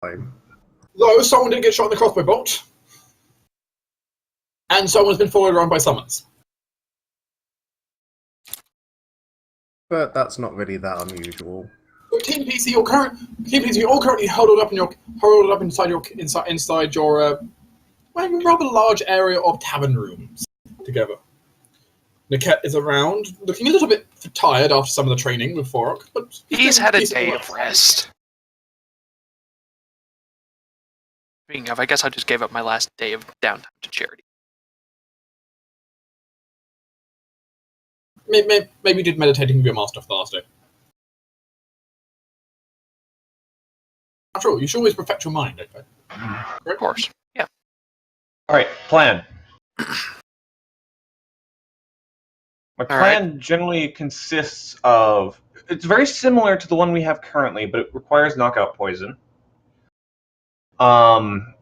Fine. Though someone did get shot in the crossbow bolt, and someone's been followed around by summons. But that's not really that unusual. So Team PC, you're all currently huddled up inside your rather large area of tavern rooms together. Niket is around, looking a little bit tired after some of the training with Forok, but he's had a day of rest. Speaking of, I guess I just gave up my last day of downtime to charity. Maybe you did meditating with your master for the last day. After all, you should always perfect your mind, don't you? Of course, yeah. Alright, plan. My plan generally consists of... It's very similar to the one we have currently, but it requires knockout poison. And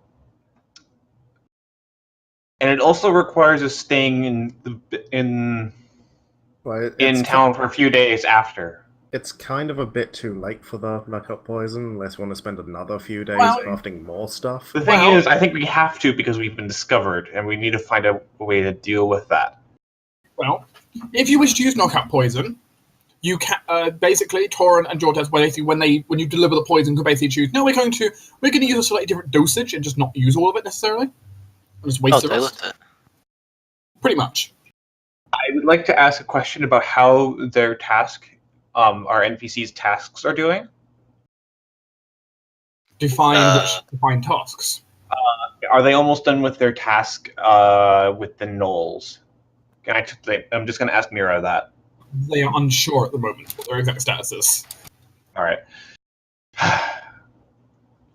it also requires us staying in town for a few days after. It's kind of a bit too late for the knockout poison, unless we want to spend another few days crafting more stuff. The thing is, I think we have to because we've been discovered, and we need to find a way to deal with that. Well, if you wish to use knockout poison, you can basically Torin and Jortes when you deliver the poison can basically choose. No, we're going to use a slightly different dosage and just not use all of it necessarily. And just waste the rest. Pretty much. I would like to ask a question about how their task, our NPCs' tasks are doing. Define tasks. Are they almost done with their task with the gnolls? I'm just going to ask Mira that. They are unsure at the moment what their exact status is. All right.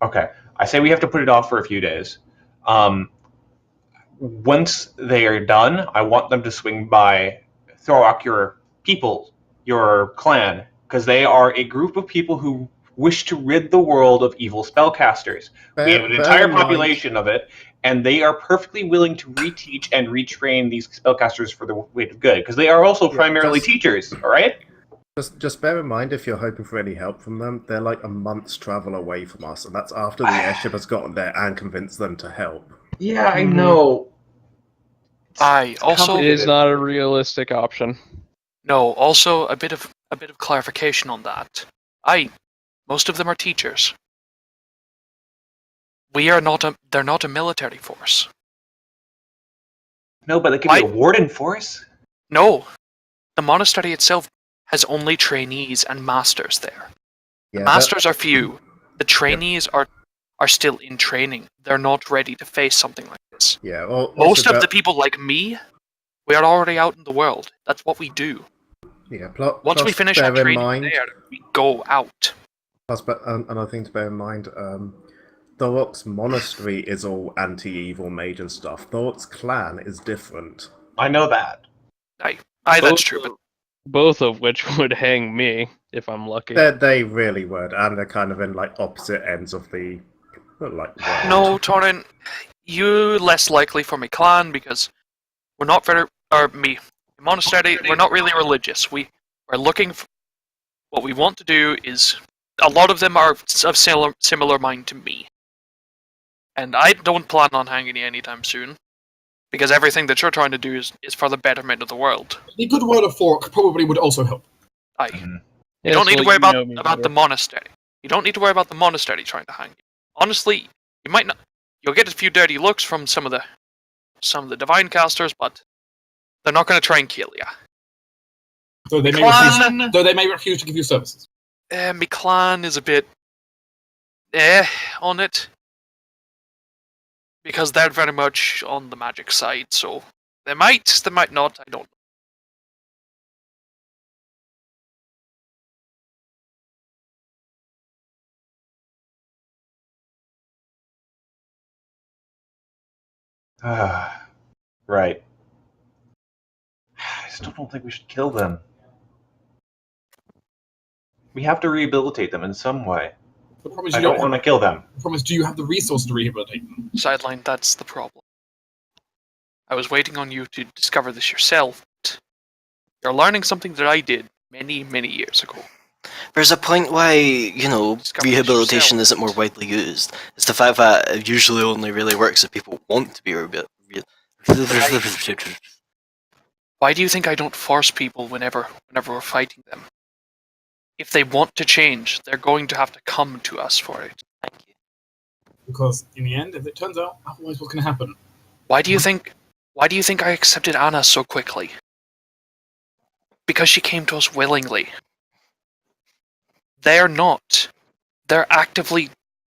Okay. I say we have to put it off for a few days. Once they are done, I want them to swing by Thorok, your people, your clan, because they are a group of people who wish to rid the world of evil spellcasters. We have an entire population of it, and they are perfectly willing to reteach and retrain these spellcasters for the way of good, because they are also primarily teachers, all right? Just bear in mind, if you're hoping for any help from them, they're like a month's travel away from us, and that's after the airship has gotten there and convinced them to help. Yeah, I know. It is not a realistic option. No, also a bit of clarification on that. Most of them are teachers. They're not a military force. No, but they could be a warden force. No. The monastery itself has only trainees and masters there. The masters are few. The trainees are still in training. They're not ready to face something like this. Yeah. Most of the people like me, we are already out in the world. That's what we do. Yeah. Once we finish our training there, we go out. Plus, another thing to bear in mind, Thorok's monastery is all anti-evil mage and stuff. Thorok's clan is different. I know that. That's true. But both of which would hang me if I'm lucky. They really would, and they're kind of in like opposite ends of the world. No, Torin, you less likely for my clan because we're not monastery. We're not really religious. We're looking for what we want to do is. A lot of them are of similar mind to me. And I don't plan on hanging you anytime soon. Because everything that you're trying to do is for the betterment of the world. The good word of Fork probably would also help. You don't need to worry about the monastery. You don't need to worry about the monastery trying to hang you. Honestly, you might not. You'll get a few dirty looks from some of the divine casters, but they're not going to try and kill you. Though they may refuse to give you services. My clan is a bit on it. Because they're very much on the magic side, so they might not, I don't know. Right. I still don't think we should kill them. We have to rehabilitate them in some way. I don't want to kill them. The problem is, do you have the resources to rehabilitate them? Sideline, that's the problem. I was waiting on you to discover this yourself. You're learning something that I did many, many years ago. There's a point why, Discover this rehabilitation yourself. isn't more widely used. It's the fact that it usually only really works if people want to be Why do you think I don't force people whenever we're fighting them? If they want to change, they're going to have to come to us for it. Thank you. Because in the end, if it turns out otherwise, what's going to happen? Why do you think I accepted Anna so quickly? Because she came to us willingly. They're not. They're actively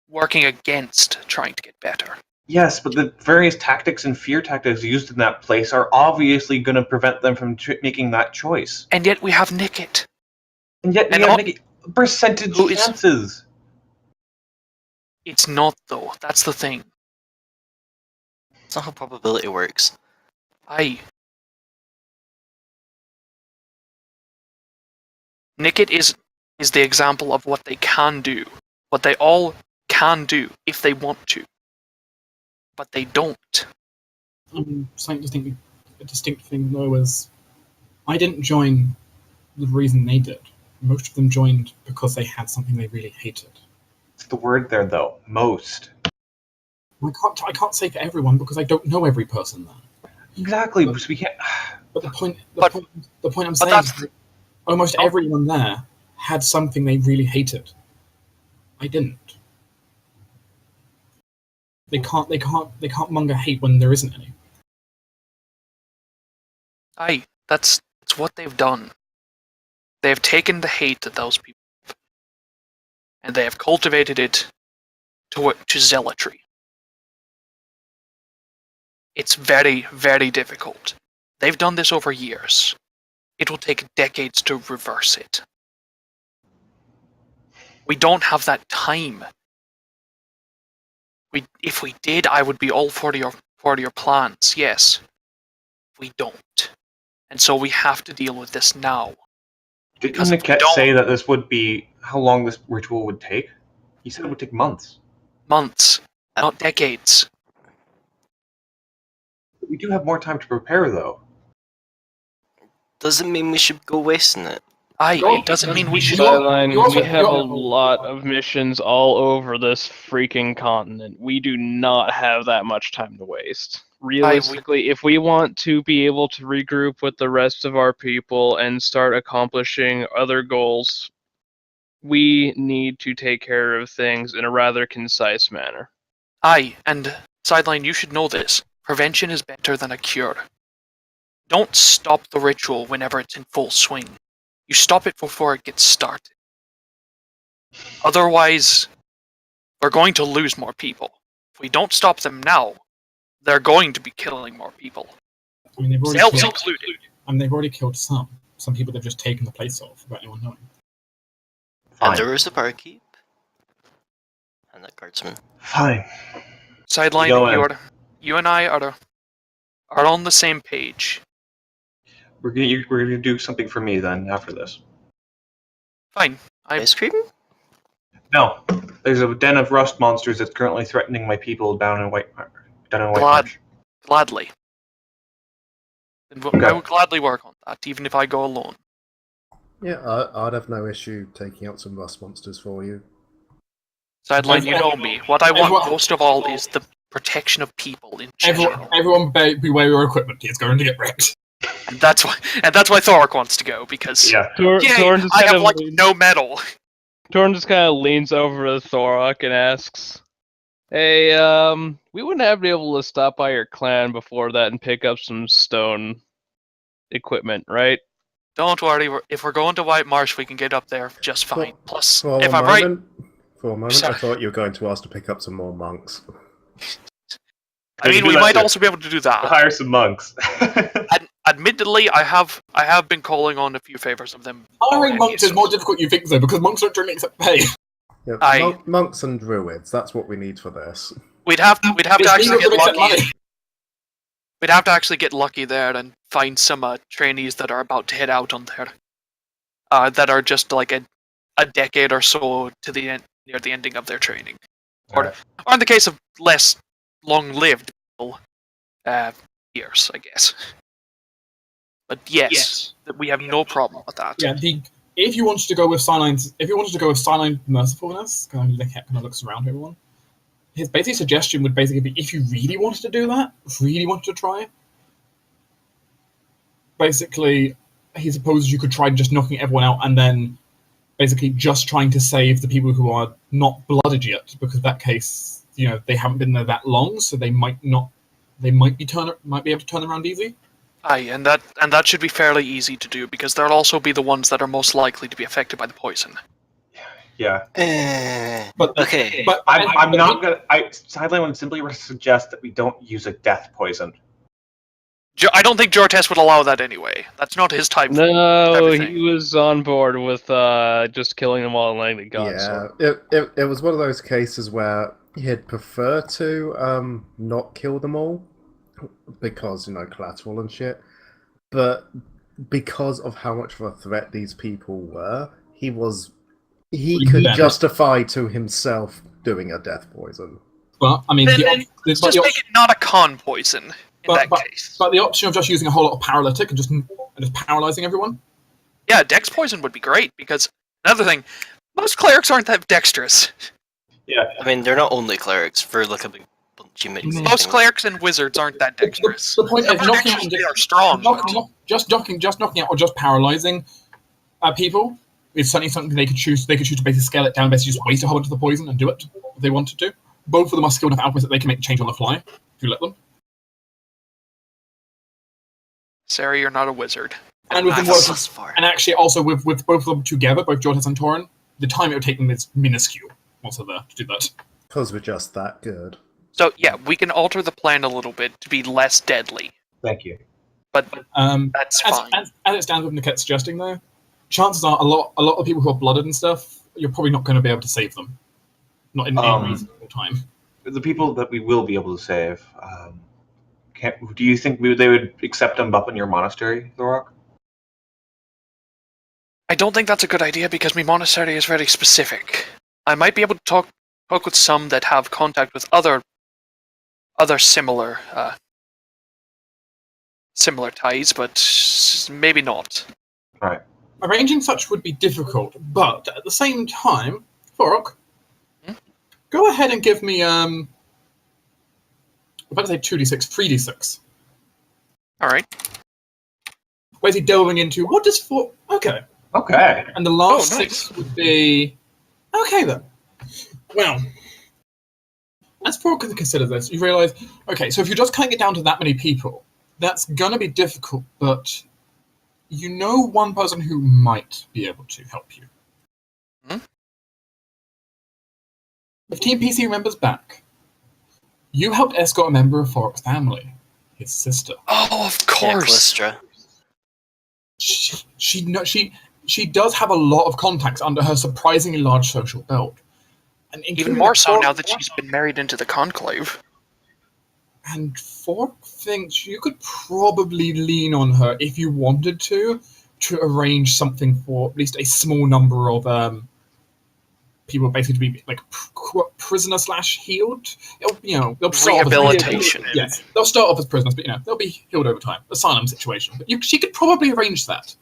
working against trying to get better. Yes, but the various tactics and fear tactics used in that place are obviously going to prevent them from making that choice. And yet we have Nickit. And yet we have percentage chances. It's not, though. That's the thing. It's not how probability works. Nickit is the example of what they can do. What they all can do if they want to. But they don't. Something a distinct thing though is, I didn't join the reason they did. Most of them joined because they had something they really hated. It's the word there, though. Most. I can't say for everyone because I don't know every person there. Exactly, because we can't. But the point I'm saying is that almost everyone there had something they really hated. I didn't. They can't monger hate when there isn't any. That's what they've done. They have taken the hate that those people have, and they have cultivated it to zealotry. It's very, very difficult. They've done this over years. It will take decades to reverse it. We don't have that time. If we did, I would be all for your plans, yes. We don't. And so we have to deal with this now. Didn't Niket say that this would be how long this ritual would take? He said it would take months. Months, not decades. We do have more time to prepare, though. Doesn't mean we should go wasting it. It doesn't mean we should. Sideline, we have a lot of missions all over this freaking continent. We do not have that much time to waste. Realistically, if we want to be able to regroup with the rest of our people and start accomplishing other goals, we need to take care of things in a rather concise manner. And Sideline, you should know this. Prevention is better than a cure. Don't stop the ritual whenever it's in full swing. You stop it before it gets started. Otherwise, we're going to lose more people. If we don't stop them now, they're going to be killing more people. I mean, Themselves included. They've already killed some. Some people they've just taken the place of, without anyone knowing. And there was a barkeep. And that guardsman. Fine. Sideline, you and I are on the same page. We're gonna do something for me then after this. Fine. Ice cream? No, there's a den of rust monsters that's currently threatening my people down in White Marsh. Gladly. I would gladly work on that, even if I go alone. Yeah, I'd have no issue taking out some rust monsters for you. Sideline, you know me. What I want most of all is the protection of people in general. Everyone beware your equipment. It's going to get wrecked. And that's why Thorok wants to go, because Torn I have no metal. Torn just kind of leans over to Thorok and asks, "Hey, we wouldn't have been able to stop by your clan before that and pick up some stone equipment, right?" Don't worry, if we're going to White Marsh, we can get up there just fine. Plus, For if a I'm right... moment, Sorry. I thought you were going to ask to pick up some more monks. I mean, we might also be able to do that. We'll hire some monks. Admittedly, I have been calling on a few favors of them. Hiring monks is more difficult than you think, though, because monks don't generally accept pay. Yeah, monks and druids, that's what we need for this. We'd have to actually get lucky. We'd have to actually get lucky there and find some trainees that are about to head out on there. That are just like a decade or so to the end, near the ending of their training. Or in the case of less long-lived people, years, I guess. But yes, we have no problem with that. Yeah, if you wanted to go with Signed Mercifulness, kind of looks around everyone. His basic suggestion would basically be, if you really wanted to do that, really wanted to try, basically, he supposes you could try just knocking everyone out and then basically just trying to save the people who are not blooded yet, because in that case, they haven't been there that long, so they might able to turn around easy. Aye, and that should be fairly easy to do, because they'll also be the ones that are most likely to be affected by the poison. Yeah. Okay. But I'm not gonna. Sideline would simply suggest that we don't use a death poison. I don't think Jortes would allow that anyway. That's not his type. No, type of thing. he was on board with just killing them all and letting the gods sort. It was one of those cases where he'd prefer to not kill them all because collateral and shit, but because of how much of a threat these people were, he could justify to himself doing a death poison. Well, I mean, just make it not a con poison in that case. But the option of just using a whole lot of paralytic and just paralyzing everyone. Yeah, dex poison would be great, because another thing, most clerics aren't that dexterous. Yeah, I mean, they're not only clerics. For like a big bunch of mixed most clerks and wizards aren't that dexterous. The point is knocking out they are strong. Just knocking out or just paralyzing people is certainly something they could choose. They could choose to basically scale it down, basically just waste a whole bunch of the poison and do it if they wanted to. Both of them are skilled enough alphas that they can make the change on the fly if you let them. Sarah, you're not a wizard. And with them and actually also with both of them together, both Jortes and Torin, the time it would take them is minuscule. Also there to do that. Because we're just that good. So yeah, we can alter the plan a little bit to be less deadly. Thank you. But that's fine. As it stands, with Niket suggesting though, chances are a lot of people who are blooded and stuff, you're probably not going to be able to save them. Not in any reasonable time. The people that we will be able to save, do you think they would accept them up in your monastery, Thorok? I don't think that's a good idea, because my monastery is very specific. I might be able to talk with some that have contact with other similar ties, but maybe not. Right. Arranging such would be difficult, but at the same time, Thorok, go ahead and give me I'm about to say 2d6, 3d6. Alright. Where's he delving into? What does four? Okay. Okay. And the last nice. 6 would be okay then. Well, as Thorok can consider this, you realise, okay, so if you're just cutting it down to that many people, that's gonna be difficult, but you know one person who might be able to help you. If Team PC remembers back, you helped escort a member of Thorok's family, his sister. Oh, of course. Yeah, She does have a lot of contacts under her surprisingly large social belt. And even more so now that she's been married into the Conclave. And Thorok thinks you could probably lean on her if you wanted to arrange something for at least a small number of people basically to be like prisoner/healed. They'll start rehabilitation. Yes, they'll start off as prisoners, but they'll be healed over time. Asylum situation. But she could probably arrange that.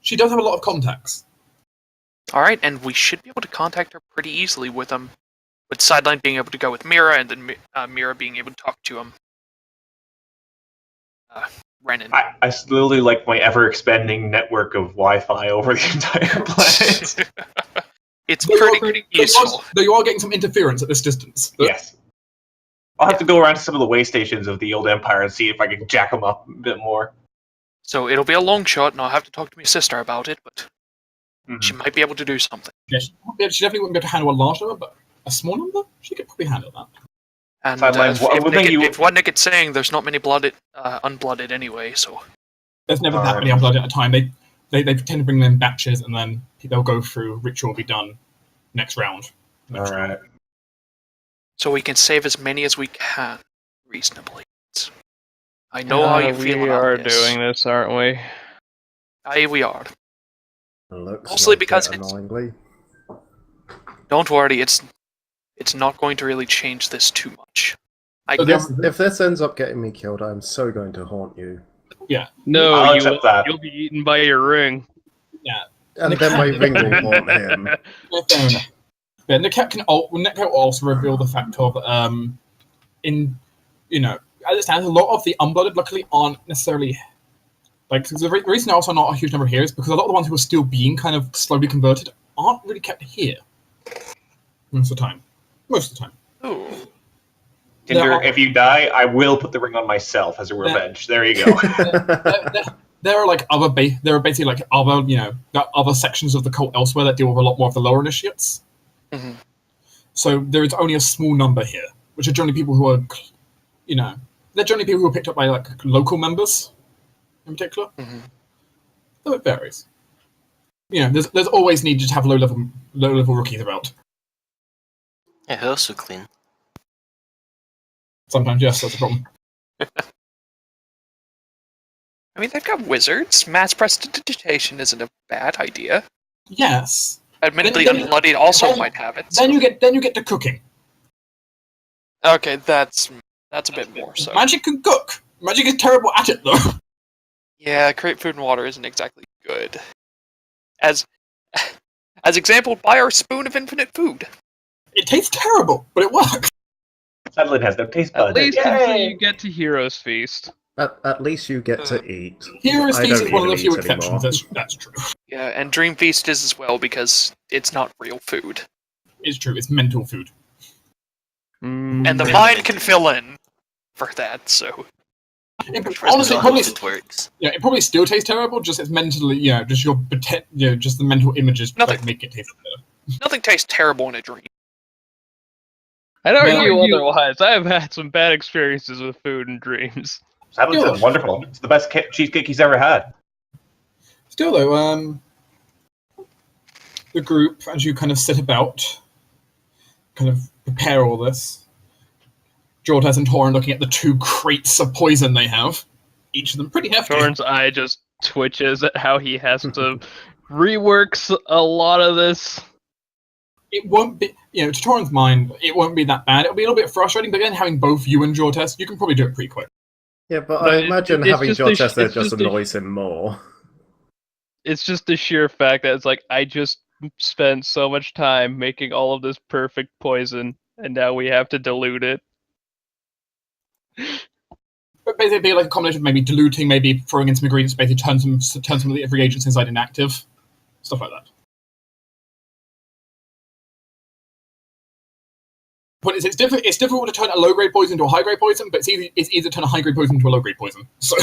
She does have a lot of contacts. Alright, and we should be able to contact her pretty easily with with Sideline being able to go with Mira, and then Mira being able to talk to Renan. I slowly like my ever-expanding network of Wi-Fi over the entire planet. It's pretty useful. Though you are getting some interference at this distance. Yes. I'll have to go around to some of the way stations of the old Empire and see if I can jack them up a bit more. So it'll be a long shot, and I'll have to talk to my sister about it, but she might be able to do something. Yes, she definitely wouldn't be able to handle a large number, but a small number, she could probably handle that. And if what Nick is saying, there's not many unblooded anyway, so... There's never that many unblooded at a time. They tend to bring them in batches, and then they'll go through, ritual will be done next round. Alright. So we can save as many as we can, reasonably. I know how you feel about this. We are doing this, aren't we? Aye, we are. Looks Mostly like because it, annoyingly. Don't worry, it's not going to really change this too much. If this ends up getting me killed, I'm so going to haunt you. Yeah. No, I'll accept that. You'll be eaten by your ring. Yeah. And then my ring will haunt him. Yeah, fair enough. Yeah, Niket can also reveal the fact of as it stands, a lot of the unblooded luckily aren't necessarily the reason also not a huge number here is because a lot of the ones who are still being kind of slowly converted aren't really kept here most of the time. Ooh. Tinder, if you die, I will put the ring on myself as a revenge. There you go. There are basically like other sections of the cult elsewhere that deal with a lot more of the lower initiates. Mm-hmm. So there is only a small number here, which are generally people who are, they're generally people who are picked up by like local members, in particular. Mm-hmm. Though it varies. There's always need to have low level rookies about. Yeah, they're also clean. Sometimes, yes, that's a problem. I mean, they've got wizards. Mass prestidigitation isn't a bad idea. Yes. Admittedly, Then- Unbloodied also might have it. Then you get to cooking. Okay, that's a bit more so. Magic can cook. Magic is terrible at it, though. Yeah, create food and water isn't exactly good. As exampled by our spoon of infinite food. It tastes terrible, but it works. Sadly, it has no taste buds. At least Yay! until you get to Heroes Feast. At least you get to eat. Heroes I Feast don't is one of the even few eat exceptions. anymore. That's true. Yeah, and Dream Feast is as well because it's not real food. It's true. It's mental food. And the Really mind good. can fill in for that, so... Honestly, Not probably how it works. it probably still tastes terrible. Just it's mentally, just your just the mental images Nothing. make it taste better. Nothing tastes terrible in a dream. I'd argue Well, otherwise. I have had some bad experiences with food and dreams. Sadly, it's wonderful. It's the best cheesecake he's ever had. Still, though, the group, as you kind of sit about, kind of prepare all this, Jortas and Torin looking at the 2 crates of poison they have, each of them pretty hefty. Torin's eye just twitches at how he has to rework a lot of this. It won't be, to Torin's mind, it won't be that bad. It'll be a little bit frustrating, but then having both you and Jortas, you can probably do it pretty quick. Yeah, but No, I imagine it's having just George the- there it's just just the- annoys him more. It's just the sheer fact that it's like, I just spent so much time making all of this perfect poison, and now we have to dilute it. But basically, it'd be like a combination of maybe diluting, maybe throwing in some ingredients, basically turn some of the reagents inside inactive, stuff like that. But it's difficult to turn a low grade poison into a high grade poison, but it's easy to turn a high grade poison into a low grade poison. So.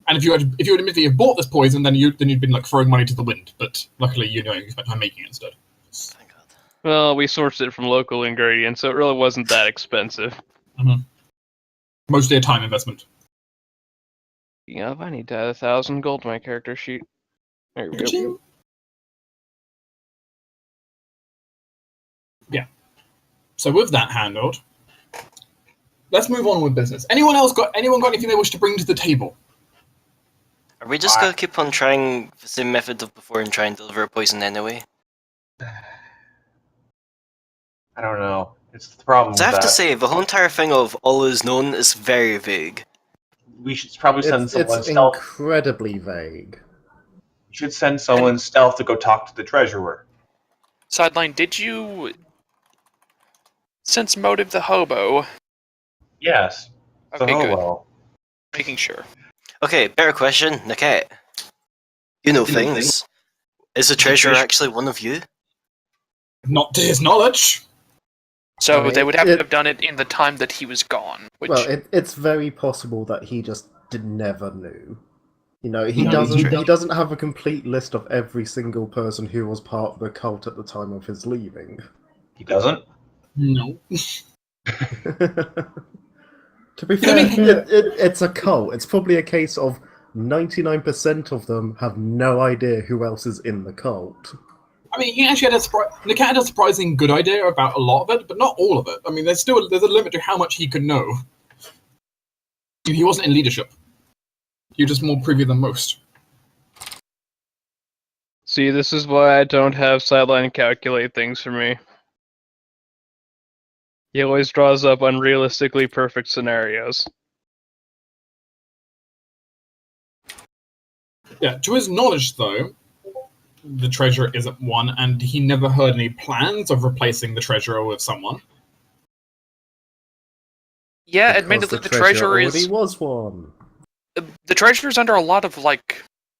And if you had admittedly have bought this poison, then you'd been like throwing money to the wind. But luckily, you spent time making it instead. Thank God. Well, we sourced it from local ingredients, so it really wasn't that expensive. Mm-hmm. Mostly a time investment. Yeah, I need to add 1,000 gold to my character sheet. There we go. Yeah. So with that handled, let's move on with business. Anyone got anything they wish to bring to the table? Are we just gonna keep on trying the same method of before and try and deliver poison anyway? I don't know. It's the problem. So I with have to that. say, the whole entire thing of all is known is very vague. We should probably send someone It's stealth. incredibly vague. We should send someone stealth to go talk to the treasurer. Sideline, did you sense motive the hobo? Yes. Okay, So, good. well. Making sure. Okay, better question, Niket. You know things. Is the treasurer actually one of you? Not to his knowledge. So Right, they would have to have done it in the time that he was gone. Which, Well, it's very possible that he just never knew. He No, he doesn't have a complete list of every single person who was part of the cult at the time of his leaving. He doesn't? No. To be fair, it's a cult. It's probably a case of 99% of them have no idea who else is in the cult. I mean, he actually Niket had a surprising good idea about a lot of it, but not all of it. I mean, there's a limit to how much he could know. He wasn't in leadership. He was just more privy than most. See, this is why I don't have Sideline calculate things for me. He always draws up unrealistically perfect scenarios. Yeah, to his knowledge, though, the treasurer isn't one, and he never heard any plans of replacing the treasurer with someone. Yeah, Because admittedly, the the treasure treasurer already is was one. the treasurer's under a lot of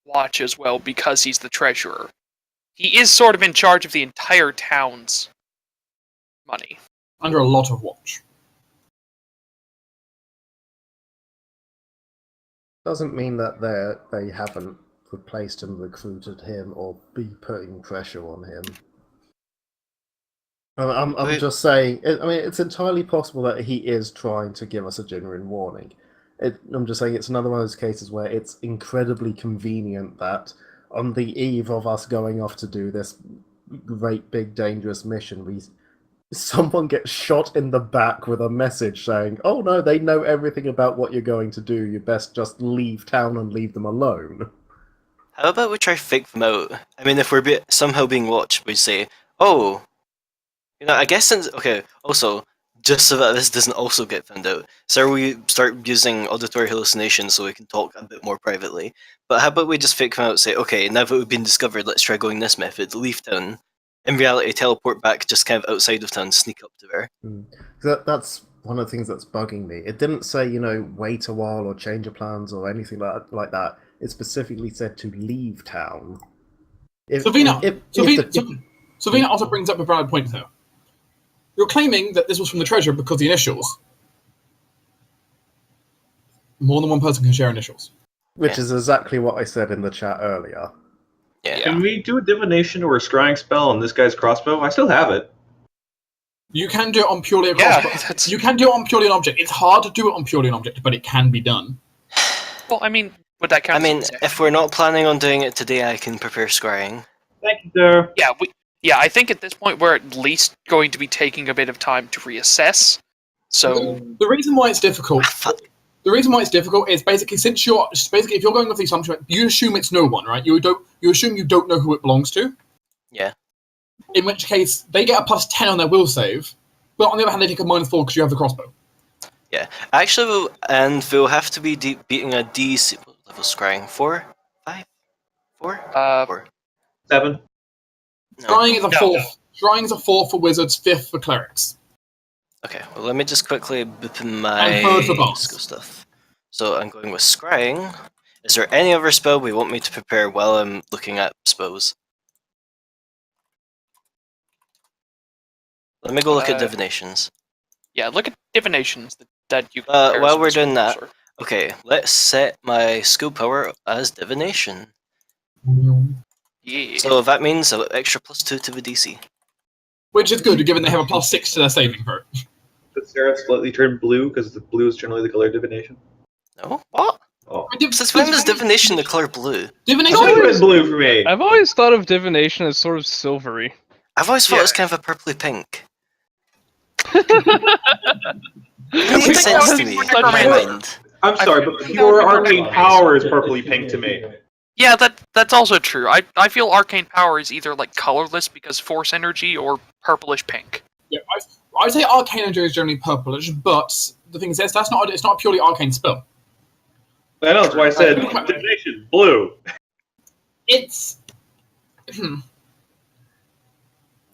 watch as well because he's the treasurer. He is sort of in charge of the entire town's money. Under a lot of watch. Doesn't mean that they haven't replaced him, recruited him, or be putting pressure on him. I'm just saying. I mean, it's entirely possible that he is trying to give us a genuine warning. I'm just saying it's another one of those cases where it's incredibly convenient that on the eve of us going off to do this great big dangerous mission, someone gets shot in the back with a message saying, "Oh no, they know everything about what you're going to do. You best just leave town and leave them alone." How about we try fake them out? I mean, if we're somehow being watched, we say, "Oh, I guess since okay." Also, just so that this doesn't also get found out, so we start using auditory hallucinations so we can talk a bit more privately. But how about we just fake them out? Say, "Okay, now that we've been discovered, let's try going this method. Leave town." In reality, teleport back just kind of outside of town, sneak up to her. That's one of the things that's bugging me. It didn't say, wait a while or change your plans or anything like that. It specifically said to leave town. Savina also brings up a valid point, though. You're claiming that this was from the treasurer because the initials. More than one person can share initials. Which is exactly what I said in the chat earlier. Yeah. Can we do a divination or a scrying spell on this guy's crossbow? I still have it. You can do it on purely a crossbow. You can do it on purely an object. It's hard to do it on purely an object, but it can be done. Well, I mean, would that count? I mean, if we're not planning on doing it today, I can prepare scrying. Thank you, sir. Yeah, I think at this point we're at least going to be taking a bit of time to reassess. So the reason why it's difficult. The reason why it's difficult is basically if you're going with the assumption, you assume it's no one, right? You assume you don't know who it belongs to. Yeah. In which case, they get a +10 on their will save, but on the other hand, they take a -4 because you have the crossbow. Yeah. Actually, we'll have to be beating a DC level scrying. 4? 5? 4? 4. 7. No. Scrying is a 4th. Scrying is a 4th for wizards, 5th for clerics. Okay, well, let me just quickly boop in my And 3rd for boss. skill stuff. So I'm going with scrying. Is there any other spell we want me to prepare while I'm looking at spells? Let me go look at divinations. Yeah, look at divinations that you. While we're doing that, okay, let's set my skill power as divination. Yeah. So that means an extra +2 to the DC. Which is good, given they have a +6 to their saving throw. Did Sarah slightly turn blue because the blue is generally the color of divination? No? What? Oh. Since when is divination the color blue? Divination It's always been blue for me. I've always thought of divination as sort of silvery. I've always thought it was kind of a purpley pink. It makes sense to me. In my mind. I'm sorry, but pure arcane power is purpley pink to me. Yeah, that's also true. I feel arcane power is either like colorless because force energy or purplish pink. Yeah, I'd say arcane energy is generally purplish, but the thing is, it's not a purely arcane spell. I know, that's why I said divination, blue. It's.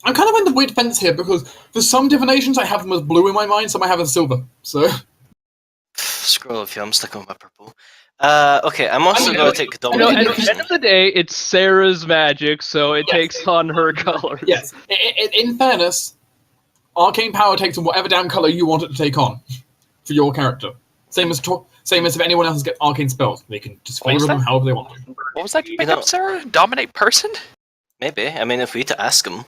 I'm kind of on the weird fence here because for some divinations I have them as blue in my mind, some I have as silver. So. Scroll of you, I'm sticking with my purple. Okay, I'm also going to take domination. At the end of the day, it's Sarah's magic, so it takes on her colors. Yes. In fairness, arcane power takes on whatever damn color you want it to take on for your character. Same as if anyone else gets arcane spells, they can just flavor them however they want to. What was that you picked up, Sarah? Dominate person? Maybe. I mean, if we need to ask him.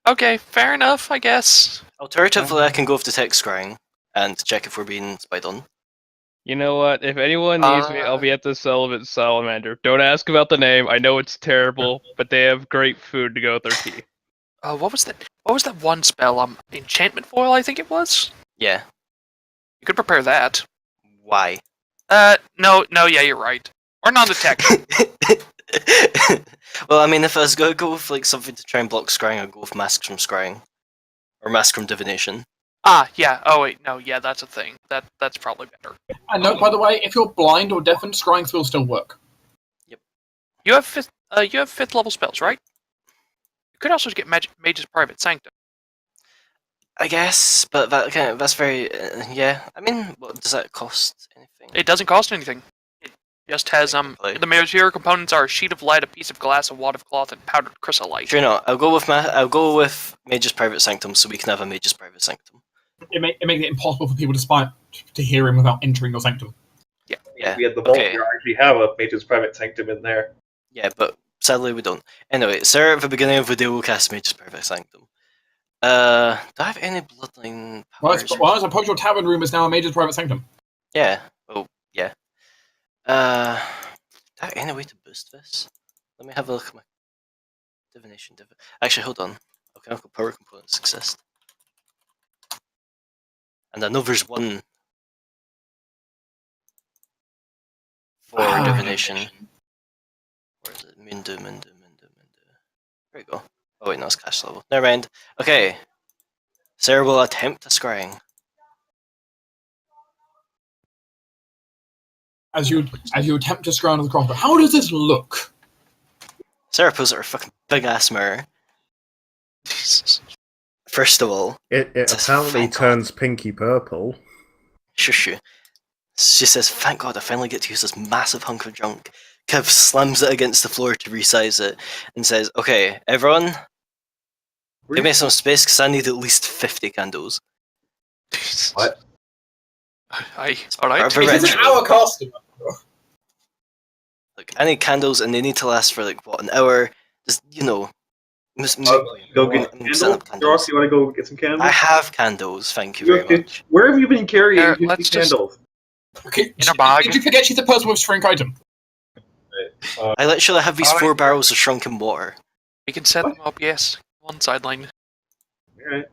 Okay, fair enough, I guess. Alternatively, I can go with detect scrying and check if we're being spied on. You know what? If anyone needs me, I'll be at the Celibate Salamander. Don't ask about the name. I know it's terrible, but they have great food to go with their tea. What was that? What was that one spell? Enchantment foil, I think it was. Yeah. You could prepare that. Why? No, yeah, you're right. Or non-detect. Well, I mean, if I was going to go with like something to try and block scrying, I'd go with Mask from Scrying. Or Mask from Divination. Yeah. Oh, wait, no, yeah, that's a thing. That's probably better. And note, by the way, if you're blind or deafened, scrying will still work. Yep. You have fifth level spells, right? You could also get Mage's Private Sanctum. I guess, but that's very yeah. I mean, what does that cost? Anything? It doesn't cost anything. It just has Technically. the material components are a sheet of lead, a piece of glass, a wad of cloth, and powdered chrysolite. Sure not. I'll go with Mage's Private Sanctum, so we can have a Mage's Private Sanctum. It makes it impossible for people to hear him without entering your sanctum. Yeah. We had the vault. Okay. We actually have a Mage's Private Sanctum in there. Yeah, but sadly we don't. Anyway, Sarah at the beginning of the video will cast Mage's Private Sanctum. Do I have any bloodline powers? Well, as a tavern room is now a Mage's Private Sanctum. Yeah. Oh, yeah. Do I have any way to boost this? Let me have a look at my divination. Actually, hold on. Alchemical power components exist. And I know there's one for divination. Where is it? Mindu. There you go. Oh wait, no, it's cash level. Never mind. Okay. Sarah will attempt a scrying. As you attempt to scrounge the crossbow, how does this look? Sarah pulls out her fucking big ass mirror. First of all, It says, apparently "Thank God." turns pinky purple. Shushu. She says, "Thank God I finally get to use this massive hunk of junk." Kev slams it against the floor to resize it and says, "Okay, everyone, give me some space because I need at least 50 candles." What? Aye. Alright. Are we This is ready? our costume. Look, I need candles and they need to last for like, what, an hour? Just, you know. Go get I'm setting up candles. candles. Ross, you want to go get some candles? I have candles, thank you very much. Where have you been carrying Here, 50 let's just- candles? Okay, In a bag. Did you forget she's the person with shrink item? I literally have these Alright. 4 barrels of shrunken water. We can set What? them up, yes. One sideline. Alright.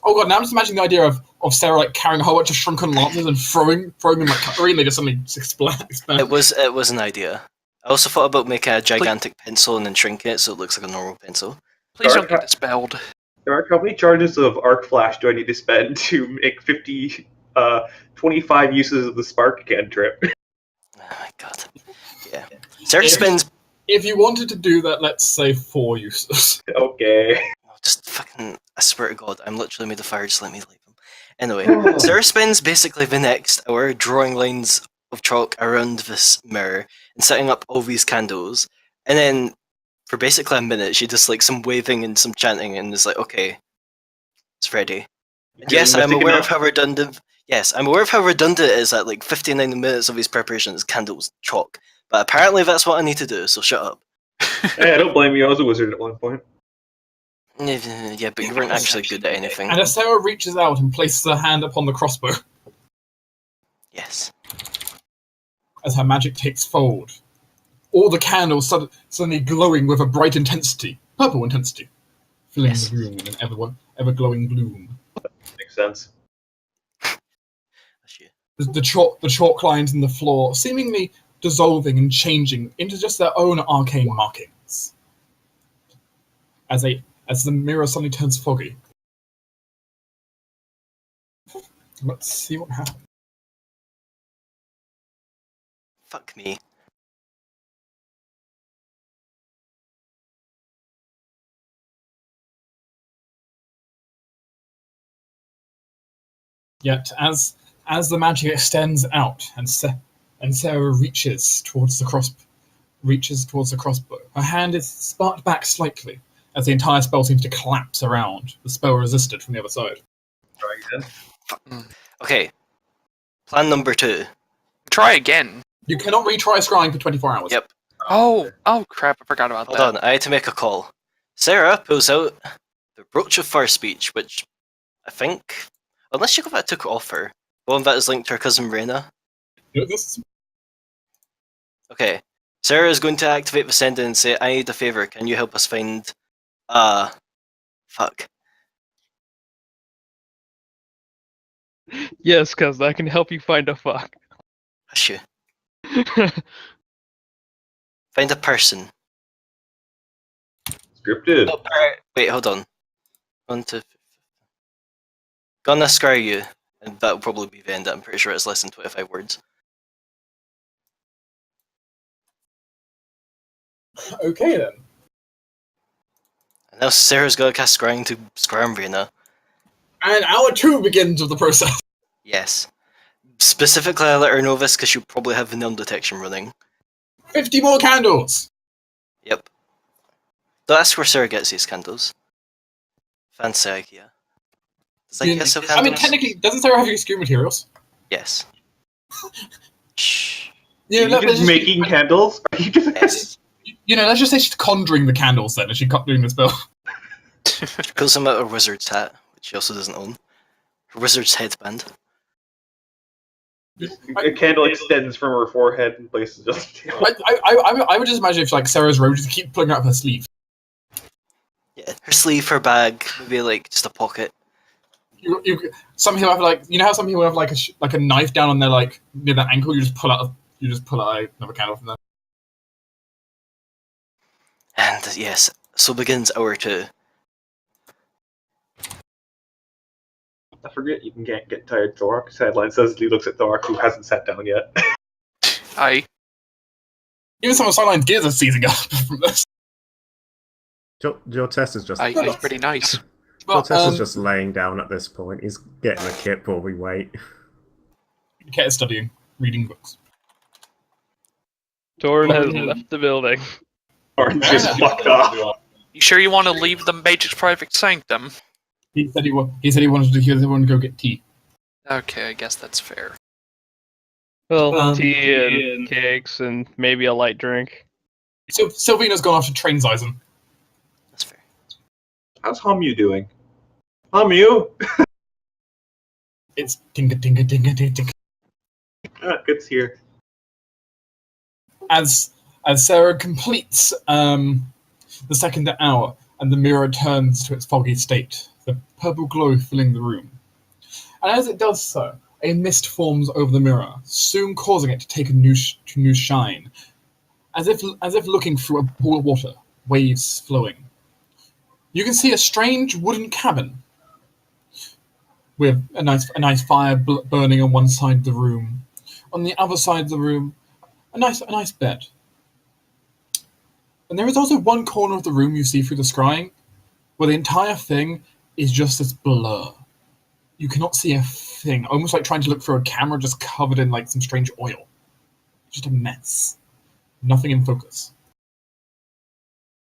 Oh god, now I'm just imagining the idea of Sarah like carrying a whole bunch of shrunken lances and throwing them like cutlery and they just suddenly expand. It was an idea. I also thought about making a gigantic pencil and then shrink it so it looks like a normal pencil. Please Dark don't get dispelled. Dark, how many charges of arc flash do I need to spend to make 25 uses of the spark cantrip? Oh my god. Yeah. Sarah If- spends If you wanted to do that, let's say 4 uses. Okay. just fucking, I swear to God, I'm literally made of fire, just let me leave them. Anyway, Sarah spends basically the next hour drawing lines of chalk around this mirror and setting up all these candles, and then for basically a minute she does like some waving and some chanting and is like, okay, it's ready. And yes, I'm aware of how redundant. Yes, I'm aware of how redundant it is that like 59 minutes of these preparations candles chalk, but apparently that's what I need to do. So shut up. Hey, I don't blame you. I was a wizard at one point. Yeah, but you weren't actually good at anything. And as Sarah reaches out and places her hand upon the crossbow, Yes. as her magic takes fold, all the candles suddenly glowing with a bright intensity, purple intensity, filling Yes. the room in an ever-glowing gloom. Makes sense. That's you. The chalk lines in the floor seemingly dissolving and changing into just their own arcane markings. As the mirror suddenly turns foggy. Let's see what happens. Fuck me. Yet, as the magic extends out and Sarah reaches towards the crossbow, her hand is sparked back slightly as the entire spell seems to collapse around the spell resisted from the other side. Try again. Okay. Plan number 2. Try again. You cannot retry scrying for 24 hours. Yep. Oh crap, I forgot about Hold that. on, I had to make a call. Sarah pulls out the Brooch of Fire Speech, which I think, unless you go back took it off her, the one that is linked to her cousin Reyna. This is Okay. Sarah is going to activate the sender and say, I need a favor, can you help us find fuck. Yes, cuz I can help you find a fuck. Hush you. Find a person. Scripted. Oh, wait, hold on. 1, 2, gonna scry you, and that'll probably be the end. I'm pretty sure it's less than 25 words. Okay then. And now Sarah's got to cast Scrying to Scram Raina. And hour 2 begins of the process. Yes. Specifically, I let her know this because she'll probably have Venom Detection running. 50 more candles! Yep. That's where Sarah gets these candles. Fancy IKEA. Does IKEA sell candles? I mean, technically, doesn't Sarah have extreme materials? Yes. Shh. You Are know, you just making candles? Are you just... Yes. let's just say she's conjuring the candles then, as she's doing the spell. She pulls them out her wizard's hat, which she also doesn't own. Her wizard's headband. A candle extends from her forehead and places just... I would just imagine if like Sarah's robe just keep pulling out of her sleeve. Yeah, her sleeve, her bag, maybe like just a pocket. Some people have like, you know how some people have like a knife down on their like near their ankle. You just pull out another candle from there. And yes, so begins hour 2. I forget you can get tired Thorok's headline says he looks at Thorok who hasn't sat down yet. Aye. Even some of Sideline's gears are seizing up from this. Your test is just. Aye, he's pretty nice. Your test is just laying down at this point. He's getting a kip while we wait. Cat is studying, reading books. Torin has left the building. Orange just fucked off. You sure you want to leave the Magic's private sanctum? He said he wanted to hear everyone go get tea. Okay, I guess that's fair. Well, tea and cakes and maybe a light drink. So Sylvina's gone off to train Zyzen. That's fair. How's Hamu doing? Hamu? It's tinka tinka tinka tinka. Ah, good to hear. As Sarah completes the second hour and the mirror turns to its foggy state, the purple glow filling the room. And as it does so, a mist forms over the mirror, soon causing it to take a new shine, as if looking through a pool of water, waves flowing. You can see a strange wooden cabin with a nice fire burning on one side of the room. On the other side of the room, a nice bed. And there is also one corner of the room you see through the scrying, where the entire thing is just this blur. You cannot see a thing, almost like trying to look through a camera just covered in like some strange oil. Just a mess. Nothing in focus.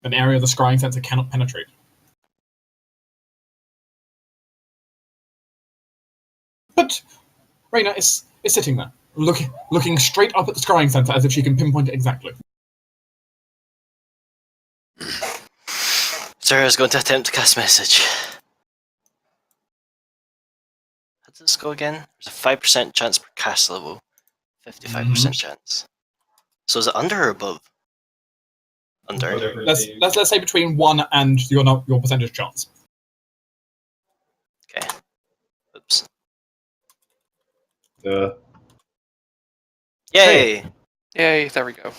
An area the scrying sensor cannot penetrate. But Raina is sitting there, looking straight up at the scrying sensor as if she can pinpoint it exactly. Sarah's going to attempt to cast message. How does this go again? There's a 5% chance per cast level. 55% chance. So is it under or above? Under. Let's say between 1 and your percentage chance. Okay. Oops. Yay! Yay, there we go.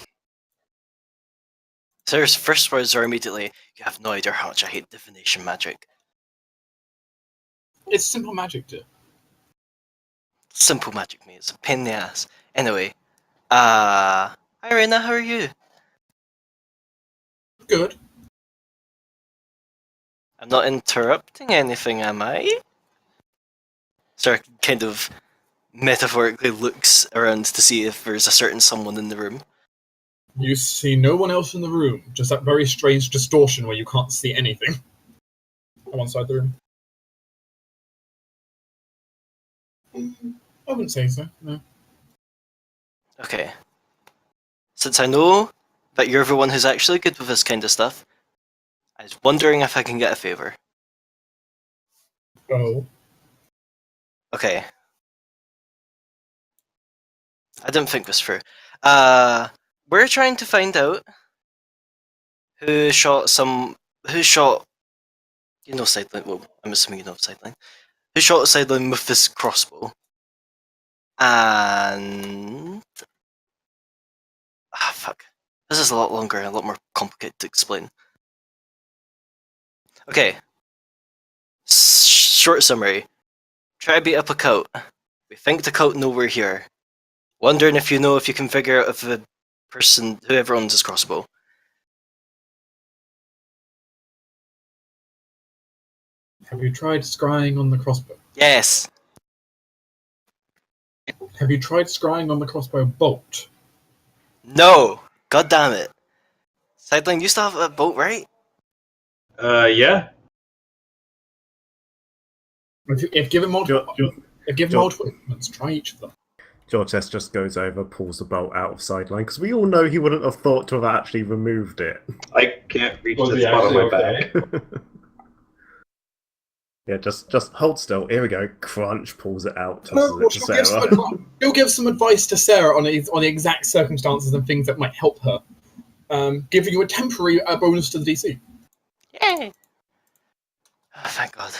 Sarah's first words are immediately, "You have no idea how much I hate divination magic." It's simple magic, dude. Simple magic, mate. It's a pain in the ass. Anyway, hi Reina, how are you? Good. I'm not interrupting anything, am I? Sarah kind of metaphorically looks around to see if there's a certain someone in the room. You see no one else in the room, just that very strange distortion where you can't see anything. On one side of the room. I wouldn't say so, no. Okay. Since I know that you're the one who's actually good with this kind of stuff, I was wondering if I can get a favor. Oh. Okay. I didn't think this through. We're trying to find out who shot, you know, Sideline, well, I'm assuming you know Sideline, who shot Sideline with this crossbow. And... fuck. This is a lot longer and a lot more complicated to explain. Okay. Short summary. Try to beat up a cult. We think the cult know we're here. Wondering if you know if you can figure out if the person, whoever owns this crossbow. Have you tried scrying on the crossbow? Yes. Have you tried scrying on the crossbow bolt? No. God damn it. Sideline, you still have a boat, right? Yeah. If given multiple, George- instruments, try each of them. George S. just goes over, pulls the bolt out of sideline, because we all know he wouldn't have thought to have actually removed it. I can't reach Was the he spot on my actually back. Yeah, just hold still. Here we go. Crunch pulls it out, No, tosses it to Sarah. you'll give some advice to Sarah on the exact circumstances and things that might help her, giving you a temporary bonus to the DC. Yay. Oh, thank God.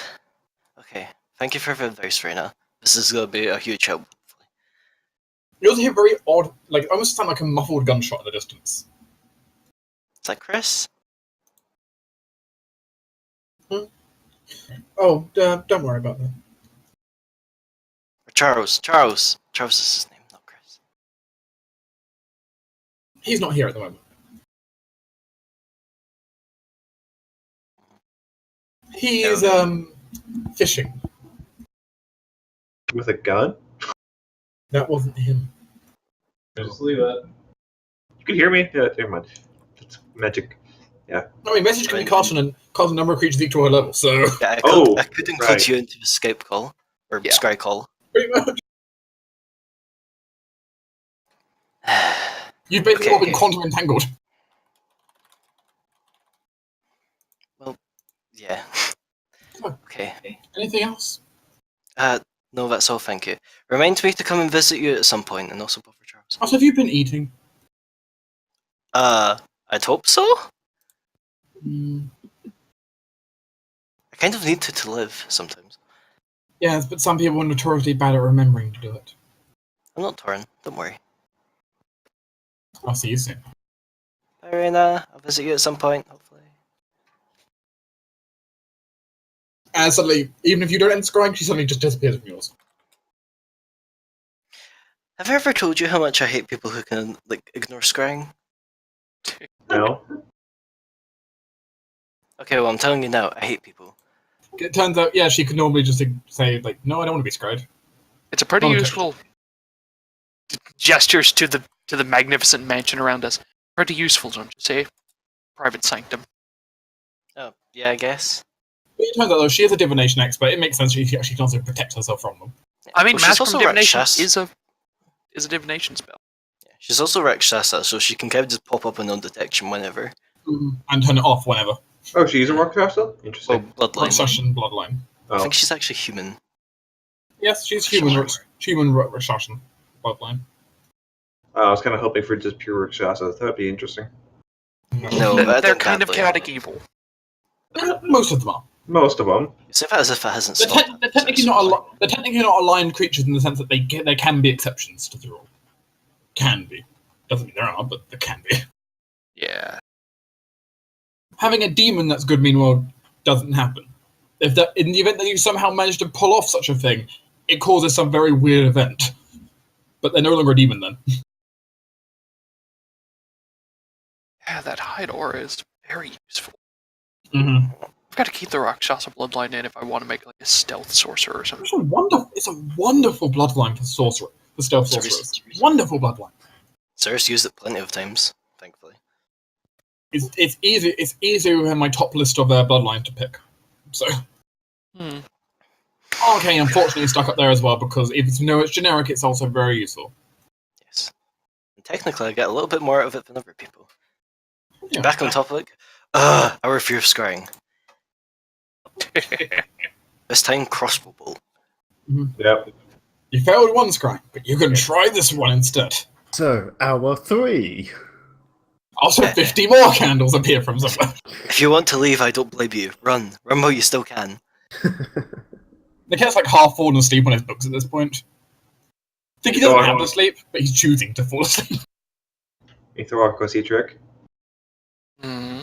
Okay. Thank you for the advice, Reina. This is gonna be a huge help. You also hear very odd, like almost sound like a muffled gunshot in the distance. Is that Chris? Oh, don't worry about that. Or Charles? Charles. Charles is his name, not Chris. He's not here at the moment. He's fishing. With a gun? That wasn't him. Just leave it. You can hear me? Yeah, never mind. It's magic. I mean, message can be cast on a number of creatures equal to our level, so Yeah, Oh, I could include right. you into the Skype call. Or Yeah. Scry call. pretty much. You've basically Okay, all been okay. quantum entangled. Yeah. Okay. Anything else? No, that's all, thank you. Remind me to come and visit you at some point, and also bother Charles. Also, have you been eating? I'd hope so? Mm, I kind of need to live, sometimes. yes, but some people are notoriously bad at remembering to do it. I'm not torn, don't worry. I'll see you soon. Bye, Reina. I'll visit you at some point, hopefully. And suddenly, even if you don't end scrying, she suddenly just disappears from yours. Have I ever told you how much I hate people who can, like, ignore scrying? No. Okay, well, I'm telling you now, I hate people. It turns out, yeah, she could normally just say, like, no, I don't want to be scryed. It's a pretty Okay. useful gestures to the magnificent mansion around us. Pretty useful, don't you say? Private sanctum. Oh, yeah, I guess. But it turns out, though, she is a divination expert. It makes sense she can also protect herself from them. I mean, Well, she's magical also divination Rakshasa. is a divination spell. Yeah, she's also Rakshasa, so she can kind of just pop up on non-detection whenever. And turn it off whenever. Oh, she's a rock castle? Oh, Interesting. bloodline. Succession bloodline. I Oh. think she's actually human. Yes, she's human Succession bloodline. I was kind of hoping for just pure Rakshasa. That would be interesting. No, They're they're kind of badly. chaotic evil. Most of them are. Most of them. You say that as if it hasn't They're, stopped. they're technically not they're technically not aligned creatures in the sense that there can be exceptions to the rule. Can be. Doesn't mean there are, but there can be. Yeah. Having a demon that's good meanwhile doesn't happen. If that in the event that you somehow manage to pull off such a thing, it causes some very weird event. But they're no longer a demon then. Yeah, that hide aura is very useful. Mm-hmm. I've got to keep the Rakshasa bloodline in if I want to make like a stealth sorcerer or something. It's a wonderful bloodline for sorcerer, for stealth sorcerers. Wonderful bloodline. Sarah's used it plenty of times, thankfully. It's easy in my top list of bloodlines to pick. So Arcane unfortunately is stuck up there as well because if it's generic, it's also very useful. Yes. And technically, I get a little bit more out of it than other people. Yeah. Back on topic. Our fear of scrying. This time, crossbow bolt. Yep. You failed one scry, but you can try this one instead. So, hour 3. Also, 50 more candles appear from somewhere. If you want to leave, I don't blame you. Run. Run while you still can. The cat's like half fallen asleep on his books at this point. I think he doesn't have to sleep, but he's choosing to fall asleep. You throw a see trick. Mm-hmm.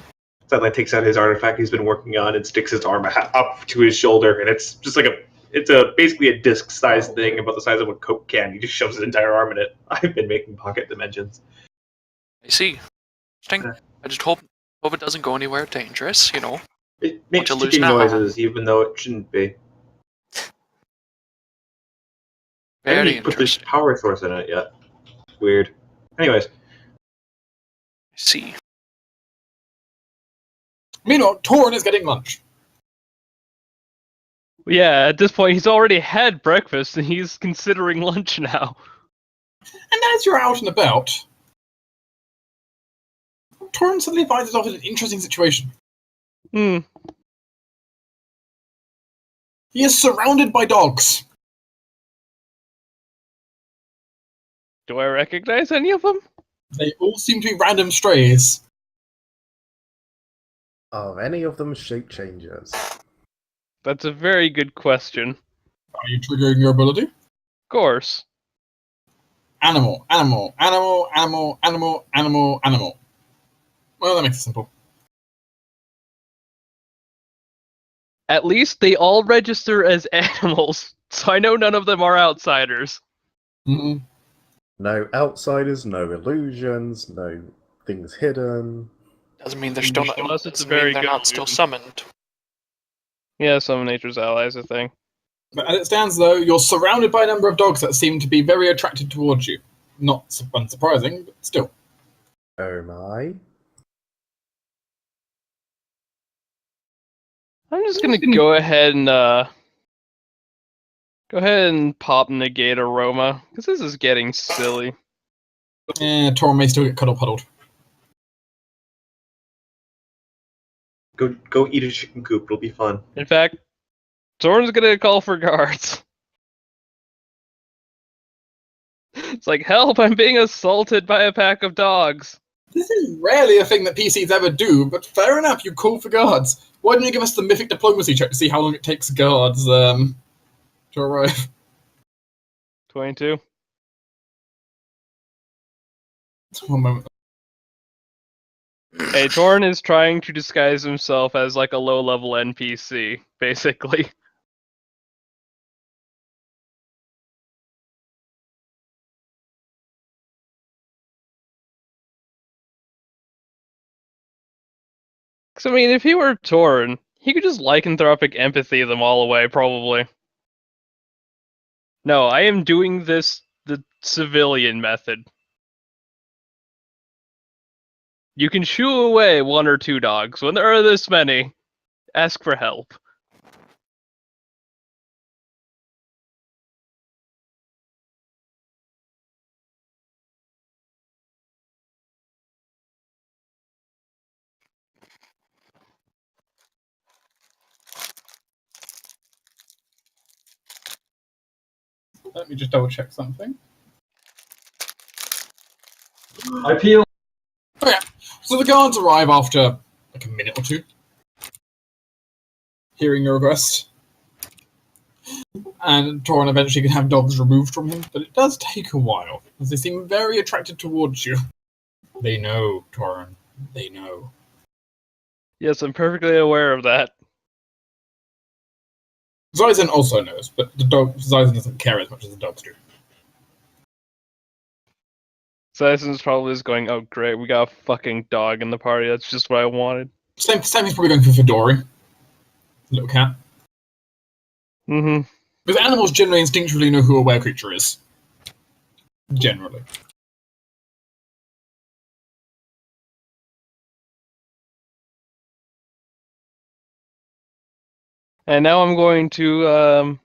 Suddenly takes out his artifact he's been working on and sticks his arm up to his shoulder, and it's just like basically a disc-sized thing about the size of a Coke can. He just shoves his entire arm in it. I've been making pocket dimensions. I see. Interesting. I just hope it doesn't go anywhere dangerous, you know. It makes to lose ticking now. noises, even though it shouldn't be. I haven't Very even put this interesting. power source in it yet. Weird. Anyways, See. Meanwhile, Torin is getting lunch. Yeah, at this point, he's already had breakfast, and he's considering lunch now. And as you're out and about, Torin suddenly finds himself in an interesting situation. Hmm. He is surrounded by dogs. Do I recognize any of them? They all seem to be random strays. Are any of them shape changers? That's a very good question. Are you triggering your ability? Of course. Animal, animal, animal, animal, animal, animal, animal. Well, that makes it simple. At least they all register as animals, so I know none of them are outsiders. Mm-mm. No outsiders, no illusions, no things hidden. Doesn't mean they're still not. Unless it's a Doesn't very mean they're good not still illusion. summoned. Yeah, some of nature's allies, I think. But as it stands, though, you're surrounded by a number of dogs that seem to be very attracted towards you. Not unsurprising, but still. Oh my. I'm just gonna go ahead and pop negate aroma, because this is getting silly. Torin may still get cuddle puddled. go eat a chicken coop. It'll be fun. In fact, Zoran's gonna call for guards. It's like, help, I'm being assaulted by a pack of dogs. This is rarely a thing that PCs ever do, but fair enough, you call for guards. Why don't you give us the mythic diplomacy check to see how long it takes guards to arrive? 22. One moment. Hey, Torn is trying to disguise himself as like a low-level NPC, basically. Because, I mean, if he were Torn, he could just lycanthropic empathy them all away, probably. No, I am doing this the civilian method. You can shoo away one or two dogs. When there are this many, ask for help. Let me just double check something. I peel. Oh yeah. So the guards arrive after like a minute or two, hearing your request. And Torin eventually can have dogs removed from him, but it does take a while, as they seem very attracted towards you. They know, Torin. They know. Yes, I'm perfectly aware of that. Zyzen also knows, but Zyzen doesn't care as much as the dogs do. Syson's probably just going, oh great, we got a fucking dog in the party, that's just what I wanted. Same thing's probably going for Fedori. Little cat. Mm-hmm. Because animals generally instinctually know who a were creature is. Generally. And now I'm going to,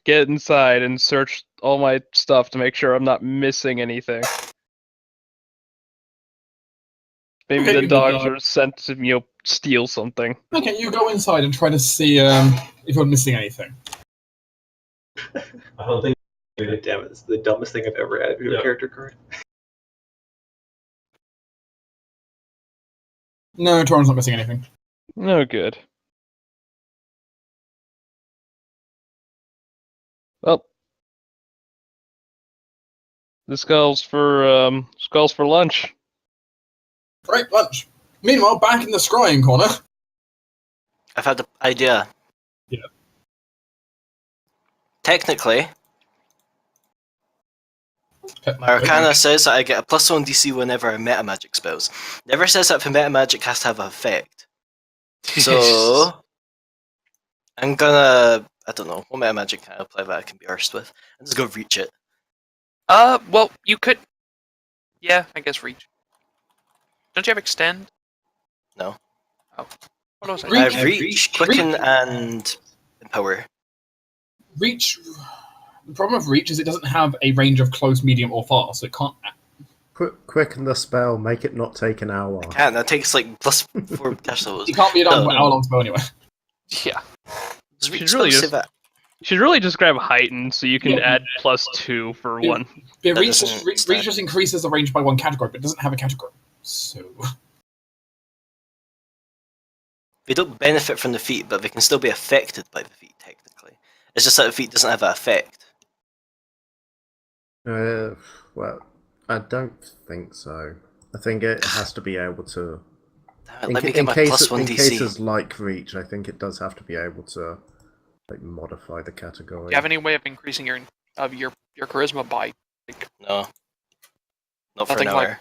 get inside and search all my stuff to make sure I'm not missing anything. Maybe Okay, the dogs are sent to, steal something. Okay, you go inside and try to see if you're missing anything. I don't think. Damn it, it's the dumbest thing I've ever added to a Yeah. character card. No, Torin's not missing anything. No good. Well, the skull's for lunch. Right, lunch. Meanwhile, back in the scrying corner. I've had the idea. Yeah. Technically, my Arcana says that I get a +1 DC whenever I meta magic spells. Never says that if a meta magic has to have an effect. So I'm gonna, I don't know, what meta magic can I apply that I can be arsed with? I'm just gonna reach it. Well, you could. Yeah, I guess reach. Don't you have extend? No. Oh. What was I Reach. I have reach, quicken, and empower. Reach. The problem with Reach is it doesn't have a range of close, medium, or far, so it can't. Quicken the spell, make it not take an hour. Can't, that takes like +4 cash levels. You can't be done for an hour-long spell anyway. Yeah. Does reach Should really spell just- say that? You should really just grab heighten so you can Yeah. add +2 for Yeah. one. Yeah, That Reach, doesn't Reach stand. just increases the range by one category, but it doesn't have a category. So. They don't benefit from the feat, but they can still be affected by the feat, technically. It's just that the feat doesn't have that effect. Well, I don't think so. I think it has to be able to. Damn it, let me get my +1 in DC. cases like Reach, I think it does have to be able to modify the category. Do you have any way of increasing your charisma by like? No. Not for an Nothing hour.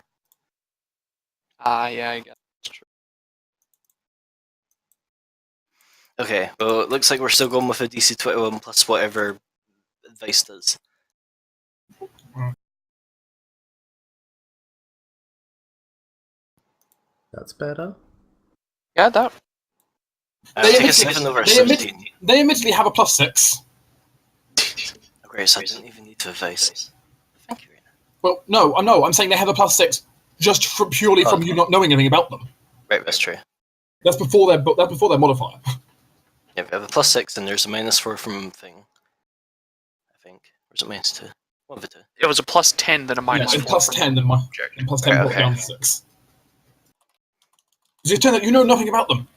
like- Yeah, I guess that's true. Okay, well, it looks like we're still going with a DC 21 plus whatever advice does. That's better. Yeah, that. I'll They take a admit- 7 over a they admit- 17. They admittedly have a +6. Okay, so I didn't even need to advise. Thank you, Rena. Well, no, I'm saying they have a +6 just purely from you not knowing anything about them. Right, that's true. That's before their modifier. Yeah, we have a +6 and there's a -4 from thing. I think. Or is it -2? One of the two. It was a +10 then a Yeah, -4. it's +10 then my object. and +10 Right, brought okay. down to 6. It turns out you know nothing about them.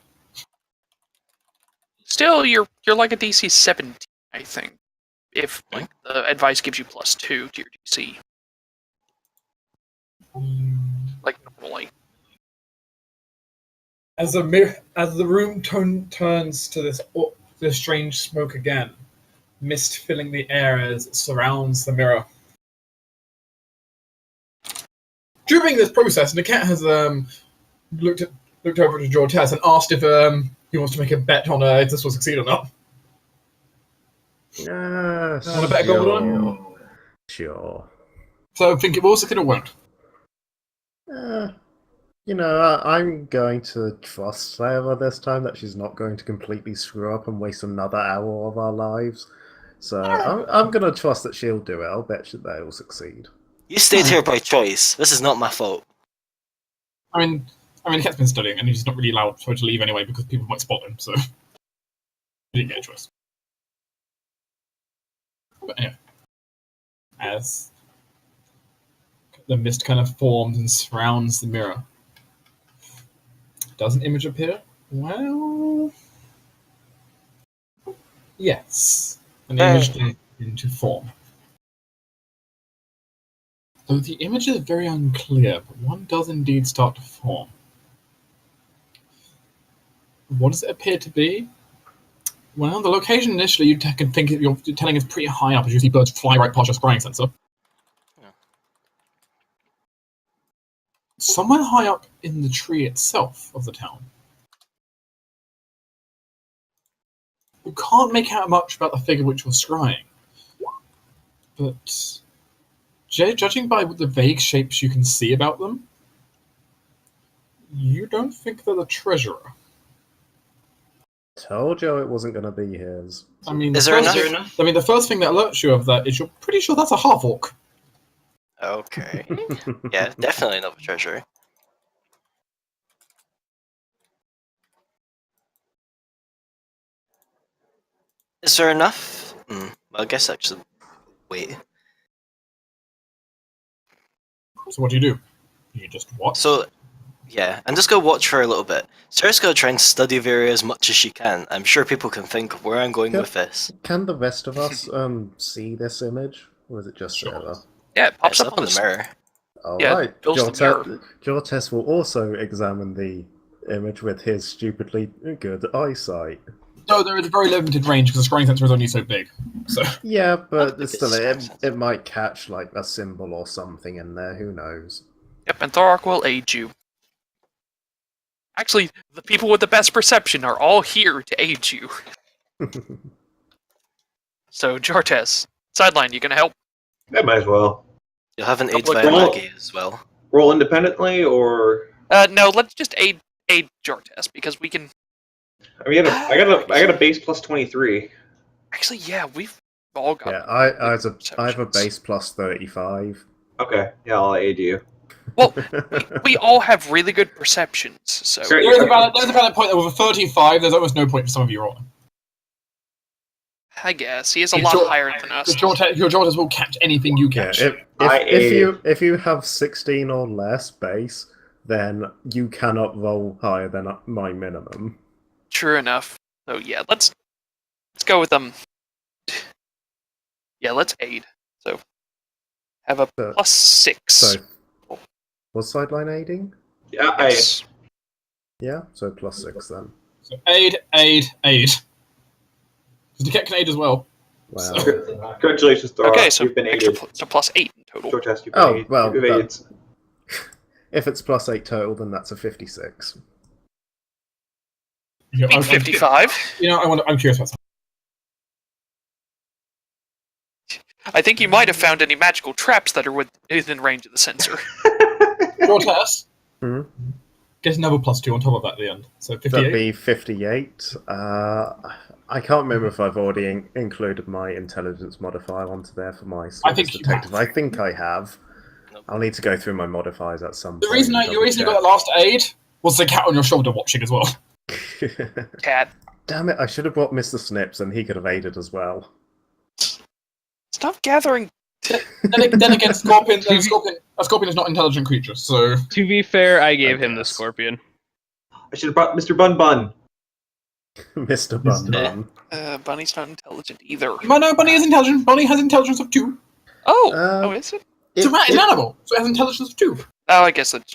Still, you're like a DC 17, I think. If like the advice gives you +2 to your DC, like normally. As the room turns to this strange smoke again, mist filling the air as it surrounds the mirror. During this process, Nakat has looked over to Jortes and asked if he wants to make a bet on if this will succeed or not. Yes. Wanna bet gold on? Sure. So think it will succeed or won't. I'm going to trust Sarah this time that she's not going to completely screw up and waste another hour of our lives. So I'm going to trust that she'll do it. I'll bet you they'll succeed. You stayed here by choice. This is not my fault. I mean, Kat's been studying, and he's not really allowed for her to leave anyway because people might spot him. So he didn't get a choice. But anyway, as the mist kind of forms and surrounds the mirror, does an image appear? Well, yes, an image did into form. Though the image is very unclear, but one does indeed start to form. What does it appear to be? Well, the location initially you can think you're telling is pretty high up as you see birds fly right past your scrying sensor. Yeah. Somewhere high up in the tree itself of the town. You can't make out much about the figure which was scrying. But judging by the vague shapes you can see about them, you don't think they're the treasurer. Told you it wasn't going to be his. I mean, Is there enough? I mean, the first thing that alerts you of that is you're pretty sure that's a half-orc. Okay. Yeah, definitely not the treasury. Is there enough? Well, I guess actually. Wait. So what do? You just watch? So, yeah, I'm just gonna watch for a little bit. Sarah's gonna try and study the area as much as she can. I'm sure people can think of where I'm going Yep. with this. Can the rest of us see this image? Or is it just Sure. Sarah? Yeah, it pops It's up up on in the mirror. Yeah, Alright. it fills the mirror. Jortes will also examine the image with his stupidly good eyesight. No, there is a very limited range because the scrying sensor is only so big. So Yeah, but think still, it's it might catch like a symbol or something in there. Who knows? Yep, and Thorok will aid you. Actually, the people with the best perception are all here to aid you. So, Jortes, sideline, you gonna help? I might as well. You'll have an aid Public via roll. Maggie as well. Roll independently, or No, let's just aid Jortes, because we can... I mean, I got a base plus 23. Actually, yeah, we've all got... Yeah, I have a perceptions. base plus 35. Okay, yeah, I'll aid you. Well, we all have really good perceptions, so... Great. There's a valid point that with a 35, there's almost no point for some of you rolling. I guess. He is a Your lot Jor- higher than us. Your Jordas will catch anything you Yeah, catch. if you have 16 or less base, then you cannot roll higher than my minimum. True enough. So yeah, let's go with them. Yeah, let's aid. So have a plus 6. So, was sideline aiding? Yeah, Yes. Yeah, so plus 6 then. So aid. Detect can aid as well. Wow. Congratulations, Thor. Okay, so You've been extra aided. so plus 8 in total. Jortes, you've been Oh, aided. well, You've been aided. if it's plus 8 total, then that's a 56. Yeah, Beat 55. You know, I'm curious about something. I think you might have found any magical traps that are within range of the sensor. Jortes, Hmm? get another plus 2 on top of that at the end. So That'd 58. be 58. I can't remember if I've already included my intelligence modifier onto there for my I think you detective. have. I think I have. Nope. I'll need to go through my modifiers at some The point. reason and you got double that last aid was the cat on your shoulder watching as well. check. Cat. Damn it, I should have brought Mr. Snips and he could have aided as well. Stop gathering. then again, Scorpion is not an intelligent creature, so To be fair, I gave him the guess. scorpion. I should have brought Mr. Bun Bun. Mr. Bun Bun. Bunny's not intelligent either. no, Bunny is intelligent. Bunny has intelligence of 2. Oh, is it? It's an animal, so it has intelligence of 2. Oh, I guess that's...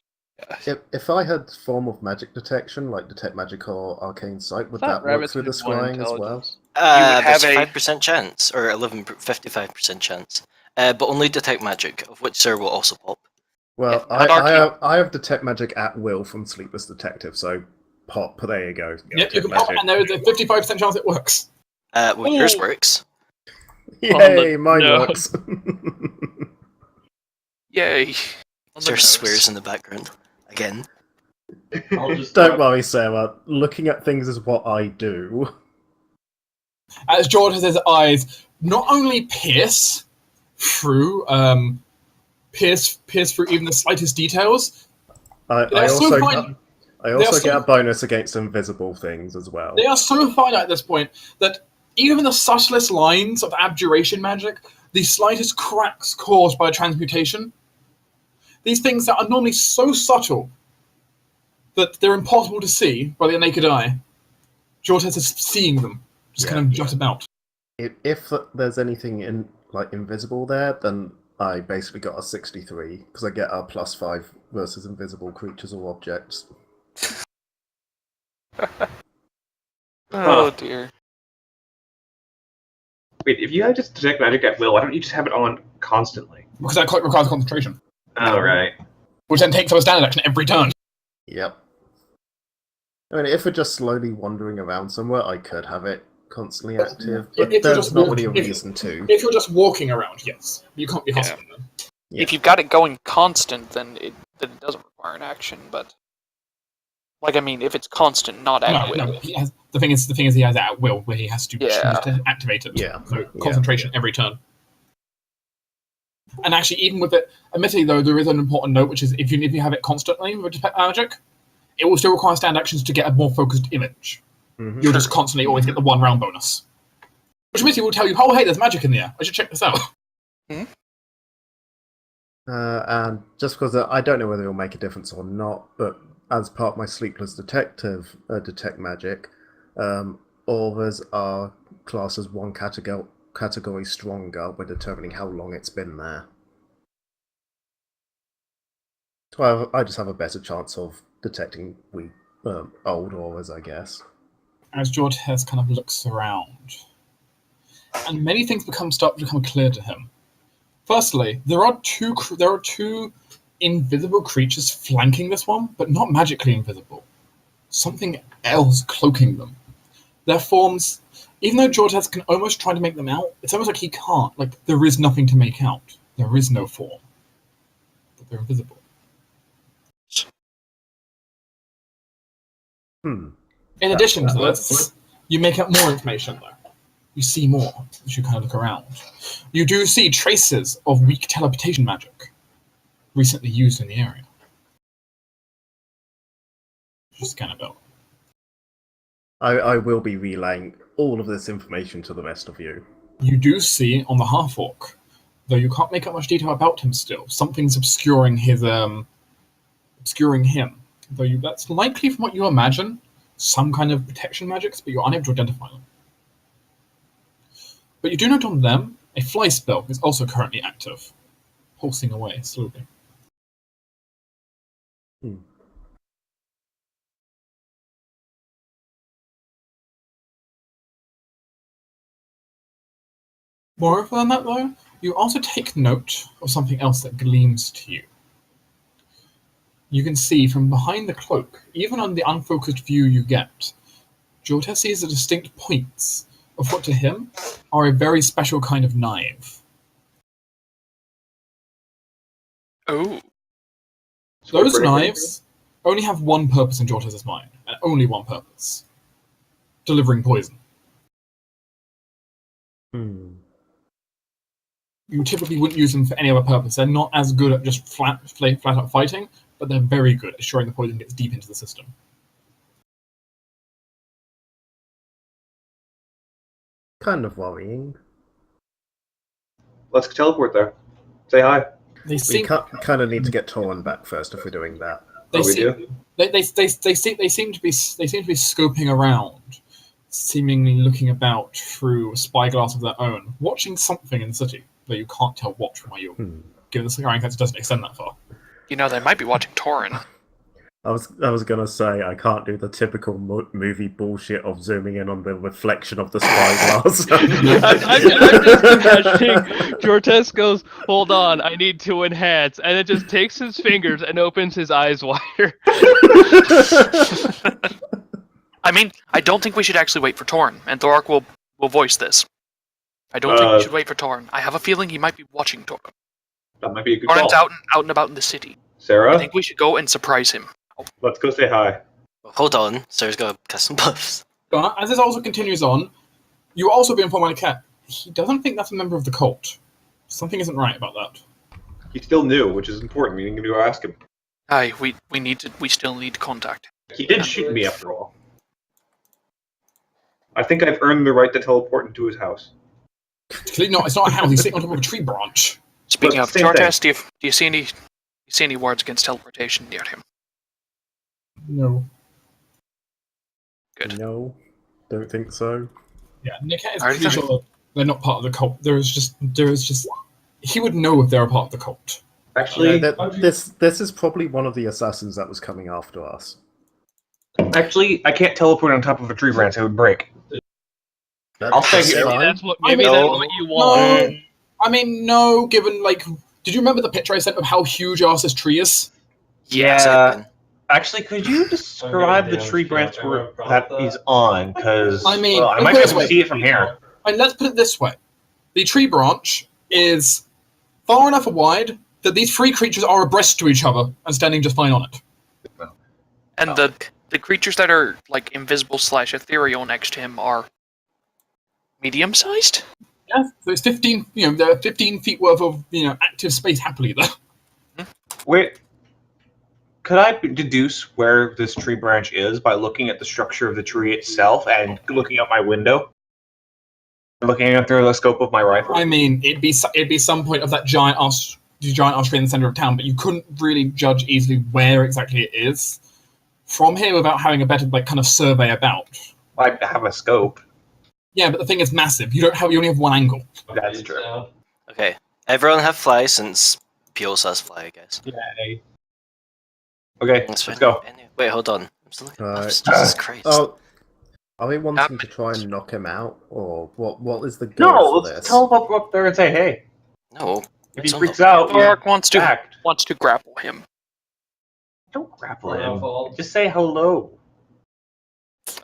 If I had form of magic detection, like detect magic or arcane sight, would Thought that work rabbits through had the one scrying as well? intelligence. have There's a a- 5% chance, or 55% chance. But only detect magic, of which Sir will also pop. Well, Yeah, not arcane. I have detect magic at will from Sleepless Detective, so pop, there you go. Yep, you Detect can pop, magic. and there is a 55% chance it works. Well, yours works. Yay, mine no. works. Yay. On the Sir nose. swears in the background. Again. I'll just Don't worry, Sarah. Looking at things is what I do. As George has his eyes not only pierce through even the slightest details. I They're so also fine. I They also are get so- a bonus against invisible things as well. They are so finite at this point that even the subtlest lines of abjuration magic, the slightest cracks caused by transmutation, these things that are normally so subtle that they're impossible to see by the naked eye, George is seeing them, just kind of jut about. If there's anything invisible there, then I basically got a 63 because I get a +5 versus invisible creatures or objects. Oh, dear. Wait, if you have just detect magic at will, why don't you just have it on constantly? Because that requires concentration, Oh, right. which then takes up a standard action every turn. Yep. I mean, if we're just slowly wandering around somewhere, I could have it constantly active, but If you're there's just not really a walking- reason to. If you're just walking around, yes. You can't be hustling them. Yeah. If you've got it going constant, then it doesn't require an action, but... Like, I mean, if it's constant, not at will. No, he has, the thing is he has that at will where he has to choose Yeah. to activate it. Yeah. So Yeah. concentration every turn. And actually, even with it, admittedly though, there is an important note, which is if you have it constantly with detect magic, it will still require stand actions to get a more focused image. Mhm. You'll just constantly always get the 1 round bonus. Which admittedly will tell you, oh hey, there's magic in the air. I should check this out. And just because I don't know whether it'll make a difference or not, but as part of my Sleepless Detective detect magic, auras are classed as one category stronger by determining how long it's been there. So I just have a better chance of detecting old auras, I guess. As George Hess kind of looks around, and many things start to become clear to him. Firstly, there are two invisible creatures flanking this one, but not magically invisible. something else cloaking them. Their forms, even though Jortes can almost try to make them out, it's almost like he can't. Like, there is nothing to make out. There is no form. But they're invisible. In addition to this, you make out more information, though. You see more as you kind of look around. You do see traces of weak teleportation magic recently used in the area. Just kind of built. I will be relaying all of this information to the rest of you. You do see on the half-orc, though you can't make out much detail about him still. Something's obscuring his obscuring him. Though that's likely from what you imagine, some kind of protection magics, but you're unable to identify them. But you do note on them, a fly spell is also currently active, pulsing away slowly. Moreover than that, though, you also take note of something else that gleams to you. You can see from behind the cloak, even on the unfocused view you get, Jortes sees the distinct points of what to him are a very special kind of knife. Oh. Those knives only have one purpose in Jortes' mind, and only one purpose. Delivering poison. You typically wouldn't use them for any other purpose. They're not as good at just flat out fighting, but they're very good at ensuring the poison gets deep into the system. Kind of worrying. Let's teleport there. Say hi. They We seem kind of need to get Torin back first if we're doing that. they we seem, do? they seem to be scoping around, seemingly looking about through a spyglass of their own, watching something in the city that you can't tell what from where you're. Given the skyline cancer doesn't extend that far. You know, they might be watching Torin. I was gonna say I can't do the typical movie bullshit of zooming in on the reflection of the spyglass. I'm just imagining Jortes goes, hold on, I need to enhance, and it just takes his fingers and opens his eyes wider. I mean, I don't think we should actually wait for Torin, and Thorak will voice this. I don't think we should wait for Torin. I have a feeling he might be watching Torin. That might be a good Torin's call. out and about in the city. Sarah, I think we should go and surprise him. let's go say hi. Hold on, Sarah's got to cast some buffs. But as this also continues on, you also be informed by the cat. He doesn't think that's a member of the cult. Something isn't right about that. He's still new, which is important. We need to go ask him. Aye, we still need contact. He did shoot me after all. I think I've earned the right to teleport into his house. Clearly not. It's not a house. He's sitting on top of a tree branch. Speaking Well, of same Jortes, do you see any words against teleportation near him? No. Good. No, don't think so. Yeah, Nick is Alright, pretty sure they're not part of the cult. There is just. He would know if they're a part of the cult. Actually, This is probably one of the assassins that was coming after us. I can't teleport on top of a tree branch. It would break. I'll stay That's here. fine. That's what I mean, that's what you want. I mean, no. Given did you remember the picture I sent of how huge ass this tree is? Second. Actually, could you describe the tree branch that he's on? Because I mean, I might be able to see it from here. And let's put it this way: the tree branch is far enough wide that these three creatures are abreast to each other and standing just fine on it. And the creatures that are like invisible / ethereal next to him are medium-sized? Yeah, so it's 15. There are 15 feet worth of active space happily there. Wait, could I deduce where this tree branch is by looking at the structure of the tree itself and looking out my window? Looking out through the scope of my rifle? I mean, it'd be some point of that giant ass tree in the center of town, but you couldn't really judge easily where exactly it is from here without having a better kind of survey about. I have a scope. Yeah, but the thing is massive. You only have one angle. That's true. Okay, everyone have fly since P also has fly, I guess. Yay. Okay, That's let's fine. go. Wait, hold on. I'm still looking at Right. buffs. Jesus Christ. Oh, are we wanting to try and knock him out, or what is the goal No, for let's this? teleport up there and say, hey. No. If he it's freaks unlocked. out, Thorak wants act. to grapple him. Don't grapple him. Just say hello.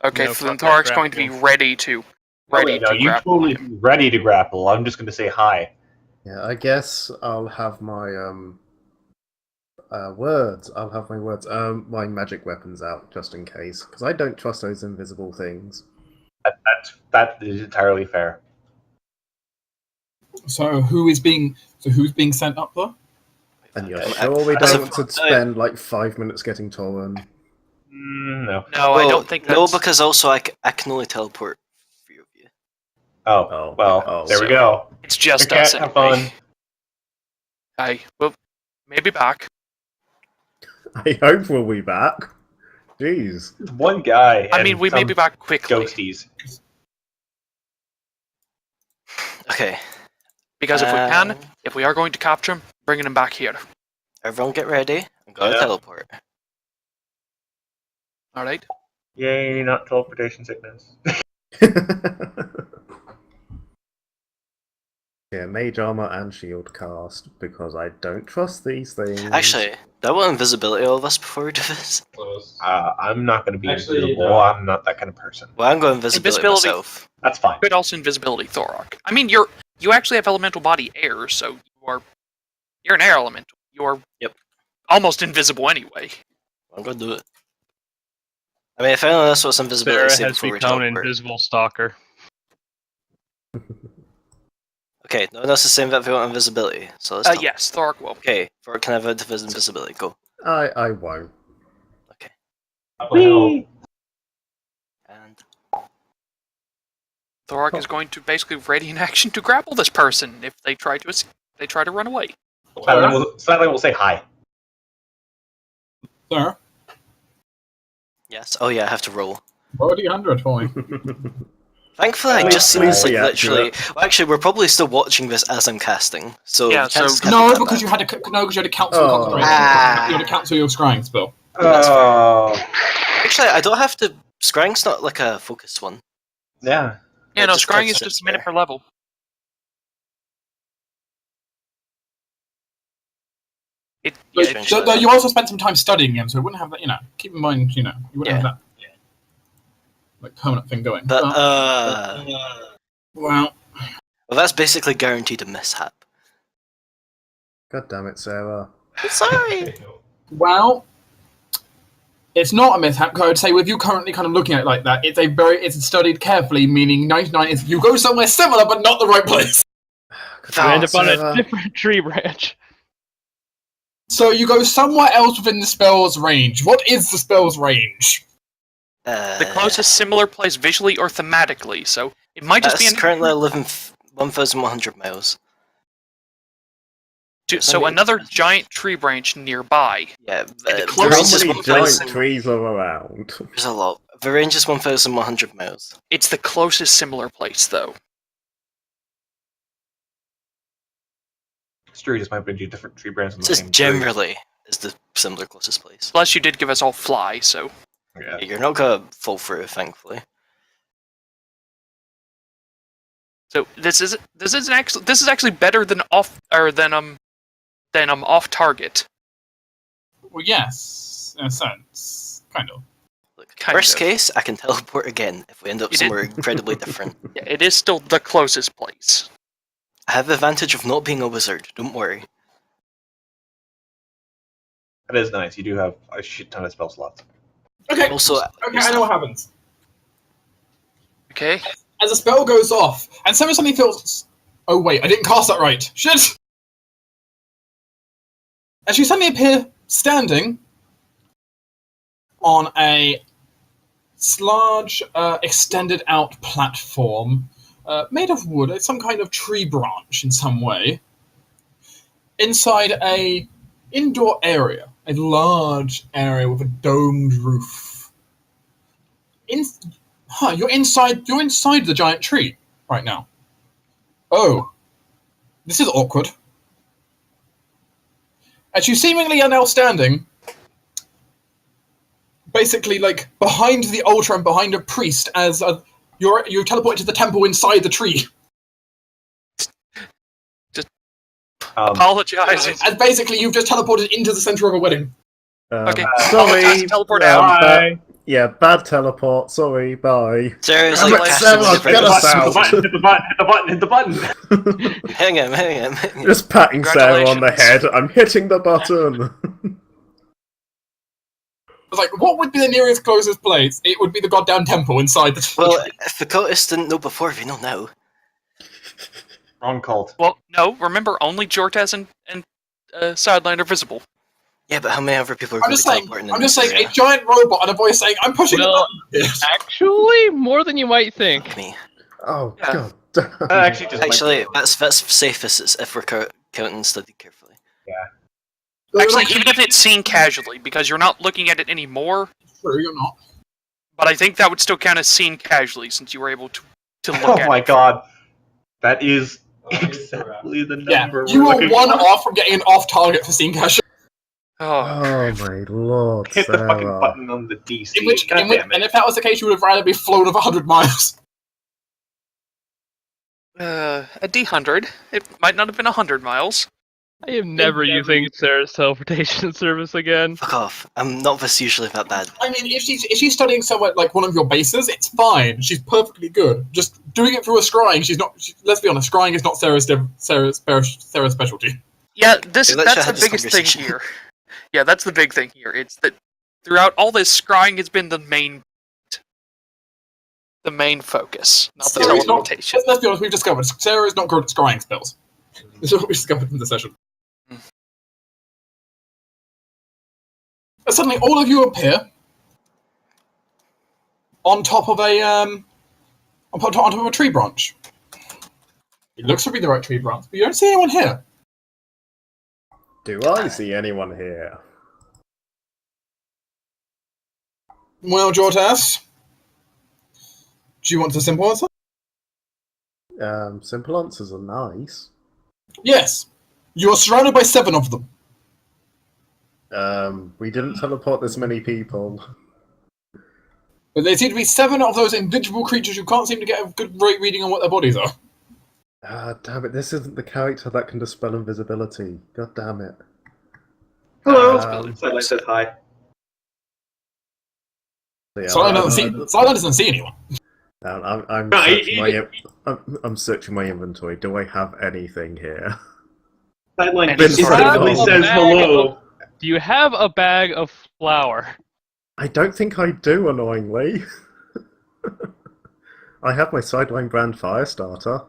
Okay, No, so then fuck that Thorak's going to be grapple. ready to No, you grapple totally him. ready to grapple. I'm just going to say hi. Yeah, I guess I'll have my words. I'll have my words. My magic weapons out just in case, because I don't trust those invisible things. That is entirely fair. So who's being sent up there? And you're I- sure we as don't of- want to spend like 5 minutes getting Torin? No. No, I don't think that's... No, because also I can only teleport 3 of you. Oh, well, there we so- go. It's just Okay, us have anyway. fun. Well, maybe back. I hope we'll be back. Jeez. One guy. I mean, and we may some be back quickly. Ghosties. Okay. Because if we are going to capture him, bringing him back here. Everyone get ready. I'm going to Yeah. teleport. Alright? Yay, not teleportation sickness. Yeah, mage armor and shield cast, because I don't trust these things. Actually, do I want invisibility all of us before we do this? I'm not going to be Actually, invisible. no. I'm not that kind of person. Well, I'm going invisibility myself. That's fine. But also invisibility, Thorak. I mean, you actually have elemental body air, so you're an air elemental. You're almost invisible anyway. I'm going to do it. I mean, if anyone else wants invisibility, Sarah say has before we become an teleport. invisible stalker. Okay, no one else is saying that they want invisibility, so let's teleport. Yes, Thorak will. Okay, can I have invisibility? Go. I won't. Okay. Whee! And Thorak is going to basically ready in action to grapple this person if they try to run away. Slightly will say hi. Sir, yes. Oh yeah, I have to roll. roll a d100 for me. Thankfully, I Please- just seen please this like be literally. accurate. Well, actually, we're probably still watching this as I'm casting. So Yeah, the chances so- can't be No, that because bad. you had to cancel Oh. concentration. Ah. You had to cancel your scrying spell. That's fair. Oh, Actually, I don't have to. Scrying's not like a focused one. yeah. Yeah, It no, just scrying cuts is it just a minute there. per level. But you also spent some time studying him, so it wouldn't have that. Keep in mind, you wouldn't have that like permanent thing going. But Well, well, that's basically guaranteed a mishap. God damn it, Sarah. Sorry. Well, it's not a mishap. 'Cause I would say, with you currently kind of looking at it like that, it's studied carefully. Meaning, 99 is you go somewhere similar, but not the right place. You end up on Sarah. a different tree branch. So you go somewhere else within the spell's range. What is the spell's range? The closest similar place visually or thematically, so it might just That's be currently 1,100 miles. so another giant tree branch nearby. Yeah, the the How closest range is many 1,000. giant trees are around? There's a lot. The range is 1,100 miles. It's the closest similar place, though. It's true, just might be different tree branches on This the is same tree. generally is the similar closest place. Plus, you did give us all fly, so Yeah. You're not gonna fall through, thankfully. this is actually better than off target. Well, yes, in a sense, kind of. Look, Kind worst of. case, I can teleport again if we end up You did- somewhere incredibly different. Yeah, it is still the closest place. I have the advantage of not being a wizard. Don't worry. That is nice. You do have a shit ton of spell slots. Okay. Also, Okay, I know what happens. Okay. As a spell goes off, and Sarah suddenly feels, oh wait, I didn't cast that right. Shit! And she suddenly appears standing on a large, extended out platform made of wood. It's some kind of tree branch in some way. Inside a indoor area, a large area with a domed roof. You're inside the giant tree right now. Oh. This is awkward. And you seemingly are now standing basically like behind the altar and behind a priest as you're teleported to the temple inside the tree. Apologizing. And basically you've just teleported into the center of a wedding. Okay. Sorry. Teleport out. but Yeah, bad teleport. Sorry, bye. Sarah is Damn like it, casting Sarah, a get us out. Hit the button. Hang on. Just patting Sarah on the head. Congratulations. I'm hitting the button. It's like, what would be the nearest closest place? It would be the goddamn temple inside the Well, if the cultists didn't know before, we know now. Wrong cult. Well, no, remember, only Jortaz and Sideline are visible. Yeah, but how many other people are I'm going to just be saying, teleporting in I'm just this saying, area? a giant robot and a voice saying, I'm pushing Well, the button. Actually, more than you might think. Me. Oh, Yeah. god damn. Actually, just Actually, that's safest if we're counting studied carefully. Actually, even if it's seen casually, because you're not looking at it anymore, True, you're not. but I think that would still count as seen casually, since you were able to look Oh at my it. god. That is exactly the Yeah, number you we're were looking one for. off from getting an off target for scene cash. Oh, Oh my lord, Hit the fucking Sarah. button on the DC. And if that was the case, you would have rather be flown over 100 miles. a D100. It might not have been 100 miles. I am never using Sarah's teleportation service again. Fuck off. I'm not this usually that bad. I mean, if she's studying somewhere like one of your bases, it's fine. She's perfectly good. Just doing it through a scrying, she's not. Let's be honest, scrying is not Sarah's specialty. Yeah, Okay, let's that's have the this biggest thing conversation. here. Yeah, that's the big thing here. It's that throughout all this, scrying has been the main focus, not the Sarah's not- teleportation. Let's be honest, we've discovered Sarah is not good at scrying spells. This is what we discovered in the session. And suddenly, all of you appear on top of a on top of a tree branch. It looks to be the right tree branch, but you don't see anyone here. Do I see anyone here? Well, Jortas, do you want a simple answer? Simple answers are nice. Yes. You are surrounded by 7 of them. We didn't teleport this many people. But there seem to be 7 of those invisible creatures you can't seem to get a good reading on what their bodies are. Ah, damn it, this isn't the character that can dispel invisibility. God damn it. Hello. Um, Said hi. Yeah, Silent doesn't see anyone. I'm No, I'm searching my inventory. Do I have anything here? Sideline And it's instantly right. says hello. Do you have a bag of flour? I don't think I do, annoyingly. I have my Sideline brand fire starter.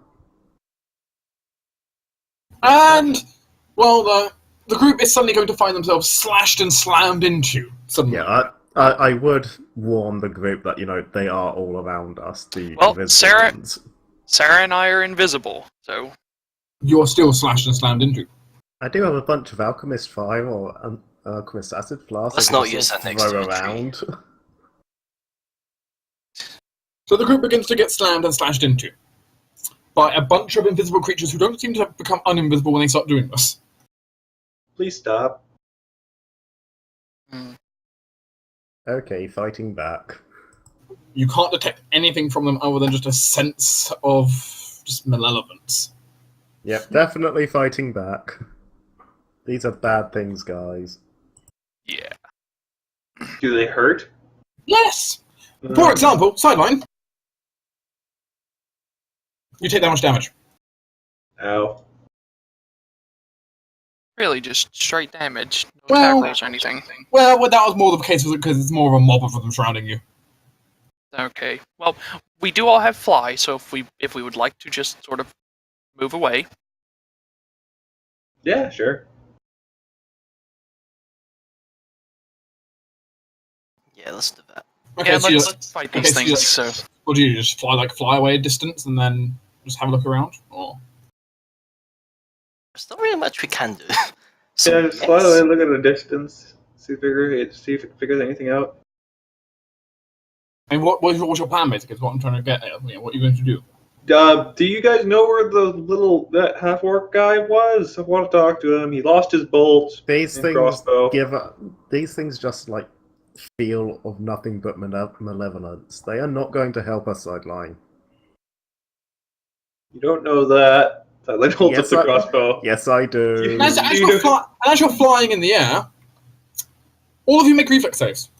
And, well, the group is suddenly going to find themselves slashed and slammed into. Suddenly. Yeah, I would warn the group that, they are all around us. The Well, invisible Sarah- ones. Sarah and I are invisible, so You're still slashed and slammed into. I do have a bunch of Alchemist Fire or Alchemist Acid Flask. Let's I can not use sort that of next throw to a tree. around. So the group begins to get slammed and slashed into by a bunch of invisible creatures who don't seem to have become uninvisible when they start doing this. Please stop. Okay, fighting back. You can't detect anything from them other than just a sense of just malevolence. Yep, definitely fighting back. These are bad things, guys. yeah. Do they hurt? Yes! For example, sideline. You take that much damage. Ow. Really, just straight damage. No Well- tackles or anything. Well, that was more the case because it's more of a mob of them surrounding you. Okay. Well, we do all have fly, so if we would like to just sort of move away. Yeah, sure. Yeah, let's do that. Okay, Yeah, so you, let's fight these okay, things. so So what do? Just fly away a distance and then just have a look around? Or There's not really much we can do. Yeah, just fly away, look at a distance, see if it figures anything out. I mean, what's your plan basically? Is what I'm trying to get at. What are you going to do? Do you guys know where that half orc guy was? I want to talk to him. He lost his bolt. These and things crossbow. these things just feel of nothing but malevolence. They are not going to help us, Sideline. You don't know that. Sideline holds Yes, up the I- crossbow. Yes, I do. And as you're flying in the air, all of you make reflex saves.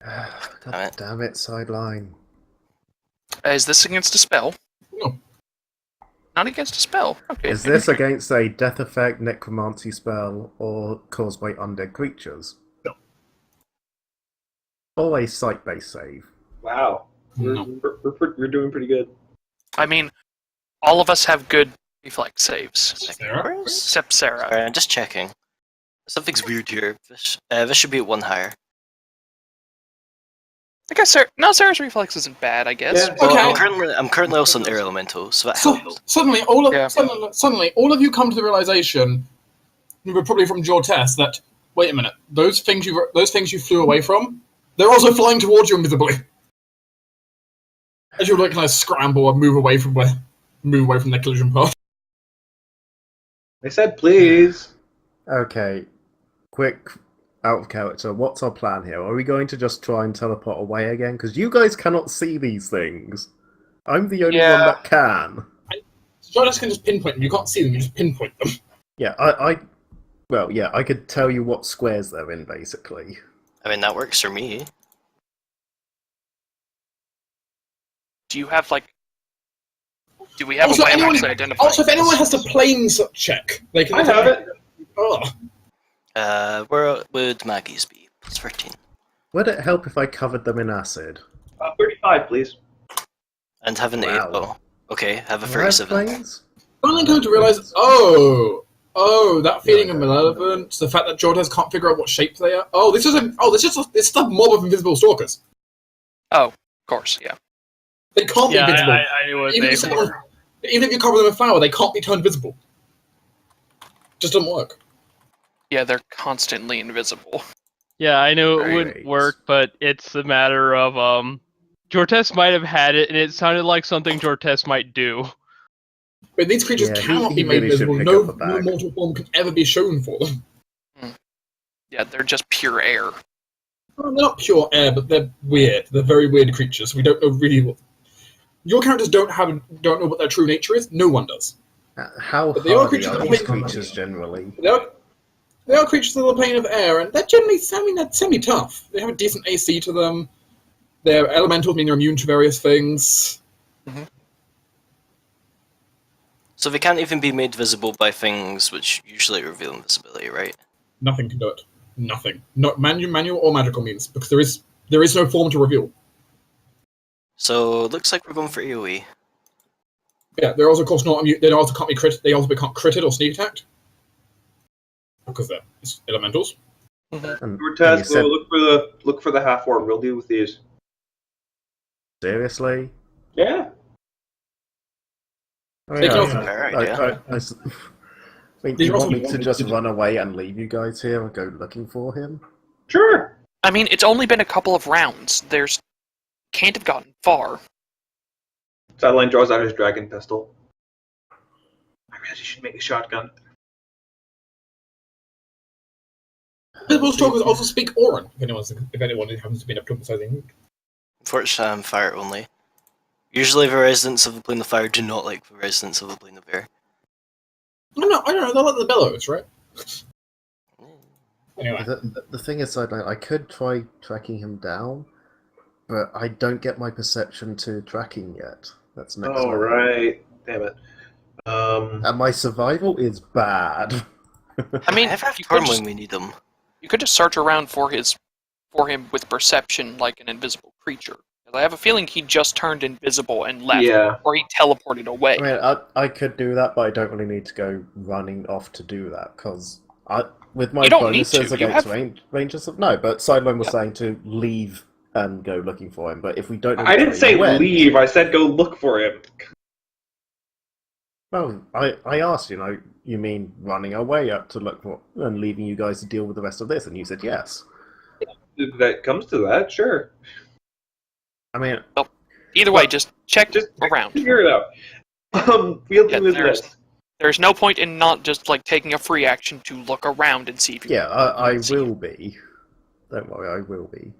God damn it, sideline. Is this against a spell? No. Not against a spell. Okay. Is this against a death effect, necromancy spell, or caused by undead creatures? No. Or a site-based save? Wow. No. We're doing pretty good. I mean, all of us have good reflex saves. Sarah? Except Sarah. Sorry, I'm just checking. Something's weird here. This should be at 1 higher. I guess Sarah's reflex isn't bad, I guess. Yeah. Well, Okay. I'm currently also an air elemental, so that So, helps. suddenly, all of you come to the realization, probably from your test, that wait a minute, those things you flew away from, they're also flying towards you invisibly. As you like kind of scramble and move away from the collision path. I said please. Okay, quick, out of character, what's our plan here? Are we going to just try and teleport away again? Because you guys cannot see these things. I'm the only one that can. Shards can just pinpoint them. You can't see them, you just pinpoint them. Yeah, I could tell you what squares they're in, basically. I mean, that works for me. Do you have, do we have a way of actually identifying? Also, if anyone has to planes check, they can... I have it. Oh. Where would Maggie's be? Plus 13. Would it help if I covered them in acid? 35, please. And have an Wow. 8. Oh, okay, have a Do I have 37. planes? Finally come to realise, that feeling of malevolence, the fact that Jordan can't figure out what shape they are. This is a mob of invisible stalkers. Oh, of course, yeah. They can't be invisible. I knew what they were. Even if you cover them in flour, they can't be turned visible. Just doesn't work. Yeah, they're constantly invisible. Yeah, I knew it Great. wouldn't work, but it's a matter of Jortes might have had it, and it sounded like something Jortes might do. But these creatures Yeah, cannot he be made really should visible. pick No up a bag. mortal form can ever be shown for them. Yeah, they're just pure air. Well, they're not pure air, but they're weird. They're very weird creatures. We don't know really what. Your characters don't know what their true nature is. No one does. How But they are hardy creatures are that these play- creatures generally? They are creatures of the plane of air, and they're generally semi-tough. They have a decent AC to them. They're elementals, meaning they're immune to various things. So they can't even be made visible by things which usually reveal invisibility, right? Nothing can do it. Nothing. Not manual or magical means, because there is no form to reveal. So looks like we're going for AoE. Yeah, they're also, of course, not immune. They also can't be They also can't critted or sneak attacked because they're elementals. And Your you task, said, look for the half orc. We'll deal with these. seriously? Yeah. I They can also- Fair idea. Wait, do These you are want also me to just run away and leave you guys here and go looking for him? Sure. I mean, it's only been a couple of rounds. Can't have gotten far. Sideline draws out his dragon pistol. I really should make a shotgun. Invisible stalkers also speak Auran. If anyone happens to be enough to emphasizing. Unfortunately, I'm fire only. Usually the residents of the plane of fire do not like the residents of the plane of air. I don't know. They're like the bellows, right? Anyway, The thing is, I could try tracking him down, but I don't get my perception to tracking yet. That's next Oh, level. right. Damn it. And my survival is bad. I mean, I have you Torm could, when just, we need them. you could just search around for him with perception like an invisible creature. 'Cause I have a feeling he just turned invisible and left, Yeah. or he teleported away. I mean, I could do that, but I don't really need to go running off to do that, because with my You don't need bonuses to, you against have- rangers, no, but Sideline was saying to leave and go looking for him, but if we don't know I didn't which way say he went- leave. I said go look for him. Well, I asked, you mean running away up to look for and leaving you guys to deal with the rest of this, and you said yes. If that comes to that, sure. I mean, Either way, just check Just around. figure it out. We'll Yeah, do this. There's no point in not just taking a free action to look around and see if you yeah, I see will be. Don't worry, I will be.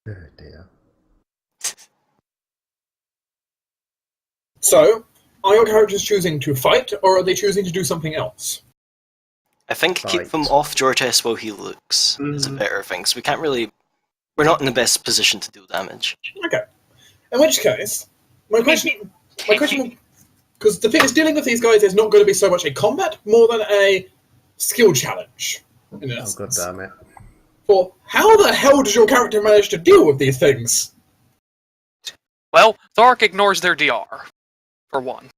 Oh dear. so are your characters choosing to fight, or are they choosing to do something else? I think keep them Right. off Jortes while he looks is a Mhm. better thing, 'cause we can't really We're not in the best position to deal damage. Okay. In which case, my question, because the thing is, dealing with these guys is not going to be so much a combat, more than a skill challenge. In essence. Oh, god damn it. For how the hell does your character manage to deal with these things? Well, Thork ignores their DR, for one.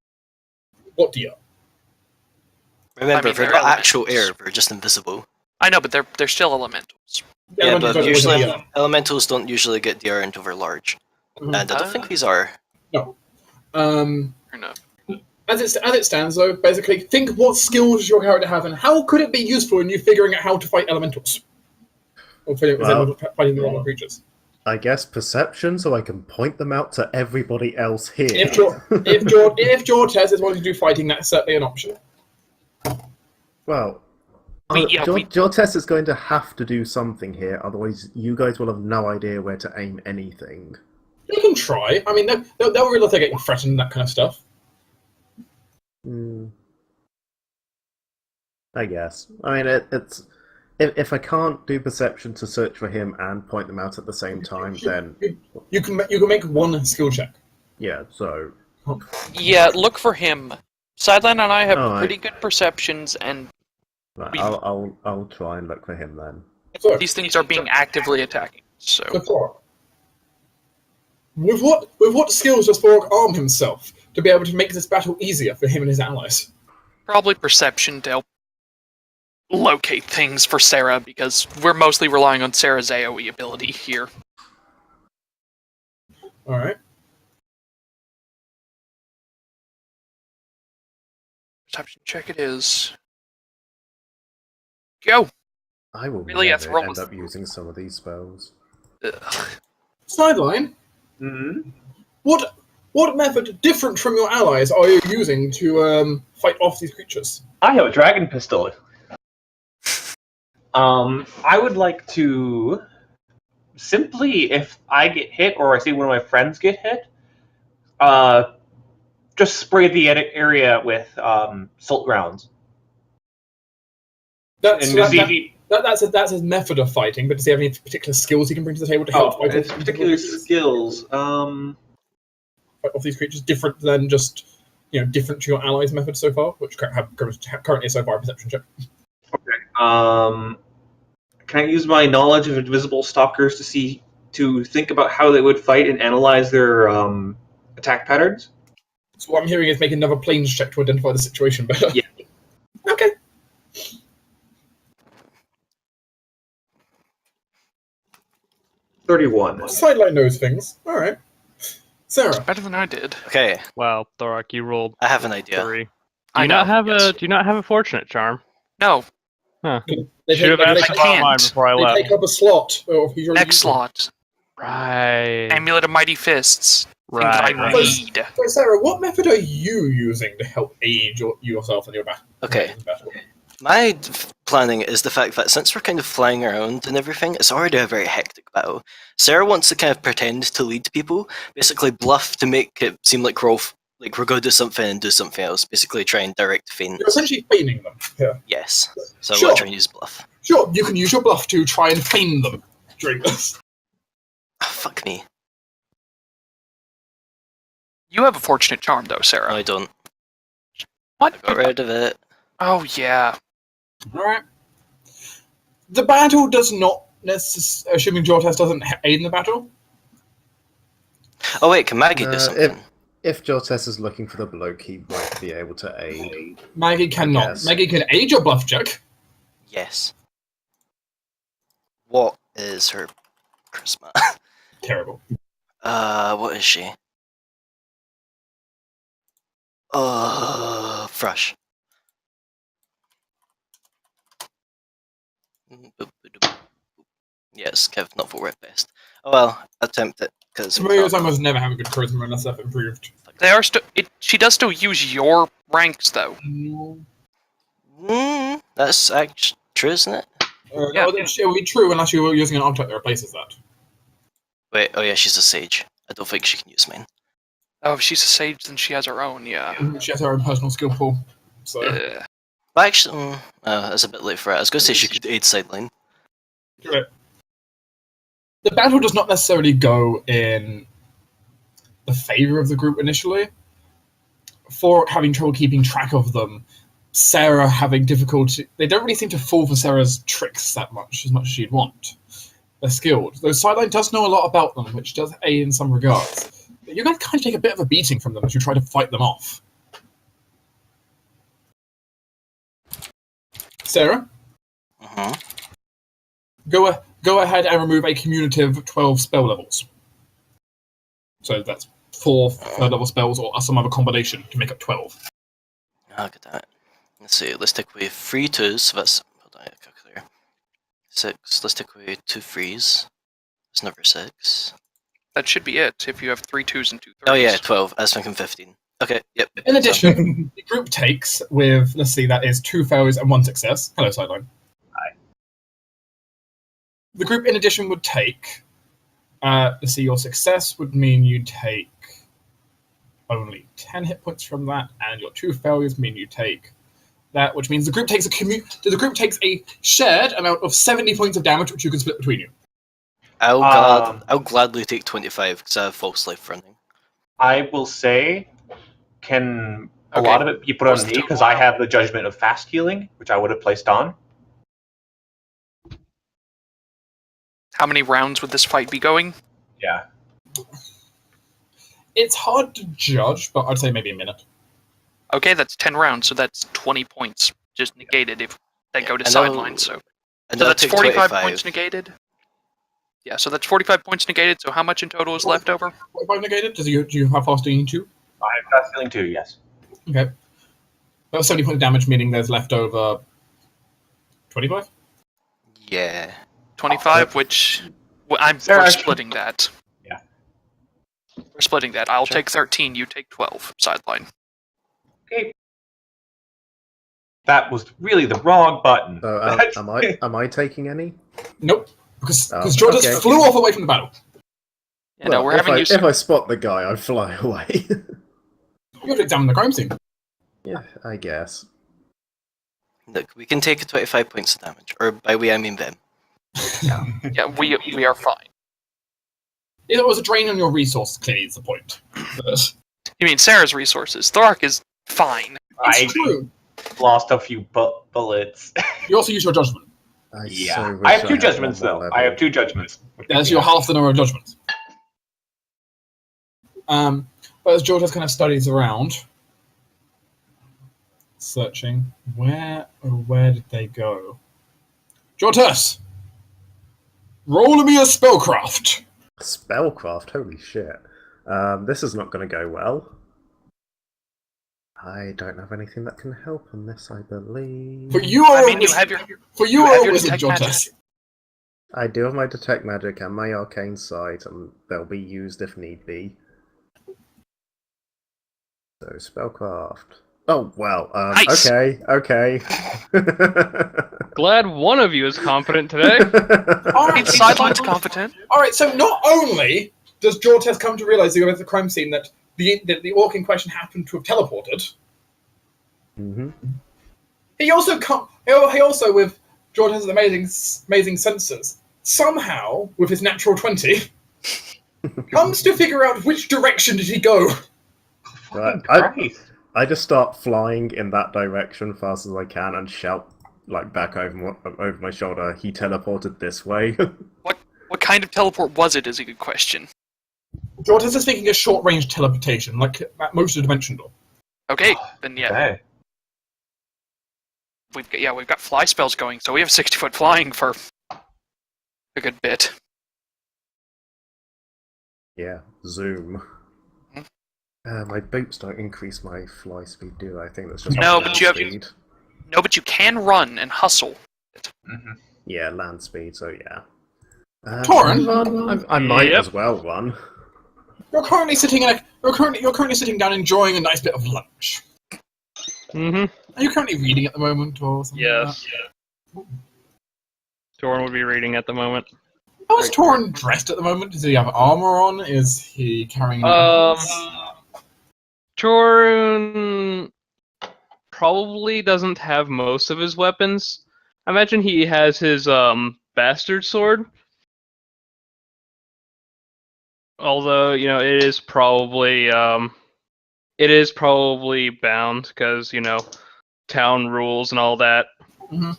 What do you? Remember, they're they're not actual elementals. air, they're just invisible. I know, but they're still elementals. Yeah, but usually DR. elementals don't usually get DR until they're large. Mhm. And I don't think these are. No. Or no. As it stands, though, basically, think what skills does your character have, and how could it be useful in you figuring out how to fight elementals? Or fighting the normal creatures. I guess perception, so I can point them out to everybody else here. If Jortes is wanting to do fighting, that's certainly an option. Well, Yeah, Jortes is going to have to do something here, otherwise you guys will have no idea where to aim anything. You can try. I mean, they'll realize they're getting threatened and that kind of stuff. I guess. I mean, it's if I can't do perception to search for him and point them out at the same time, then You can make one skill check. yeah. So Yeah, look for him. Sideline and I have Alright. pretty good perceptions, and right, I'll try and look for him then. So, these things are being actively attacking. So Thorok. With what skills does Thorok arm himself to be able to make this battle easier for him and his allies? probably perception to help locate things for Sarah, because we're mostly relying on Sarah's AoE ability here. All right. Perception check it is. Go! I will Really, yes, never roll end with- up using some of these spells. Ugh. Sideline. Mm-hmm. What method different from your allies are you using to fight off these creatures? I have a dragon pistol. I would like to simply, if I get hit or I see one of my friends get hit, just spray the area with salt rounds. That's And a method of fighting, but does he have any particular skills he can bring to the table to help fight it's off these particular creatures? skills. Fight off these creatures different than just different to your allies' methods so far, which have currently so far a perception check. Can I use my knowledge of invisible stalkers to think about how they would fight and analyze their attack patterns? So what I'm hearing is make another planes check to identify the situation better. Yeah. Okay. 31. Sideline knows things. All right. Sarah. Better than I did. Okay, Wow, Thorok, you rolled I have an idea. 3. Do I you not know, have yes. Do you not have a fortunate charm? No, They Should have take, asked I about can't. mine before I they left. take up a slot. Or if you're next slot. Right. Amulet of Mighty Fists. Things Right. I right. need. So Sarah, what method are you using to help aid yourself in your battle? Okay. Battle? My planning is the fact that since we're kind of flying around and everything, it's already a very hectic battle. Sarah wants to kind of pretend to lead people, basically bluff to make it seem like we're going to do something and do something else. Basically try and direct feigns. You're essentially feigning them. Yeah. Yes. So Sure. I'll try and use bluff. Sure, you can use your bluff to try and feign them during this. Oh, fuck me. You have a fortunate charm, though, Sarah. No, I don't. What? Got rid of it. Oh, yeah. Alright. The battle does not necessarily, assuming Jortes doesn't aid in the battle. Oh wait, can Maggie do something? If Jortes is looking for the bloke, he might be able to aid. Maggie cannot. Yes. Maggie can aid your bluff check. Yes. What is her charisma? Terrible. What is she? Frush. Yes, Kev, not for red best. Oh well, attempt it, because... Mario's almost never have a good charisma unless they've improved. They are she does still use your ranks, though. That's actually true, isn't it? Yeah. No, it would be true unless you were using an object that replaces that. Wait, oh yeah, she's a sage. I don't think she can use mine. Oh, if she's a sage, then she has her own, yeah. She has her own personal skill pool. So, But actually, that's a bit late for it. I was going to say she could aid sideline. Correct. the battle does not necessarily go in the favor of the group initially. For having trouble keeping track of them, Sarah having difficulty. They don't really seem to fall for Sarah's tricks that much as she'd want. They're skilled. Though Sideline does know a lot about them, which does aid in some regards. But you're going to kind of take a bit of a beating from them as you try to fight them off. Sarah? Uh-huh. Go ahead and remove a cumulative 12 spell levels. So that's 4 third-level spells or some other combination to make up 12. I'll get that. Let's see, let's take away 3 2s, so that's... Hold on, I calculator. 6, let's take away 2 3s. That's number 6. That should be it, if you have 3 2s and 2 3s. Oh yeah, 12. I was thinking 15. Okay, yep. In addition, the group takes with, let's see, that is 2 failures and 1 success. Hello, Sideline. Hi. The group, in addition, would take... let's see, your success would mean you take only 10 hit points from that, and your 2 failures mean you take that, which means the group takes a shared amount of 70 points of damage, which you can split between you. I'll gladly take 25 because I have false life running. I will say, can a lot of it be put on me because I have the judgment of fast healing, which I would have placed on. How many rounds would this fight be going? Yeah. It's hard to judge, but I'd say maybe a minute. Okay, that's 10 rounds, so that's 20 points just negated if they go to Sideline. So that's 45 points negated. Yeah, so that's 45 points negated. So how much in total is left over? 45 negated? Do you have fast healing too? I have fast healing too, yes. Okay. That was 70 points of damage, meaning there's left over 25? Yeah. 25, which we're splitting that. Yeah. We're splitting that. I'll take 13, you take 12, Sideline. Okay. That was really the wrong button. So, am I taking any? Nope. Because George just flew off away from the battle. Yeah, no, we're having if I spot the guy, I fly away. You have to examine the crime scene. Yeah, I guess. Look, we can take 25 points of damage. Or by we, I mean them. Yeah, we are fine. If it was a drain on your resources, clearly is the point. But You mean Sarah's resources? Thork is fine. it's true. Lost a few bullets. You also use your judgment. I have 2 judgments, though. I have 2 judgments. That's your half the number of judgments. But as George kind of studies around, searching, where did they go? Jortus! Roll me a spellcraft! Spellcraft? Holy shit. This is not going to go well. I don't have anything that can help on this, I believe. For you are a wizard, Jortus. I do have my Detect Magic and my Arcane Sight, and they'll be used if need be. So, Spellcraft. Oh, well, nice. Okay. Glad one of you is competent today. Alright, Sideline's competent. Alright, so not only does Jortes come to realize at the crime scene that the orc in question happened to have teleported, he also with Jortes' amazing senses, somehow, with his natural 20, comes to figure out which direction did he go. Right. I just start flying in that direction fast as I can and shout back over my shoulder, he teleported this way. What kind of teleport was it is a good question. Jortes is thinking a short-range teleportation, like at most a dimension door. Okay, then yeah. Okay. We've got fly spells going, so we have 60-foot flying for a good bit. Yeah, zoom. My boots don't increase my fly speed, do I? think that's just speed. No, but you can run and hustle. Yeah, land speed, so yeah. Torin, I might as well run. You're currently sitting down enjoying a nice bit of lunch. Are you currently reading at the moment, or something? Yes. Torin would be reading at the moment. How is Torin dressed at the moment? Does he have armor on? Is he carrying? Torin probably doesn't have most of his weapons. I imagine he has his bastard sword. Although, it is probably bound because, town rules and all that. Mhm.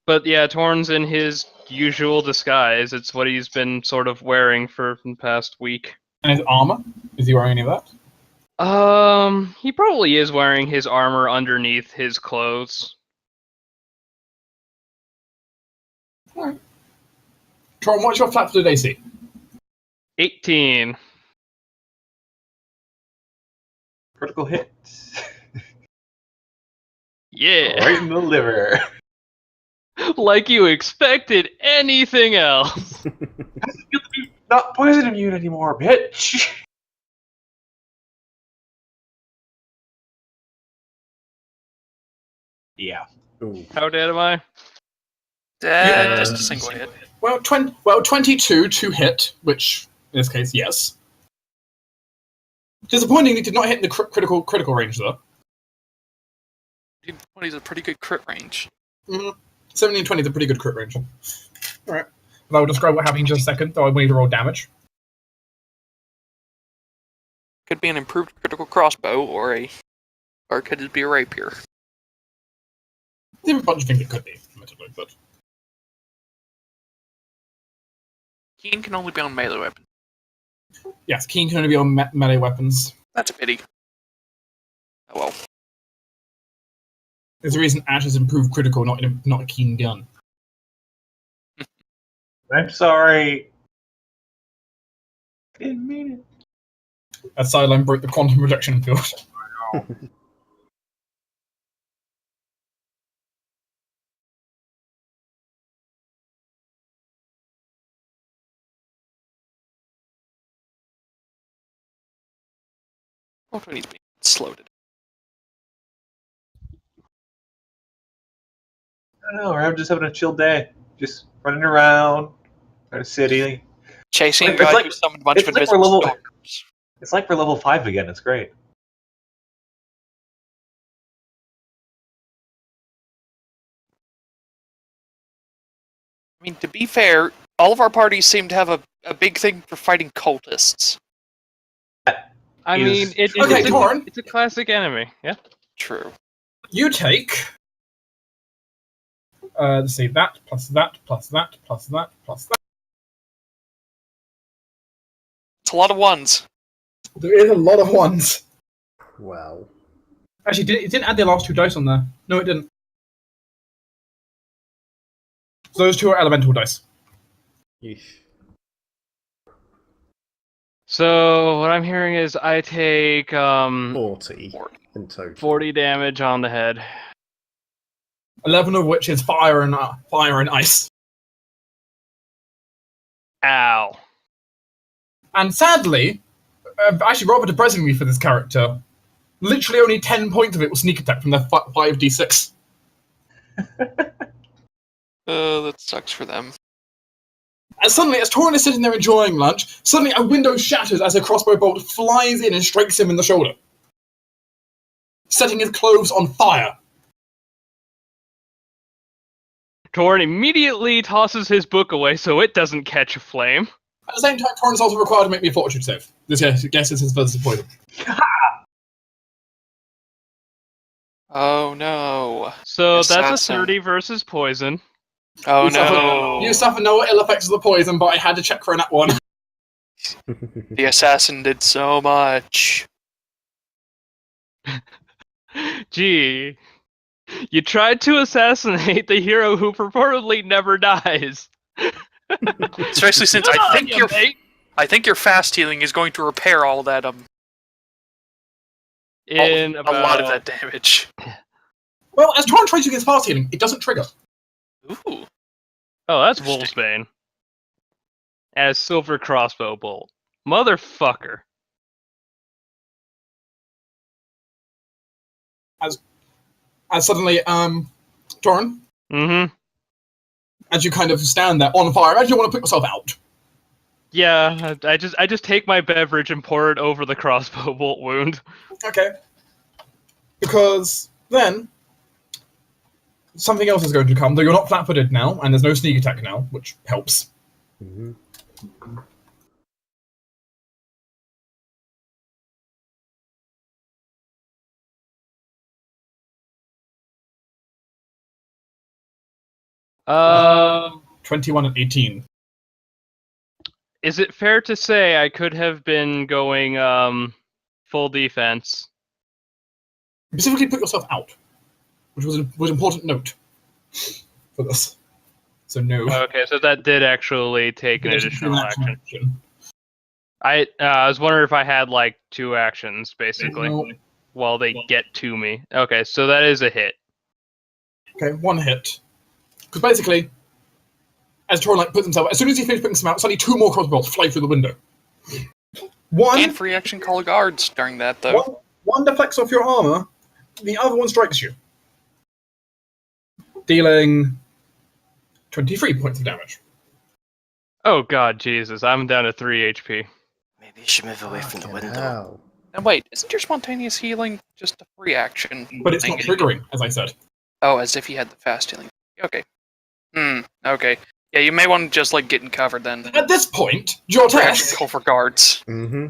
But yeah, Torn's in his usual disguise. It's what he's been sort of wearing for the past week. And his armor? Is he wearing any of that? He probably is wearing his armor underneath his clothes. Alright. Tron, what's your flat-footed AC? 18. Critical hit. Yeah. Right in the liver. Like you expected anything else. Not poison immune anymore, bitch. Yeah. Ooh. How dead am I? Just a single hit. Well, 22 to hit, which, in this case, yes. Disappointingly, did not hit in the critical range, though. 20 is a pretty good crit range. 17 and 20 is a pretty good crit range. Alright. And I will describe what happened in just a second, though I will need to roll damage. Could be an improved critical crossbow, or could it be a rapier? There's a bunch of things it could be, admittedly, but... Keen can only be on melee weapons. Yes, Keen can only be on melee weapons. That's a pity. Oh well. There's a reason Ash has improved critical, not a Keen gun. I'm sorry. I didn't mean it. As Sideline broke the quantum projection field. What needs to be slowed. I don't know, I'm just having a chill day. Just running around in a city. Chasing It's guys like- who summoned a bunch of it's like we're invisible level- stalkers. It's like we're level 5 again, it's great. I mean, to be fair, all of our parties seem to have a big thing for fighting cultists. I mean, Okay, Torn. it's a classic enemy. Yeah. True. You take... let's see, that, plus that, plus that, plus that, plus that. It's a lot of ones. There is a lot of ones. Wow. Actually, it didn't add the last two dice on there. No, it didn't. So those two are elemental dice. Yeesh. So what I'm hearing is I take 40 in total. 40 damage on the head. 11 of which is fire and ice. Ow. And sadly, actually rather depressingly for this character, literally only 10 points of it was sneak attack from their 5d6. That sucks for them. And suddenly, as Torin is sitting there enjoying lunch, suddenly a window shatters as a crossbow bolt flies in and strikes him in the shoulder, setting his clothes on fire. Torn immediately tosses his book away so it doesn't catch a flame. At the same time, Torin is also required to make me a fortitude save. This guess is his first poison. Oh no. So that's a Assassin. 30 versus poison. Oh You suffer- no. You suffer no ill effects of the poison, but I had to check for a nat one. The assassin did so much. Gee. You tried to assassinate the hero who purportedly never dies. Especially since Good I on think you, mate. I think your fast healing is going to repair all that In a about... lot of that damage. Well, as Torin tries to get fast healing, it doesn't trigger. Ooh. Oh, that's Wolfsbane. As Silver Crossbow Bolt. Motherfucker. As suddenly, Torin, Mm-hmm. as you kind of stand there on fire, as you want to put yourself out. Yeah, I just take my beverage and pour it over the crossbow bolt wound. Okay. Because then, something else is going to come, though you're not flat-footed now, and there's no sneak attack now, which helps. Mhm. Uh, 21 and 18. is it fair to say I could have been going full defense? Specifically put yourself out, which was an important note for this. So no. Okay, so that did actually take an additional action. action. I was wondering if I had like 2 actions basically No. while they get to me. Okay, so that is a hit. Okay, 1 hit. Because basically, as Torin puts himself, as soon as he finishes putting himself out, suddenly 2 more crossbow bolts fly through the window. One And free action call guards during that, though. one deflects off your armor, the other one strikes you, dealing 23 points of damage. Oh god, Jesus, I'm down to 3 HP. Maybe you should move away from the window. Hell. And wait, isn't your spontaneous healing just a free action? But it's not triggering, as I said. Oh, as if he had the fast healing. Okay. Okay. Yeah, you may want to just, get in cover then. At this point, Free action Jortes, call for guards. Mm-hmm.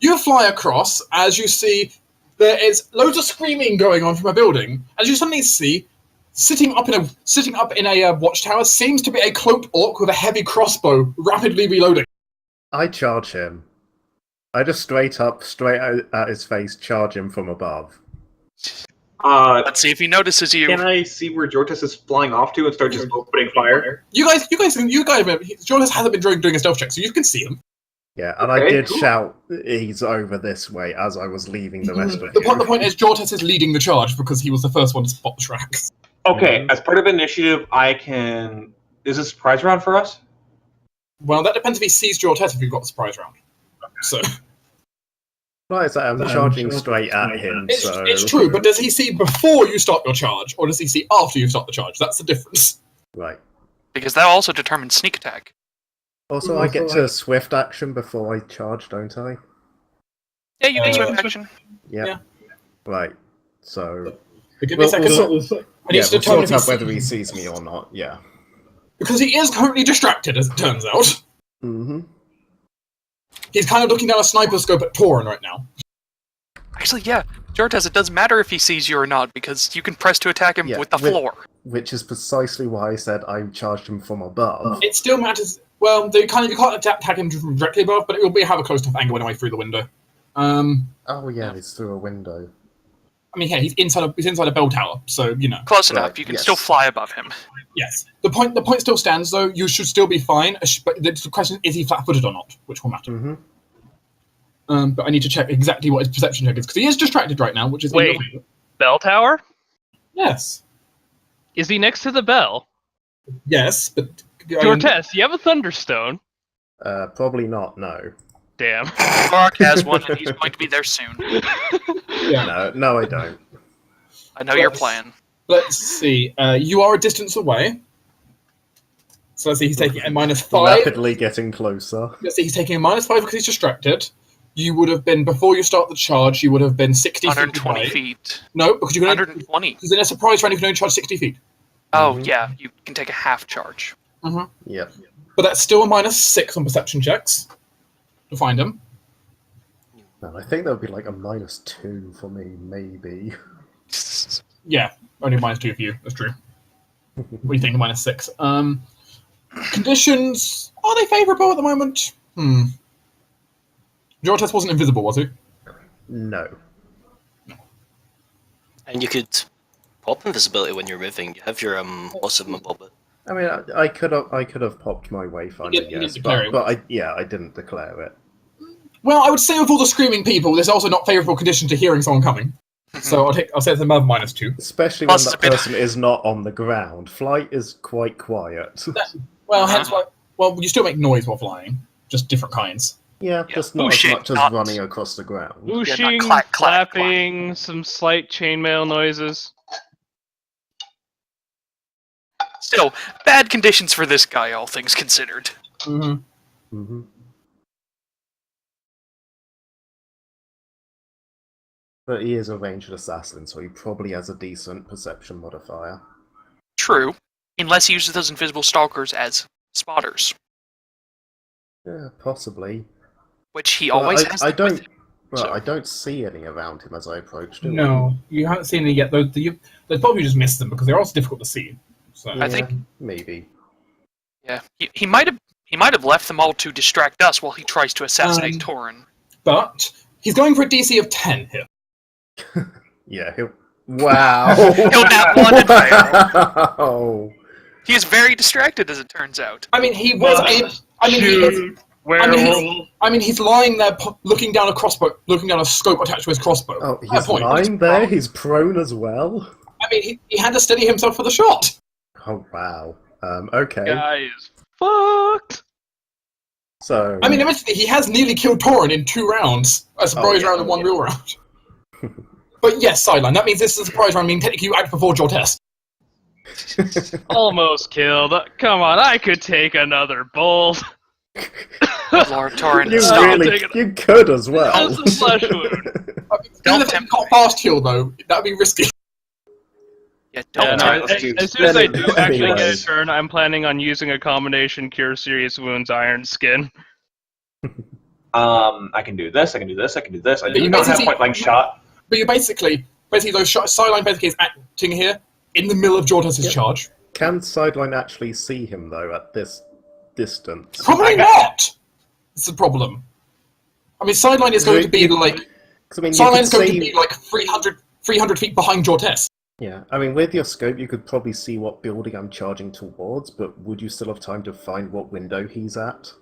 you fly across as you see there is loads of screaming going on from a building. As you suddenly see, sitting up in a watchtower seems to be a cloaked orc with a heavy crossbow, rapidly reloading. I charge him. I just straight out at his face, charge him from above. Let's see if he notices you. Can I see where Jortis is flying off to and start just opening fire? You guys, Jortes hasn't been doing a stealth check, so you can see him. Yeah, and Okay, I did cool. shout, he's over this way, as I was leaving the rest of The you. point is, Jortes is leading the charge because he was the first one to spot the tracks. Okay, as part of initiative, I can... Is this a surprise round for us? Well, that depends if he sees Jortes if you've got the surprise round. So Like I say, I'm charging straight at him, so... it's true, but does he see before you start your charge, or does he see after you start the charge? That's the difference. Right. Because that also determines sneak attack. Also, I get to swift action before I charge, don't I? Yeah, you can swift action. Yep. Yeah. Right. So... Give me a second. I Yeah, need we'll to determine sort if out whether he sees me or not, yeah. because he is currently distracted, as it turns out. Mm-hmm. He's kind of looking down a sniper scope at Torin right now. Actually, yeah, Jortes, it doesn't matter if he sees you or not, because you can press to attack him Yeah, with the floor. Which is precisely why I said I charged him from above. It still matters. Well, you can't attack him from directly above, but it will have a close enough angle anyway through the window. Oh yeah, it's through a window. I mean, yeah, he's inside a bell tower, so you know. Close enough, Right, you can yes. still fly above him. Yes. The point still stands, though. You should still be fine. But the question is he flat-footed or not, which will matter. Mm-hmm. But I need to check exactly what his perception check is because he is distracted right now, which is Wait. Bell tower? Yes. Is he next to the bell? Yes, but Jortes, you have a Thunderstone. Probably not, no. Damn. Mark has one, and he's going to be there soon. yeah. No, I don't. I know your plan. Let's see. You are a distance away. So let's see. He's taking a -5. Rapidly getting closer. Let's see. He's taking a -5 because he's distracted. You would have been before you start the charge. You would have been 60 120 feet away. feet. No, because you can. 120. Because in a surprise round, you can only charge 60 feet. Oh, yeah, you can take a half charge. Mm-hmm. Yep. But that's still a -6 on perception checks to find him. No, I think that would be like a -2 for me, maybe. Yeah, only -2 for you. That's true. What do you think? -6. Conditions, are they favourable at the moment? Jortes wasn't invisible, was he? No. And you could pop invisibility when you're moving. You have your awesome bobber. I mean, I could have popped my wayfinder, You didn't yes, declare it. but I didn't declare it. Well, I would say with all the screaming people, there's also not favourable condition to hearing someone coming. So I'll say it's a -2. Especially Plus when it's that a bit- person is not on the ground. Flight is quite quiet. Well, hence why. Well, you still make noise while flying, just different kinds. Yeah, just not Whooshing, as much as not- running across the ground. Whooshing, clack, clack, clapping, some slight chainmail noises. Still, bad conditions for this guy, all things considered. Mm-hmm. Mm-hmm. But he is a ranged assassin, so he probably has a decent perception modifier. True, unless he uses those invisible stalkers as spotters. Yeah, possibly. which he Well, always has. I them with don't. him. Well, So- I don't see any around him as I approach. Do I? No, you haven't seen any yet. Those probably just missed them because they're also difficult to see. So Yeah, I think- maybe. Yeah, he might have left them all to distract us while he tries to assassinate Torin. But he's going for a DC of 10 here. Yeah. Wow. He'll nat one and fail. Wow. He is very distracted, as it turns out. I mean, he was. He's lying there, looking down a crossbow, looking down a scope attached to his crossbow. Oh, Fair he's point. lying there. He's prone as well. I mean, he had to steady himself for the shot. Oh wow. Okay. Guy is fucked. So. I mean, eventually he has nearly killed Torin in 2 rounds. A surprise round and 1 real round. But yes, sideline. That means this is a surprise round. I mean, technically you act before Jortes. Almost killed. Come on, I could take another bolt. Lord Torin, you stop. you could as well. Just a flesh wound. Don't If he tempt got fast heal though, that'd be risky. Yeah, don't Yeah, no, tempt let's me. do- as soon as I do actually get a Anyways. turn, I'm planning on using a combination Cure Serious Wounds Iron Skin. I can do this. I can do this. I can do this. I But do you not have basically- point blank shot. But you basically those sideline basically is acting here in the middle of Jortes' charge. Can Sideline actually see him though at this distance? Probably not. It's the problem. I mean, sideline is going to be like 'Cause, I mean, you sideline could is going to see. be like 300 feet behind Jortes. Yeah, I mean, with your scope, you could probably see what building I'm charging towards, but would you still have time to find what window he's at?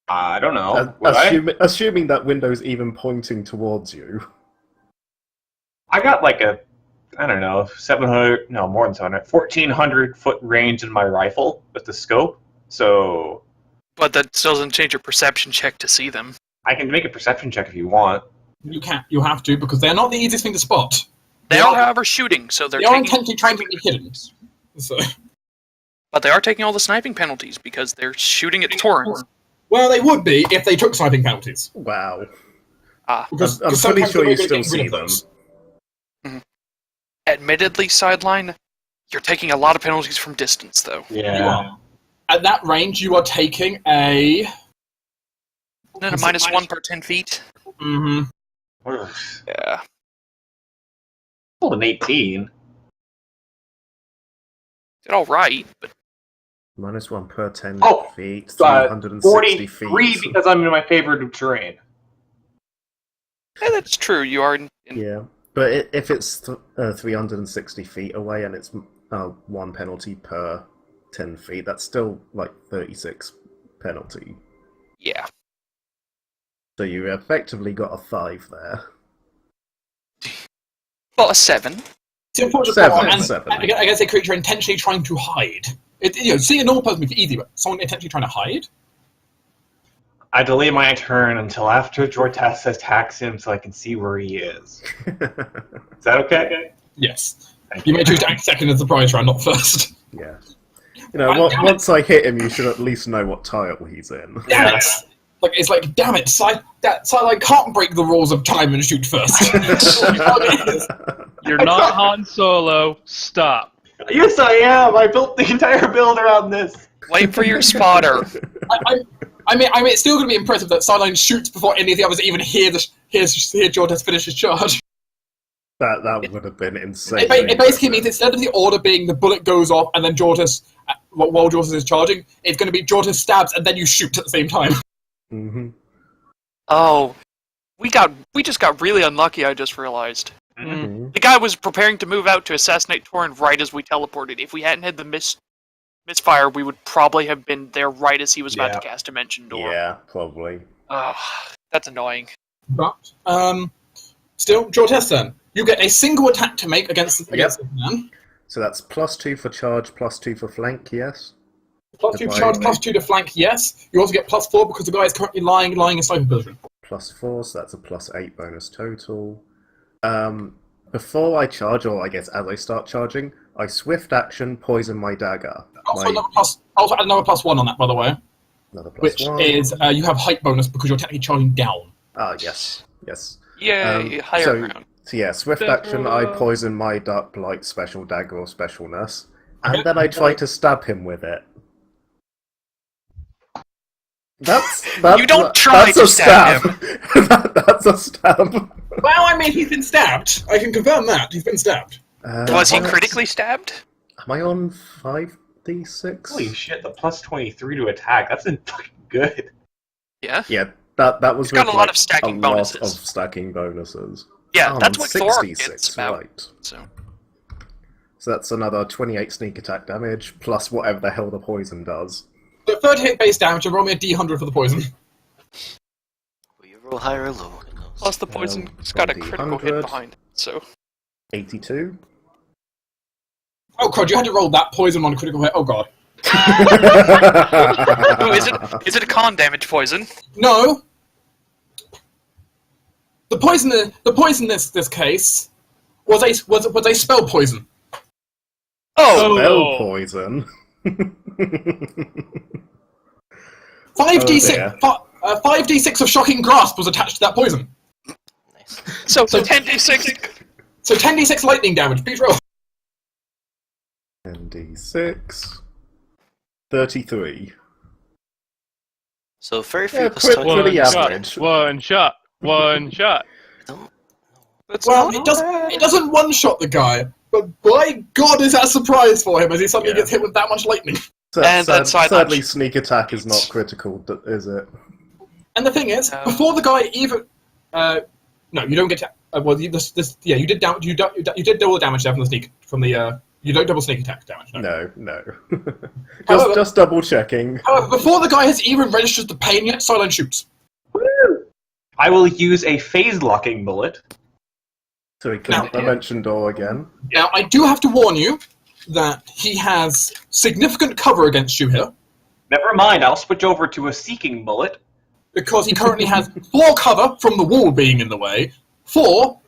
I don't know. Would I? Assuming that window's even pointing towards you. I got like a, I don't know, 700, no, more than 700, 1,400 foot range in my rifle with the scope. So But that still doesn't change your perception check to see them. I can make a perception check if you want. You can't. You have to because they're not the easiest thing to spot. They are, however, shooting, so they're They are taking. intentionally trying to be hidden. So, But they are taking all the sniping penalties because they're shooting at Torin. well, they would be if they took sniping penalties. Wow. Because I'm pretty sometimes sure they're you really still getting rid see of them. those. Admittedly, Sideline, you're taking a lot of penalties from distance, though. You are. At that range, you are taking a. Then a -1 per 10 feet. Mm-hmm. Yeah. Rolled an 18. Did alright, but -1 per 10 Oh, feet, 360 43 feet. because I'm in my favorite terrain. yeah, that's true. You are in Yeah, but if it's 360 feet away and it's 1 penalty per 10 feet, that's still like 36 penalty. yeah. So you effectively got a 5 there. Well, a 7. It's unfortunate. Seven. I guess a creature intentionally trying to hide. Seeing a normal person would be easy, but someone intentionally trying to hide. I delay my turn until after Jortas attacks him so I can see where he is. Is that okay? Yes. Thank You may choose to act second as the prize round, not first. Yeah. You know, once I hit him, you should at least know what tile he's in. Damn it! It's like, damn it, Sideline can't break the rules of time and shoot first. You're not Han Solo. Stop. Yes, I am. I built the entire build around this. Wait for your spotter. I mean, it's still going to be impressive that Sideline shoots before any of the others even hear Jortes finish his charge. That would have been insane. It basically means instead of the order being the bullet goes off and then Jortes, while Jortes is charging, it's going to be Jortes stabs and then you shoot at the same time. Mm-hmm. Oh, we just got really unlucky. I just realized Mm-hmm. the guy was preparing to move out to assassinate Torin right as we teleported. If we hadn't had the misfire, we would probably have been there right as he was about to cast Dimension Door. Yeah, probably. Oh, that's annoying. But still, Jortes then. You get a single attack to make against this man. So that's +2 for charge, +2 for flank, yes? +2 charge, +2 to flank, yes. You also get +4 because the guy is currently lying in sniper position. +4, so that's a +8 bonus total. Before I charge, or I guess as I start charging, I swift action poison my dagger. Also add another +1 on that, by the way. Another Which +1. is, you have height bonus because you're technically charging down. Ah, yes. Yay, higher so, ground. So yeah, swift action, I poison my Dark Blight special dagger or specialness, and then I try to stab him with it. That's You don't try that's to a stab That's a stab. Well, I mean, he's been stabbed. I can confirm that. He's been stabbed. Was he Am I- critically stabbed? Am I on 5d6? Holy shit, the plus 23 to attack. That's fucking good. Yeah. Yeah, that was It's got with, a lot like, of stacking a lot bonuses. of stacking bonuses. Yeah, Oh, that's I'm what Thor 66, gets about. right. So So that's another 28 sneak attack damage, plus whatever the hell the poison does. The third hit base damage, and roll me a d100 for the poison. Will you roll higher or lower? plus the poison's got a critical hit 100. behind it. So 82. Oh, crud, you had to roll that poison on a critical hit. Oh, God. Ooh, is it a con damage poison? No. The poison in this case was a spell poison. Oh, Spell poison. 5d6 5d6 of shocking grasp was attached to that poison. Nice. so 10d6. So 10d6 lightning damage. Please roll. 10d6. 33. So 33 Yeah, plus quit 20. for the One average. shot. One shot. One shot. I don't. That's Well, not it doesn't one-shot the guy, but by God, is that a surprise for him as he suddenly Yeah. gets hit with that much lightning. And then side sadly, launch. sneak attack is not critical, is it? And the thing is, No. before the guy even, no, you don't get to. Well, you did down, you did double damage there from the you don't double sneak attack damage. No. No. However- just double checking. However, before the guy has even registered the pain yet, Silent shoots. I will use a phase locking bullet. So he can't dimension door again. Now, I do have to warn you that he has significant cover against you here, Never mind, I'll switch over to a seeking bullet. because he currently has 4 cover from the wall being in the way, 4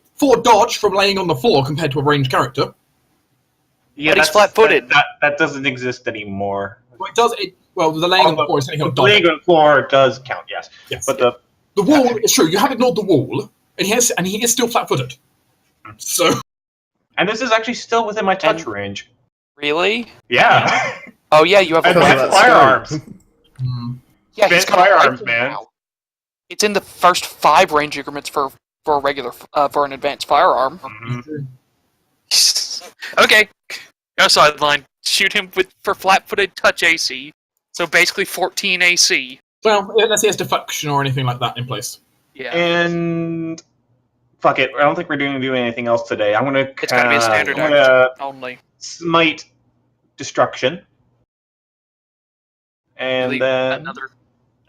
dodge from laying on the floor compared to a ranged character. Yeah, But he's that's- flat-footed. That doesn't exist anymore. Well, the laying on the floor is anything The on dodge. laying on the floor does count, yes. Yes. But the The wall is true. You have ignored the wall, and he is still flat-footed. So and this is actually still within my touch And- range. Really? Yeah. Oh yeah, you have And a with that's firearms. Yeah, he's Spin got a firearms, rifle man. now. It's in the first 5 range increments for a regular for an advanced firearm. Mhm. Okay, go sideline. Shoot him for flat-footed touch AC. So basically 14 AC. well, unless he has deflection or anything like that in place. Yeah, And fuck it, I don't think we're doing anything else today. I'm gonna. It's gotta be a standard I'm gonna only. smite destruction, and Really, then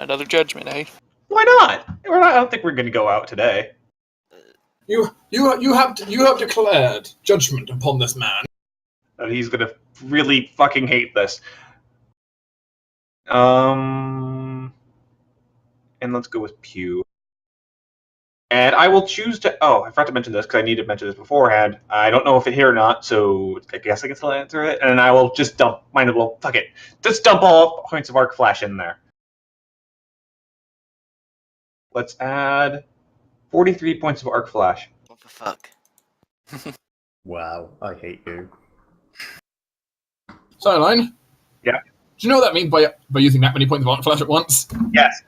another judgment, eh? why not? I don't think we're gonna go out today. You have declared judgment upon this man. He's gonna really fucking hate this. And let's go with Pew. And I will choose to. Oh, I forgot to mention this because I need to mention this beforehand. I don't know if it's here or not, so I guess I can still answer it. And I will just dump. Well, fuck it. Just dump all points of arc flash in there. Let's add 43 points of arc flash. What the fuck? Wow, I hate you. Sideline. Yeah. Do you know what that means by using that many points of arc flash at once? Yes.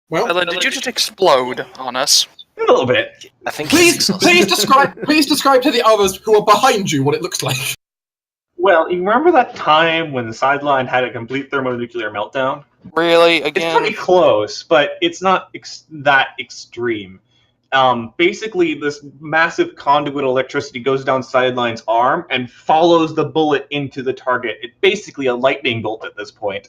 Well, Ellen, did you just explode on us? A little bit. I think please describe to the others who are behind you what it looks like. Well, you remember that time when the sideline had a complete thermonuclear meltdown? Really? It's Again? pretty close, but it's not that extreme. Basically, this massive conduit of electricity goes down Sideline's arm and follows the bullet into the target. It's basically a lightning bolt at this point.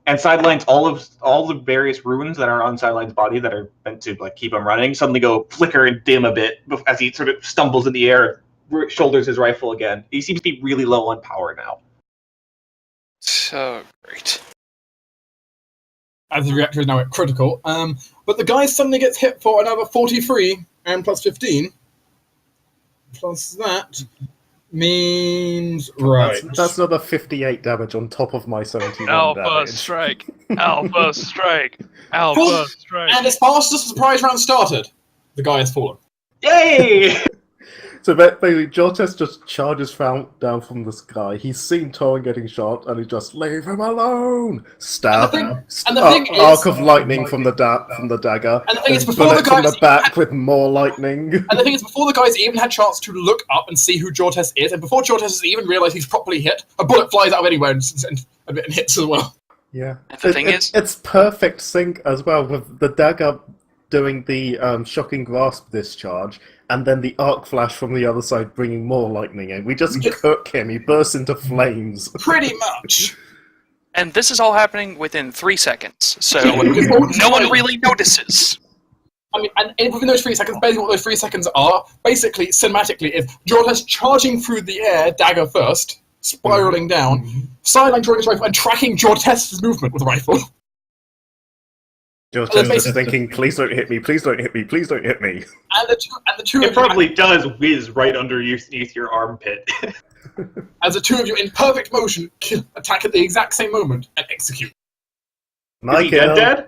And Sideline's all the various runes that are on Sideline's body that are meant to like keep him running suddenly go flicker and dim a bit as he sort of stumbles in the air, shoulders his rifle again. He seems to be really low on power now. So great. As the reactor is now at critical. But the guy suddenly gets hit for another 43 and plus 15. Plus that means right. That's another 58 damage on top of my 71 Alpha damage. strike. Alpha strike. Alpha strike. And as fast as the surprise round started, the guy has fallen. Yay! So basically, Jortes just charges down from the sky. He's seen Torin getting shot, and he just leave him alone. Stab. And the thing is, arc of lightning from the dagger. And the thing is, There's before the bullets from guys the back with more lightning. And the thing is, before the guys even had a chance to look up and see who Jortes is, and before Jortes has even realised he's properly hit, a bullet flies out of anywhere and hits as well. Yeah. And the thing is, it's perfect sync as well, with the dagger doing the shocking grasp discharge, and then the arc flash from the other side bringing more lightning in. We just cook him. He bursts into flames. Pretty much. and this is all happening within 3 seconds, so no one really notices. I mean, and within those 3 seconds, basically what those 3 seconds are, basically, cinematically, is Jortes charging through the air, dagger first, spiraling down, sideline drawing his rifle, and tracking Jortes' movement with a rifle. Jortes is thinking, please don't hit me, please don't hit me, please don't hit me. And the two It of probably does whiz right underneath your armpit. as the two of you, in perfect motion, attack at the exact same moment and execute. Is he dead?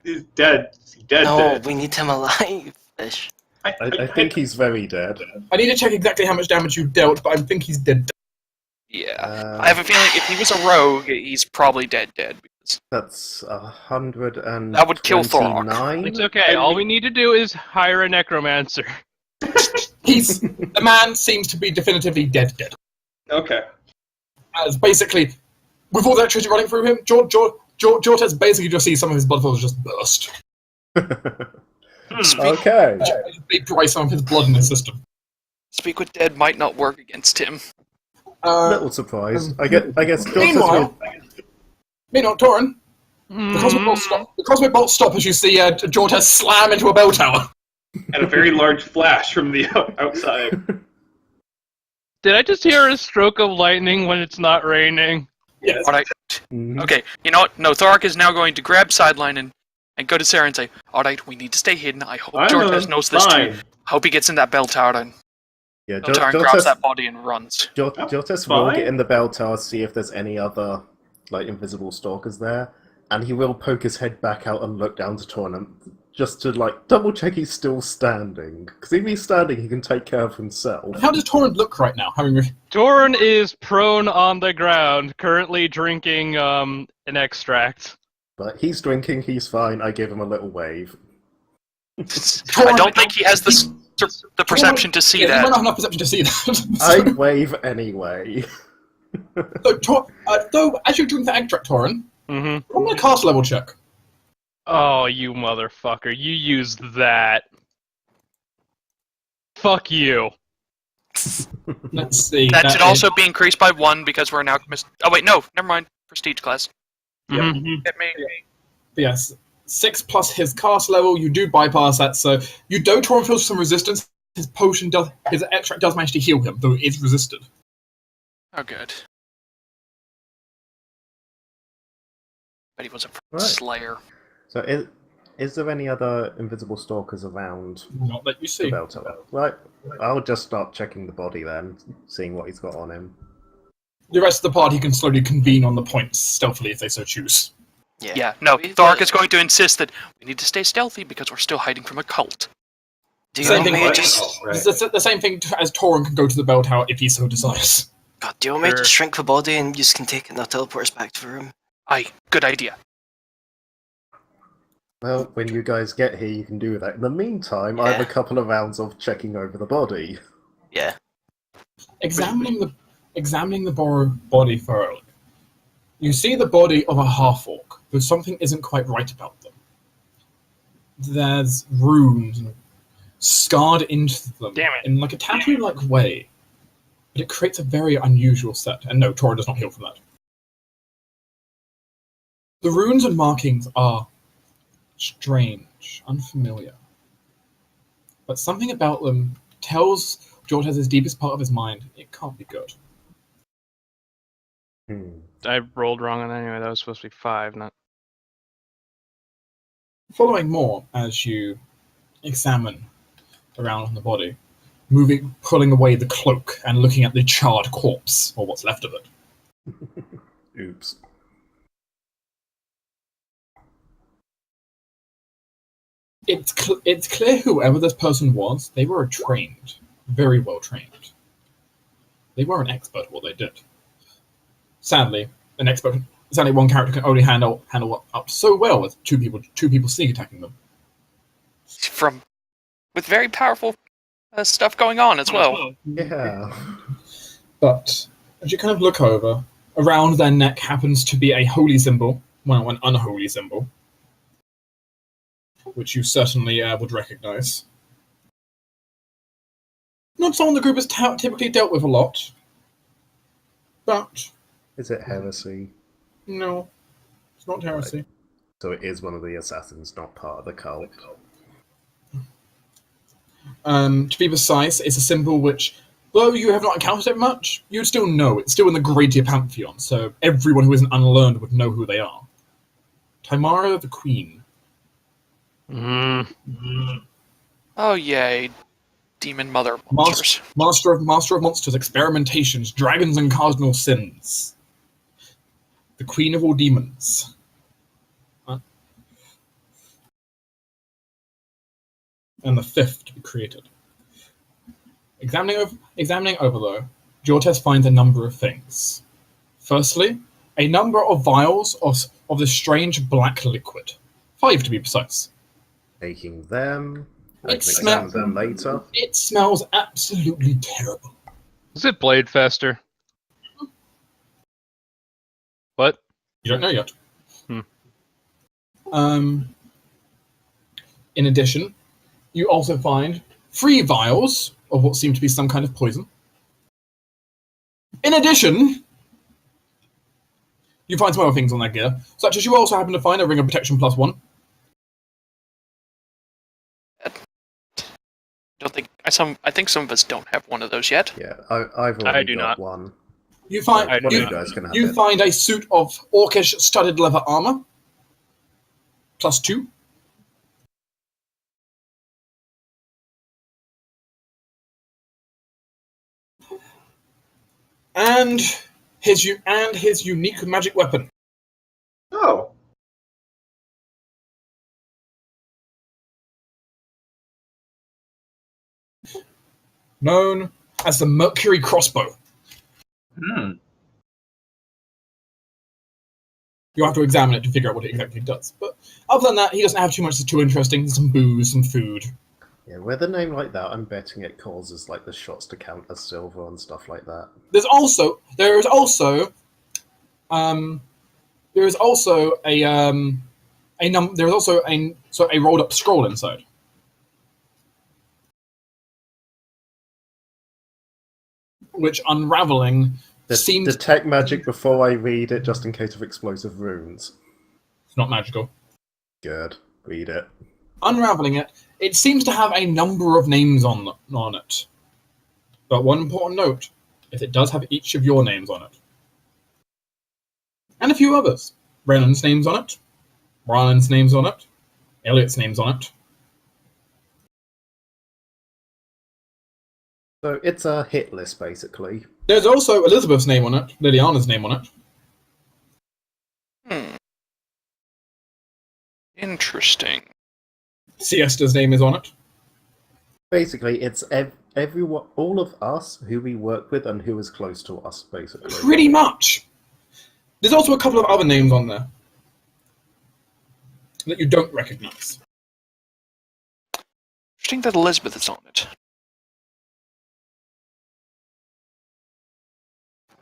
He's dead. He's dead. No, dead. we need him alive, Fish. I think he's very dead. I need to check exactly how much damage you dealt, but I think he's dead. Yeah, I have a feeling if he was a rogue, he's probably dead. Because That's 129. that would kill Thorok. It's okay. All we need to do is hire a necromancer. The man seems to be definitively dead. Okay. As basically, with all the electricity running through him, Jortes basically just sees some of his blood vessels just burst. Okay. Vaporize some of his blood in his system. Speak with Dead might not work against him. Little surprise. I guess Jortes Meanwhile, Torin, the cosmic bolts stop as you see Jortes slam into a bell tower. And a very large flash from the outside. Did I just hear a stroke of lightning when it's not raining? Yes. Alright. Okay, you know what? No, Thorok is now going to grab Sideline and go to Sarah and say, alright, we need to stay hidden. I hope Jortes knows this too. Hope he gets in that bell tower then. Yeah, Bell tower and grabs that body and runs. Jortes will get in the bell tower, see if there's any other invisible stalkers there, and he will poke his head back out and look down to Torin just to double check he's still standing. Because if he's standing, he can take care of himself. How does Torin look right now? Torin is prone on the ground, currently drinking an extract. But he's drinking, he's fine. I give him a little wave. I don't think he has the perception to see that. He might not have enough perception to see that. I wave anyway. Though, as you're doing the extract, Torin, Mm-hmm. roll me a cast level check. Oh, you motherfucker. You used that. Fuck you. Let's see. That should also be increased by 1 because we're now... Oh wait, no, never mind. Prestige class. Mhm. Hit me. Yes. 6 plus his cast level, you do bypass that, so you do Torin feels some resistance. His extract does manage to heal him, though it is resisted. Oh, good. But he was a Right. slayer. So is there any other invisible stalkers around Not that you the see. bell tower? Right. I'll just start checking the body then, seeing what he's got on him. The rest of the party can slowly convene on the points stealthily if they so choose. Yeah, no, Thorok is going to insist that we need to stay stealthy because we're still hiding from a cult. Do you Same want thing me to like- just... It's the same thing as Torin can go to the bell tower if he so desires. God, do you want me to Sure. shrink the body and you just can take it and I'll teleport us back to the room? Aye, good idea. Well, when you guys get here, you can do that. In the meantime, I have a Yeah. couple of rounds of checking over the body. Yeah. Examining the body thoroughly, you see the body of a half-orc, but something isn't quite right about them. There's runes scarred into them Damn it. in a tattoo-like way, but it creates a very unusual set. And no, Tora does not heal from that. The runes and markings are strange, unfamiliar, but something about them tells Jortes' deepest part of his mind it can't be good. I rolled wrong on that anyway. That was supposed to be 5, not... Following more as you examine around on the body, pulling away the cloak and looking at the charred corpse, or what's left of it. Oops. It's clear whoever this person was, they were trained. very well trained. They were an expert at what they did. Sadly, one character can only handle up so well with two people sneak attacking them. With very powerful stuff going on as well. Yeah. But as you kind of look over, around their neck happens to be a holy symbol, well, an unholy symbol, which you certainly would recognize. Not someone the group has typically dealt with a lot, but... Is it heresy? No, it's not heresy. So it is one of the assassins, not part of the cult. To be precise, it's a symbol which, though you have not encountered it much, you'd still know. It's still in the Greater Pantheon, so everyone who isn't unlearned would know who they are. Tamara the Queen. Oh yay, demon mother monsters. Master of monsters, experimentations, dragons and cardinal sins. The Queen of all demons. And the fifth to be created. Examining over though, Jortes finds a number of things. Firstly, a number of vials of this strange black liquid. 5 to be precise. Taking them. I It can examine them later. It smells absolutely terrible. Is it Blade Fester? What? You don't know yet. In addition, you also find 3 vials of what seem to be some kind of poison. In addition, you find some other things on their gear, such as you also happen to find a ring of protection +1. I think some of us don't have one of those yet. Yeah, I've already do got not. one. You find One of you guys can have it. find a suit of orcish studded leather armor +2. And his unique magic weapon. Oh. Known as the Mercury crossbow. You have to examine it to figure out what it exactly does. But other than that, he doesn't have too much that's too interesting. Some booze, some food. Yeah, with a name like that, I'm betting it causes like the shots to count as silver and stuff like that. There is also a rolled up scroll inside. Which unraveling seems Detect magic before I read it, just in case of explosive runes. it's not magical. Good. Read it. Unraveling it, it seems to have a number of names on it. But one important note is it does have each of your names on it. And a few others. Brennan's name's on it. Ryland's name's on it. Elliot's name's on it. So it's a hit list, basically. There's also Elizabeth's name on it. Liliana's name on it. Interesting. Siesta's name is on it. Basically, it's everyone, all of us who we work with and who is close to us, basically. Pretty much. There's also a couple of other names on there that you don't recognize. Interesting that Elizabeth is on it.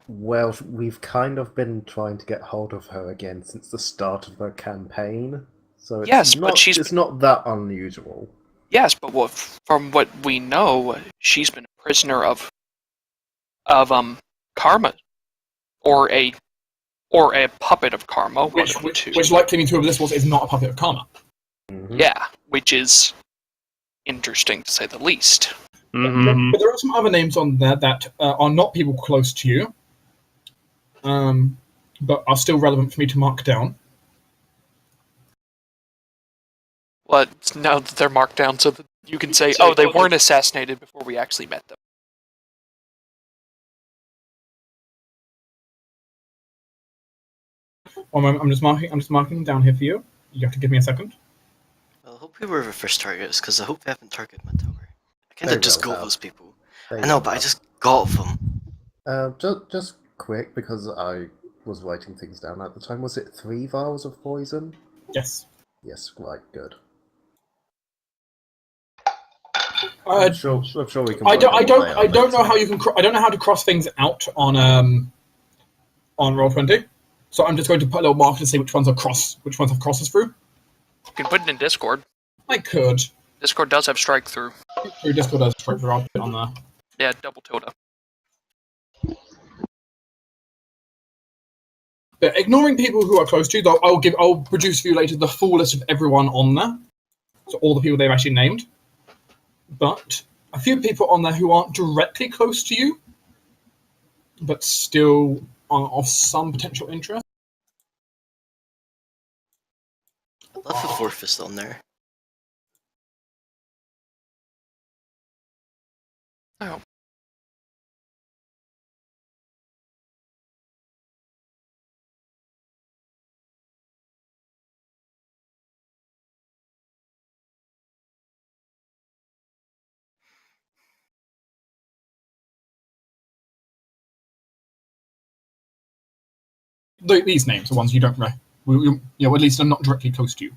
Well, we've kind of been trying to get hold of her again since the start of her campaign. So it's it's not that unusual. Yes, but from what we know, she's been a prisoner of Karma, or a puppet of Karma. Which like claiming to this is not a puppet of Karma. Mm-hmm. Yeah, which is interesting to say the least. Mm-hmm. But there are some other names on there that are not people close to you, but are still relevant for me to mark down. Well, now that they're marked down so that you can say, oh, they weren't assassinated before we actually met them. I'm just marking them down here for you. You have to give me a second. Well, I hope we were the first targets, because I hope they haven't targeted my tower. I kind of just got those people. I know, but I just got them. Just quick, because I was writing things down at the time. Was it 3 vials of poison? Yes. Yes, right, good. Uh, I'm sure we can. I don't. work I on don't. what they I are don't know later. how you can. I don't know how to cross things out on Roll20. So I'm just going to put a little marker to say which ones are cross, which ones have crosses through. You can put it in Discord. I could. Discord does have strike through. Through Discord does straight through. I'll put it on there. Yeah, double tilde. But ignoring people who are close to you, though, I'll produce for you later the full list of everyone on there. So all the people they've actually named. But a few people on there who aren't directly close to you, but still are of some potential interest. I love the Four Fist on there. Oh. These names are ones you don't know. At least are not directly close to you.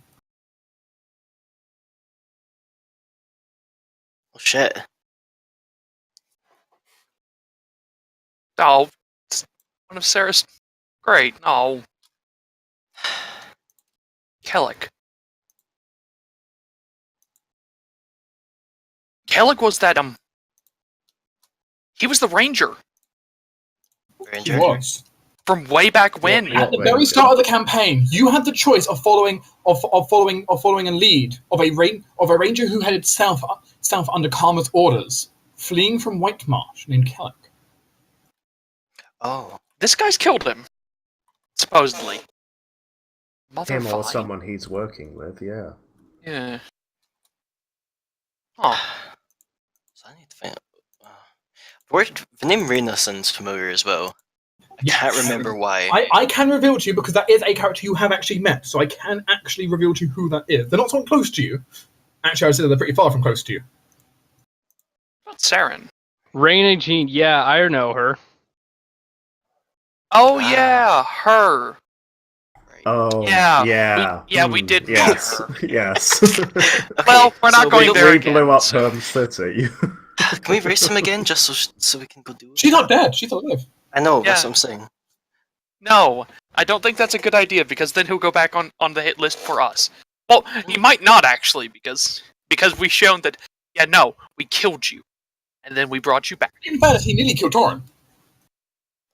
Oh shit. Oh, it's one of Sarah's. Great. Oh, Kellic. Kellic was that he was the ranger He Ranger. was. from way back when. At the very start of the campaign, you had the choice of following a lead of a ranger who headed south under Karma's orders, fleeing from White Marsh, named Kellic. Oh. This guy's killed him, supposedly. Mother Him or fine. someone he's working with, yeah. Yeah. Oh, So I need to find out. The name Reyna sounds familiar as well. I can't remember why. I can reveal to you because that is a character you have actually met, so I can actually reveal to you who that is. They're not someone close to you. Actually, I would say they're pretty far from close to you. about Saren. Raina Jean, yeah, I know her. Oh yeah, her. Oh, Yeah, yeah. we did meet Yes, her. yes. Well, we're not so going there We again. blew up so- Perm City. Can we race him again just so we can go do it? She's not dead. She's alive. I know, that's Yeah. what I'm saying. No, I don't think that's a good idea because then he'll go back on the hit list for us. Well, he might not actually because we've shown that. Yeah, no, we killed you, and then we brought you back. In fairness, he nearly killed Torin.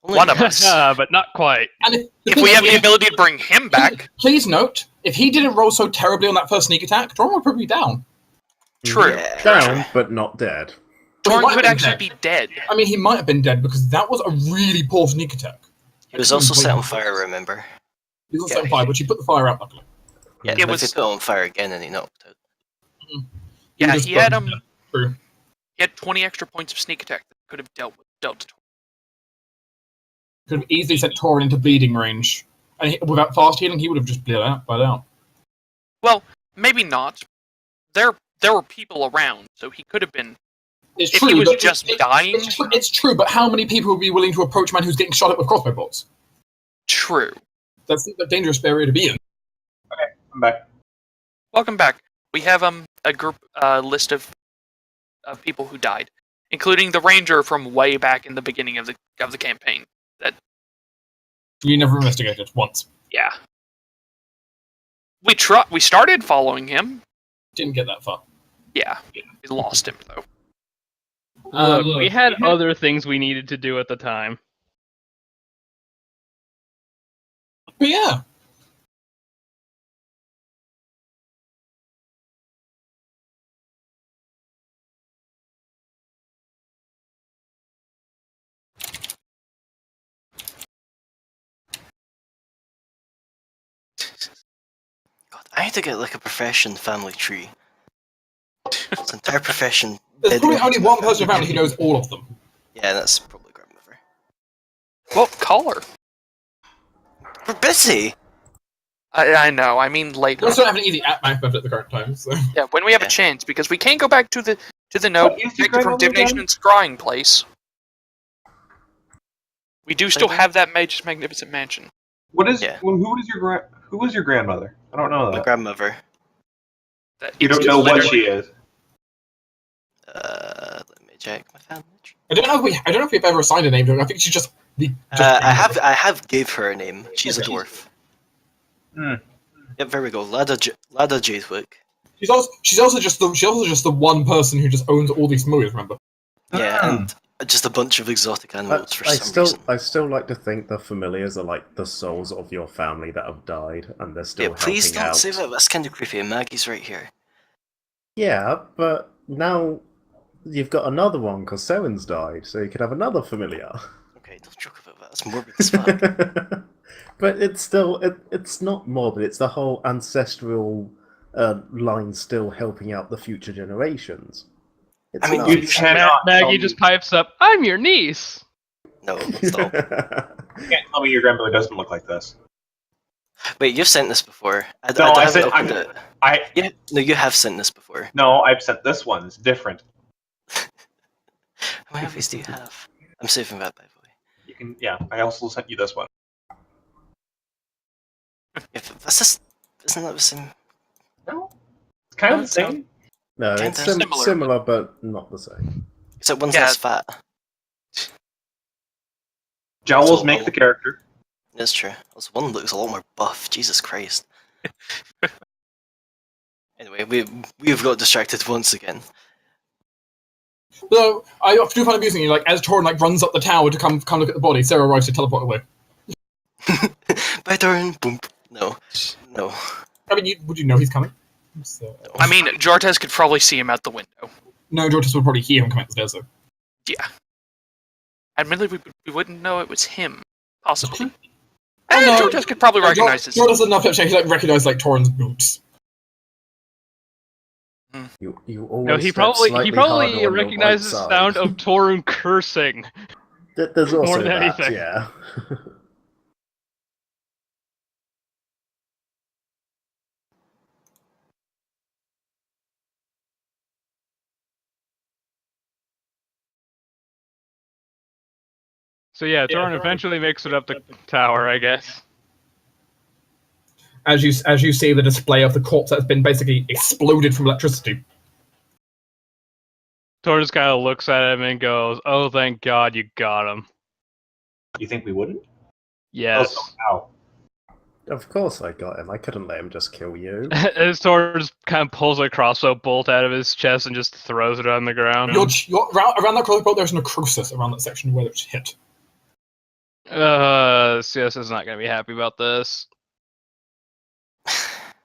Only One of us. But not quite. And If we have the ability to bring him back, Please note, if he didn't roll so terribly on that first sneak attack, Torin would probably be down. true. Yeah. Down, but not dead. Well, he Torn might could have actually been be dead. I mean, he might have been dead because that was a really poor sneak attack. He was also set on fire, remember? He was also Yeah, on fire, but he put the fire out luckily. Yeah, It but was- if he put it on fire again and he knocked out. Yeah, was he had burned. True. he had 20 extra points of sneak attack that could have dealt to Torn. Could have easily sent Torin into bleeding range. And without fast healing, he would have just bled out. Well, maybe not. There were people around, so he could have been. It's If true, he was but just dying? It's true, but how many people would be willing to approach a man who's getting shot at with crossbow bolts? True. That's a dangerous area to be in. I'm back. Welcome back. We have a group list of people who died, including the ranger from way back in the beginning of the campaign. You never investigated once. Yeah. We started following him. Didn't get that far. Yeah. We lost him though. Look, we had other things we needed to do at the time. But yeah. God, I need to get like a profession family tree. This entire profession. There's probably dedicated only to one my person family around who tree. knows all of them. Yeah, that's probably grandmother. Well, call her. We're busy! I know. I mean later. We also don't have an easy app map at the current time, so. Yeah, when we have Yeah. a chance, because we can't go back to To the note, What is your protected from grandmother divination again? and scrying place. We do still Second? have that Mage's Magnificent Mansion. What is? Yeah. Who was your grandmother? I don't know My that. grandmother. That You it's don't just know what literally- she is. Let me check my family tree. I don't know if we've ever assigned a name to her. I think she's just the. I have gave her a name. She's a Okay. dwarf. Hmm. Yep, there we go. Lada Jadewick. She's also just the one person who just owns all these familiars. Remember? Yeah, Hmm. and just a bunch of exotic animals for I some still, reason. I still like to think the familiars are like the souls of your family that have died, and they're still Yeah, please helping don't out. say that. That's kind of creepy. And Maggie's right here. Yeah, but now you've got another one because Seren's died, so you could have another familiar. Okay, don't joke about that. That's morbid as fuck. But it's still, it's not morbid. It's the whole ancestral line still helping out the future generations. It's I mean, nice. You cannot tell Maggie me, just pipes up, I'm your niece! No, stop. you can't tell me your grandmother doesn't look like this. Wait, you've sent this before. No, I haven't said opened it. Yeah, no, you have sent this before. No, I've sent this one. It's different. How many of these do you have? I'm saving that, by the way. You can, yeah. I also sent you this one. That's just, isn't that the same? No, it's kind of No, the same. No, Kinda it's similar. similar, but not the same. Except one's Yeah. less fat. Jowls So- make the character. That's true. Also, one looks a lot more buff. Jesus Christ. Anyway, we've got distracted once again. So I do find amusing. Like as Torin runs up the tower to come look at the body, Sarah arrives to teleport away. Bye, Doran. Boom. No. I mean, would you know he's coming? So, I mean, Jortes could probably see him out the window. no, Jortis would probably hear him come up the stairs though. Yeah. Admittedly, we wouldn't know it was him. Possibly. Oh, no. Jortes could probably recognize his... Jortis enough to actually recognize Torin's boots. You always No, he step probably slightly harder on your recognizes the right sound side. of Torun cursing. There's also more than that, anything. yeah. So yeah, Torun eventually makes it up the tower, I guess. As you see the display of the corpse that's been basically exploded from electricity. Torun just kind of looks at him and goes, "Oh, thank God you got him." You think we wouldn't? Yes. Also, ow. Of course I got him. I couldn't let him just kill you. As Torun just kind of pulls a crossbow bolt out of his chest and just throws it on the ground. You're around that crossbow. There's necrosis around that section where it's hit. CS is not going to be happy about this.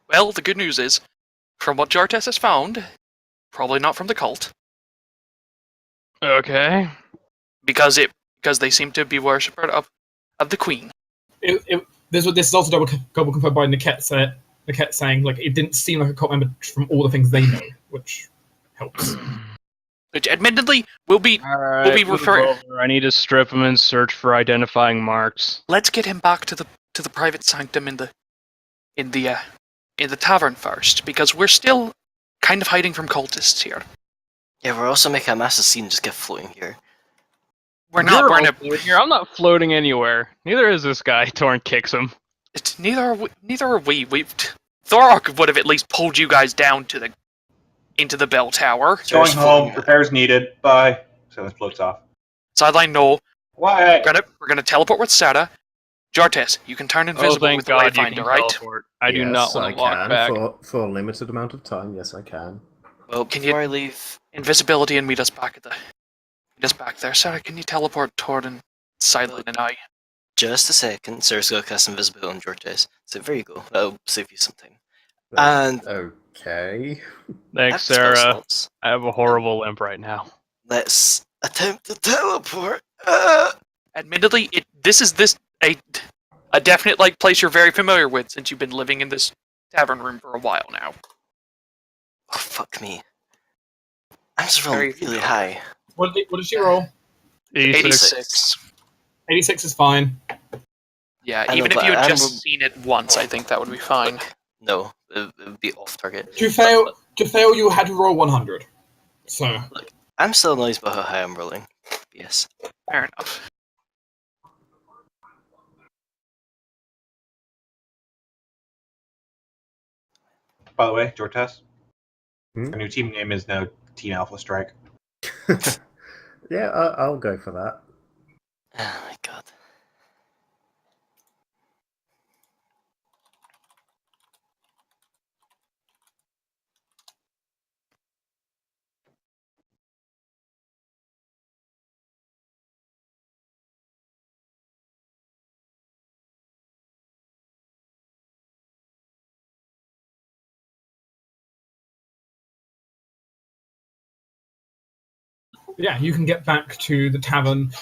Well, the good news is, from what Jortes has found, probably not from the cult, Okay. because they seem to be worshipper of the Queen. This is also double confirmed by Niket saying like it didn't seem like a cult member from all the things they know, which helps. Which, admittedly, will be... Alright, We'll be move referring- over. I need to strip him and search for identifying marks. Let's get him back to the private sanctum in the tavern first, because we're still kind of hiding from cultists here. Yeah, we're also making a massive scene just get floating here. We're not. You're We're in all floating here. I'm not floating anywhere. Neither is this guy. Torn kicks him. Neither are we. Neither are we. Thorok would have at least pulled you guys down into the bell tower. Going home. Repairs needed. Bye. So it floats off. Sideline, no. What? We're gonna teleport with Sada. Jortes, you can turn invisible thank with the God you Wayfinder, can right? teleport. I do Yes, not want to I walk can, back. for a limited amount of time. Yes, I can. Well, Can before I leave, Invisibility and meet us back there. Sarah, can you teleport Torden, Sideline, and I? just a second, Sarah's got to cast invisibility on Georges. So there you go. That'll save you some time. But- And okay. Thanks, spell Sarah. slots. I have a horrible limp right now. Let's attempt to teleport. Admittedly, this is a definite place you're very familiar with since you've been living in this tavern room for a while now. Oh, fuck me. I'm just rolling Very really familiar. high. What did she roll? 86. 86 is fine. Yeah, I know, even if but you had I'm- just seen it once, I think that would be fine. No, it would be off target. To fail, you had to roll 100. So, I'm still annoyed by how high I'm rolling. Yes. Fair enough. By the way, Jortas, Hmm? our new team name is now Team Alpha Strike. Yeah, I'll go for that. Oh my god. yeah, you can get back to the tavern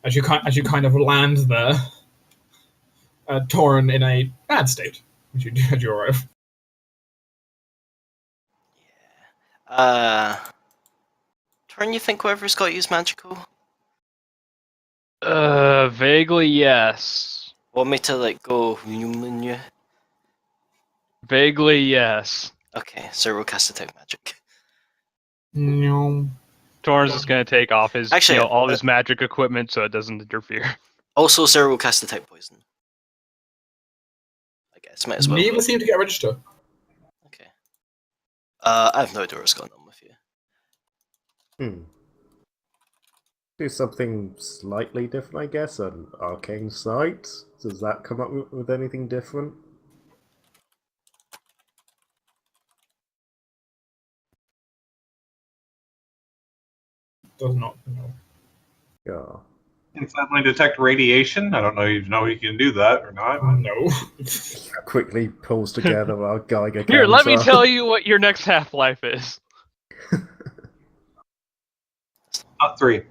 as you kind of land there. Torin in a bad state as you arrive. Turn, you think whoever's got used magical? Vaguely yes. Want me to go? Vaguely yes. Okay, so we'll cast Detect Magic. No. Torrance is gonna take off his, Actually, all his magic equipment so it doesn't interfere. Also, Sarah will cast Detect Poison. I guess might as well. Neither seem to get a register. Okay. I have no idea what's going on with you. Do something slightly different, I guess. An arcane sight. Does that come up with anything different? Does not. No. Yeah. Can suddenly detect radiation? I don't know if you can do that or not. No. Quickly pulls together our Geiger Here, let me counter. tell you what your next half-life is. Not 3.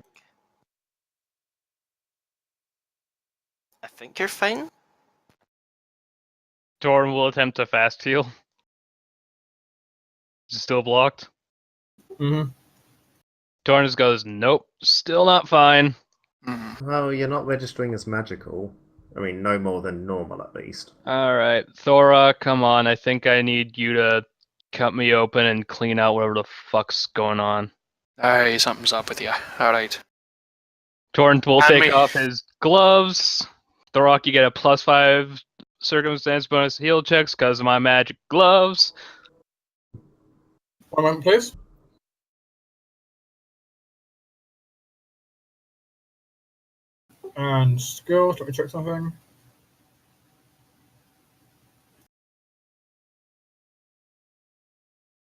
I think you're fine. Torrance will attempt to fast heal. Is it still blocked? Mm-hmm. Torrance goes, nope, still not fine. Well, you're not registering as magical. I mean, no more than normal, at least. Alright, Thora, come on, I think I need you to cut me open and clean out whatever the fuck's going on. Aye, something's up with you. Alright. Torrance will And take me. off his gloves. Thorok, you get a +5 circumstance bonus heal checks because of my magic gloves. 1 moment, please. And skills, let me check something.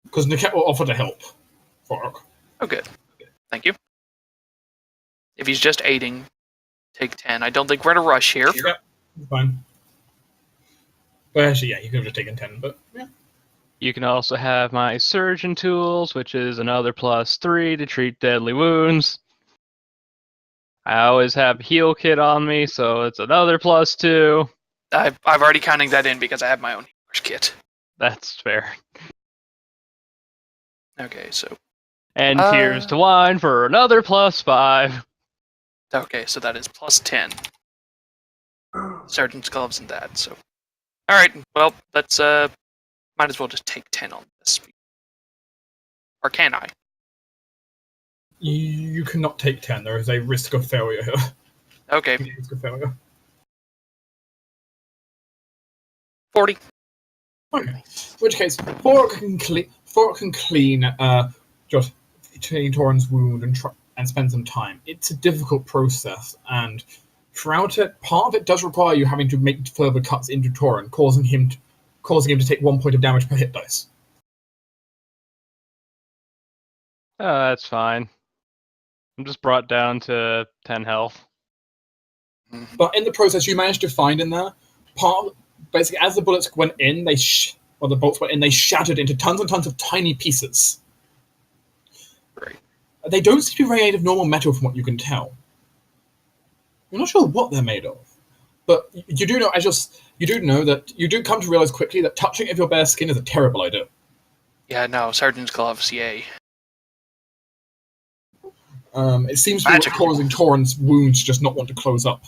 Because Niket will offer to help. Fork. Oh, good. Thank you. If he's just aiding, take 10. I don't think we're in a rush here. Yeah, fine. But actually, yeah, you could have just taken 10, but yeah. You can also have my surgeon tools, which is another +3 to treat deadly wounds. I always have heal kit on me, so it's another +2. I've already counting that in because I have my own healer's kit. That's fair. Okay, so. And tears to wine for another +5. Okay, so that is +10. Sergeant's gloves and that, so. Alright, well, let's, might as well just take 10 on this. Or can I? You cannot take 10. There is a risk of failure here. Okay, Risk of failure. 40. Okay. In which case, Fork can clean just Torin's wound and spend some time. It's a difficult process, and throughout it, part of it does require you having to make further cuts into Torin, causing him to take 1 point of damage per hit dice. That's fine. I'm just brought down to 10 health. But in the process, you managed to find in there basically as the bullets went in, the bolts went in, they shattered into tons and tons of tiny pieces. Right. They don't seem to be made of normal metal, from what you can tell. You're not sure what they're made of, but you do know that you do come to realize quickly that touching of your bare skin is a terrible idea. Yeah, no, Sergeant's gloves, yay. It seems to be causing Torin's wounds just not want to close up.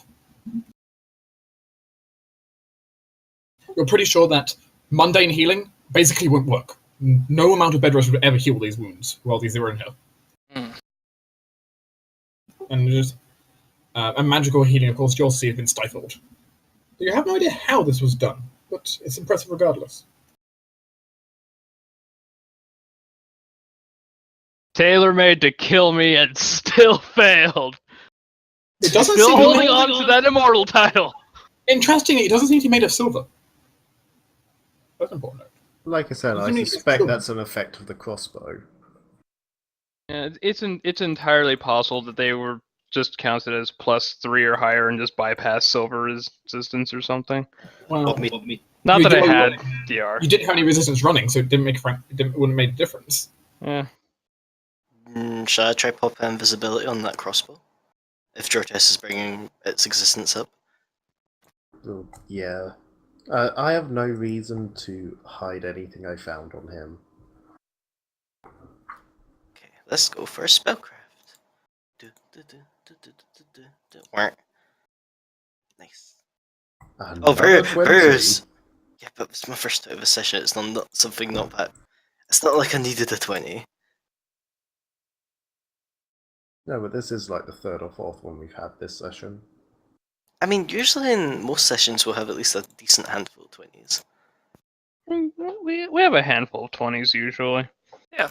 You're pretty sure that mundane healing basically won't work. no amount of bed rest would ever heal these wounds while these are in here. Mm. And just and magical healing, of course, you'll see has been stifled. You have no idea how this was done, but it's impressive regardless. Tailor-made to kill me and still failed. It doesn't Still seem holding on to that immortal title. Interestingly, it doesn't seem to be made of silver. That's important. Like I said, I Isn't it suspect silver? that's an effect of the crossbow. Yeah, it's entirely possible that they were just counted as +3 or higher and just bypass silver resistance or something. Well, Not You that I did- had DR. you didn't have any resistance running, so it wouldn't make a difference. Yeah. Shall I try pop invisibility on that crossbow? If Jortes is bringing its existence up. Oh, yeah. I have no reason to hide anything I found on him. Okay, let's go for a spellcraft. Wah. Nice. And Oh, very, another 20. very. Yeah, but it's my first out of a session. It's not something not bad. It's not like I needed a 20. No, but this is like the third or fourth one we've had this session. I mean, usually in most sessions we'll have at least a decent handful of 20s. We have a handful of 20s usually. Yeah.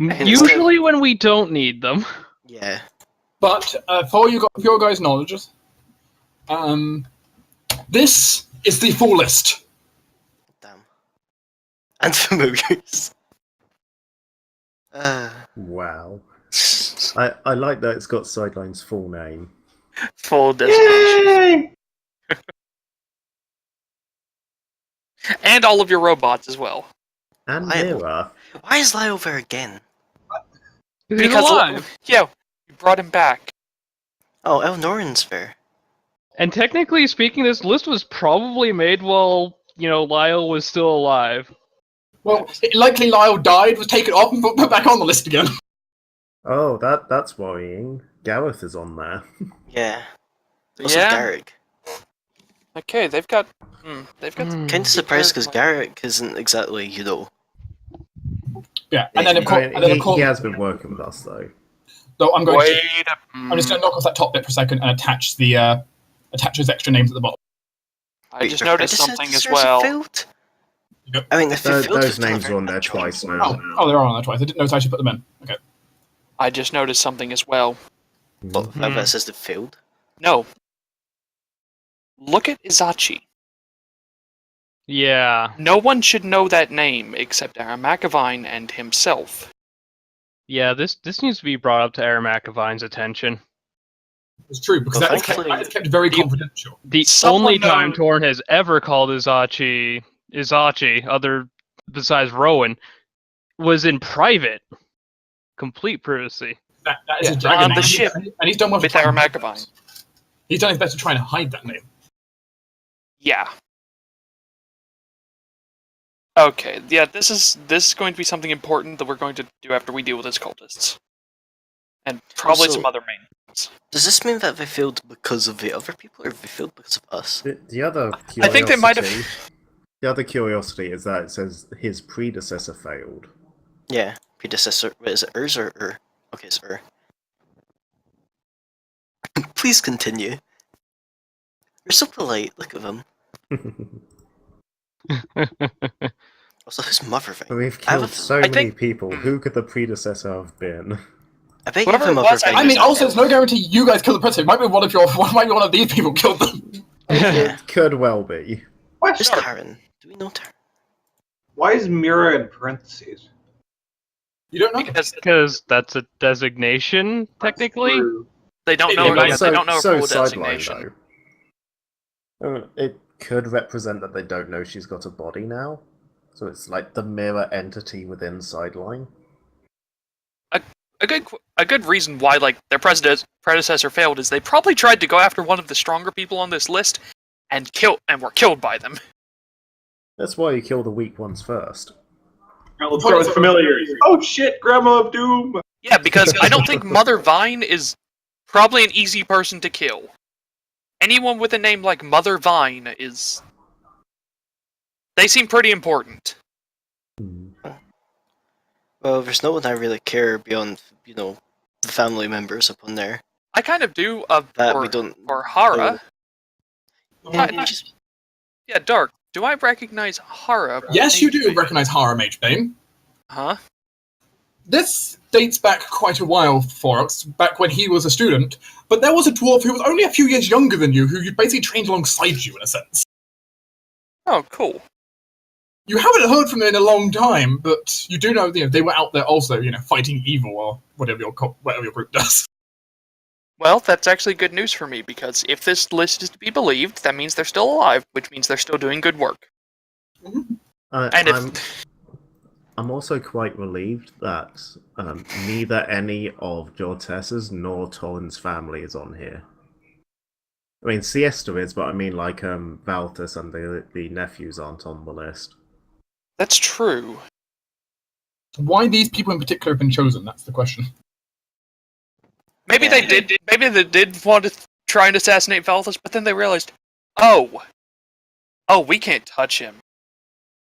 Usually when we don't need them. Yeah. But for your guys' knowledge, this is the full list. Damn. And familiars. Wow. I like that it's got Sideline's full name. Full designation. Yay! And all of your robots as well. And Lyle. Mira. Why is Lyle there again? He's alive. Yeah, you brought him back. Oh, Elnoran's there. And technically speaking, this list was probably made while, Lyle was still alive. Well, likely Lyle died, was taken off, and put back on the list again. Oh, that's worrying. Gareth is on there. Yeah. Also Yeah. Garrick. Okay, they've got. Kind of surprised because Garrick isn't exactly, Yeah, and then of course, He has been working with us though. so I'm going to. Wait. I'm just going to knock off that top bit for a second and attach his extra names at the bottom. I just Your noticed something as predecessors well. failed? Yep. I mean, if they failed, Those we've done a names very are on there bad job. twice now. Oh, they are on there twice. I didn't notice I should put them in. Okay. I just noticed something as well. But that says they failed. No. Look at Izachi. Yeah. No one should know that name except Aramakavine and himself. Yeah, this needs to be brought up to Aramakavine's attention. It's true, because Well, that is kept very confidential. The Someone only time knows- Torn has ever called Izachi, other besides Rowan, was in private. Complete privacy. That is Yeah, a dragon on name. the ship And he's done well to with try and hide Aramakavine. that. He's done his best to try and hide that name. Yeah. Okay, yeah, this is going to be something important that we're going to do after we deal with his cultists. And probably Also- some other main. Does this mean that they failed because of the other people, or they failed because of us? The other curiosity, I think they might have. The other curiosity is that it says his predecessor failed. Yeah, predecessor. Wait, is it Urs or Ur? Okay, it's Ur. Please continue. You're so polite. Look at them. Also, who's mother thing? We've I have killed a- so I many think- people. Who could the predecessor have been? I bet Whatever you have it a mother was, thing. I mean, is- also, there's no guarantee you guys killed the president. Might be one of these people killed them. Yeah. It could well be. What? Who's Taryn? Do we know Taryn? Why is Mira in parentheses? You don't know. Because that's a designation, technically. They don't It know. might- Yeah, they don't know a so full sideline designation. though. It could represent that they don't know she's got a body now. So it's like the mirror entity within Sideline. A good reason why their predecessor failed is they probably tried to go after one of the stronger people on this list and were killed by them. That's why you kill the weak ones first. Alright, let's start with familiars. Oh shit, Grandma of Doom! Yeah, because I don't think Mother Vine is probably an easy person to kill. Anyone with a name like Mother Vine is... They seem pretty important. Well, there's no one I really care beyond, the family members up on there. I kind of do That we don't. for Hara. Yeah, just Yeah, Dark. Do I recognize Hara? Yes, you do recognize Hara Magebane. Huh? This dates back quite a while for us, back when he was a student, but there was a dwarf who was only a few years younger than you, who you basically trained alongside you, in a sense. Oh, cool. You haven't heard from them in a long time, but you do know, they were out there also, fighting evil, or whatever your group does. Well, that's actually good news for me, because if this list is to be believed, that means they're still alive, which means they're still doing good work. I'm also quite relieved that neither any of Jortessa's nor Torin's family is on here. I mean, Siesta is, but I mean, like, Valtus and the nephews aren't on the list. That's true. Why these people in particular have been chosen, that's the question. Maybe they did want to try and assassinate Valthus, but then they realized, oh, we can't touch him.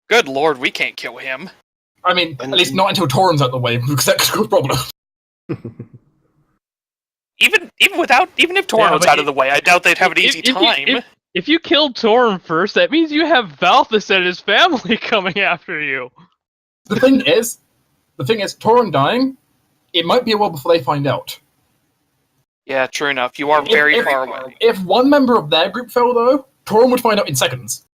Good lord, we can't kill him. I mean, at least not until Torin's out the way, because that could cause problems. Even if Torin was out of the way, I doubt they'd have an easy time. If you killed Torin first, that means you have Valthus and his family coming after you. The thing is, Torin dying, it might be a while before they find out. Yeah, true enough. You are very far away. If one member of their group fell, though, Torin would find out in seconds.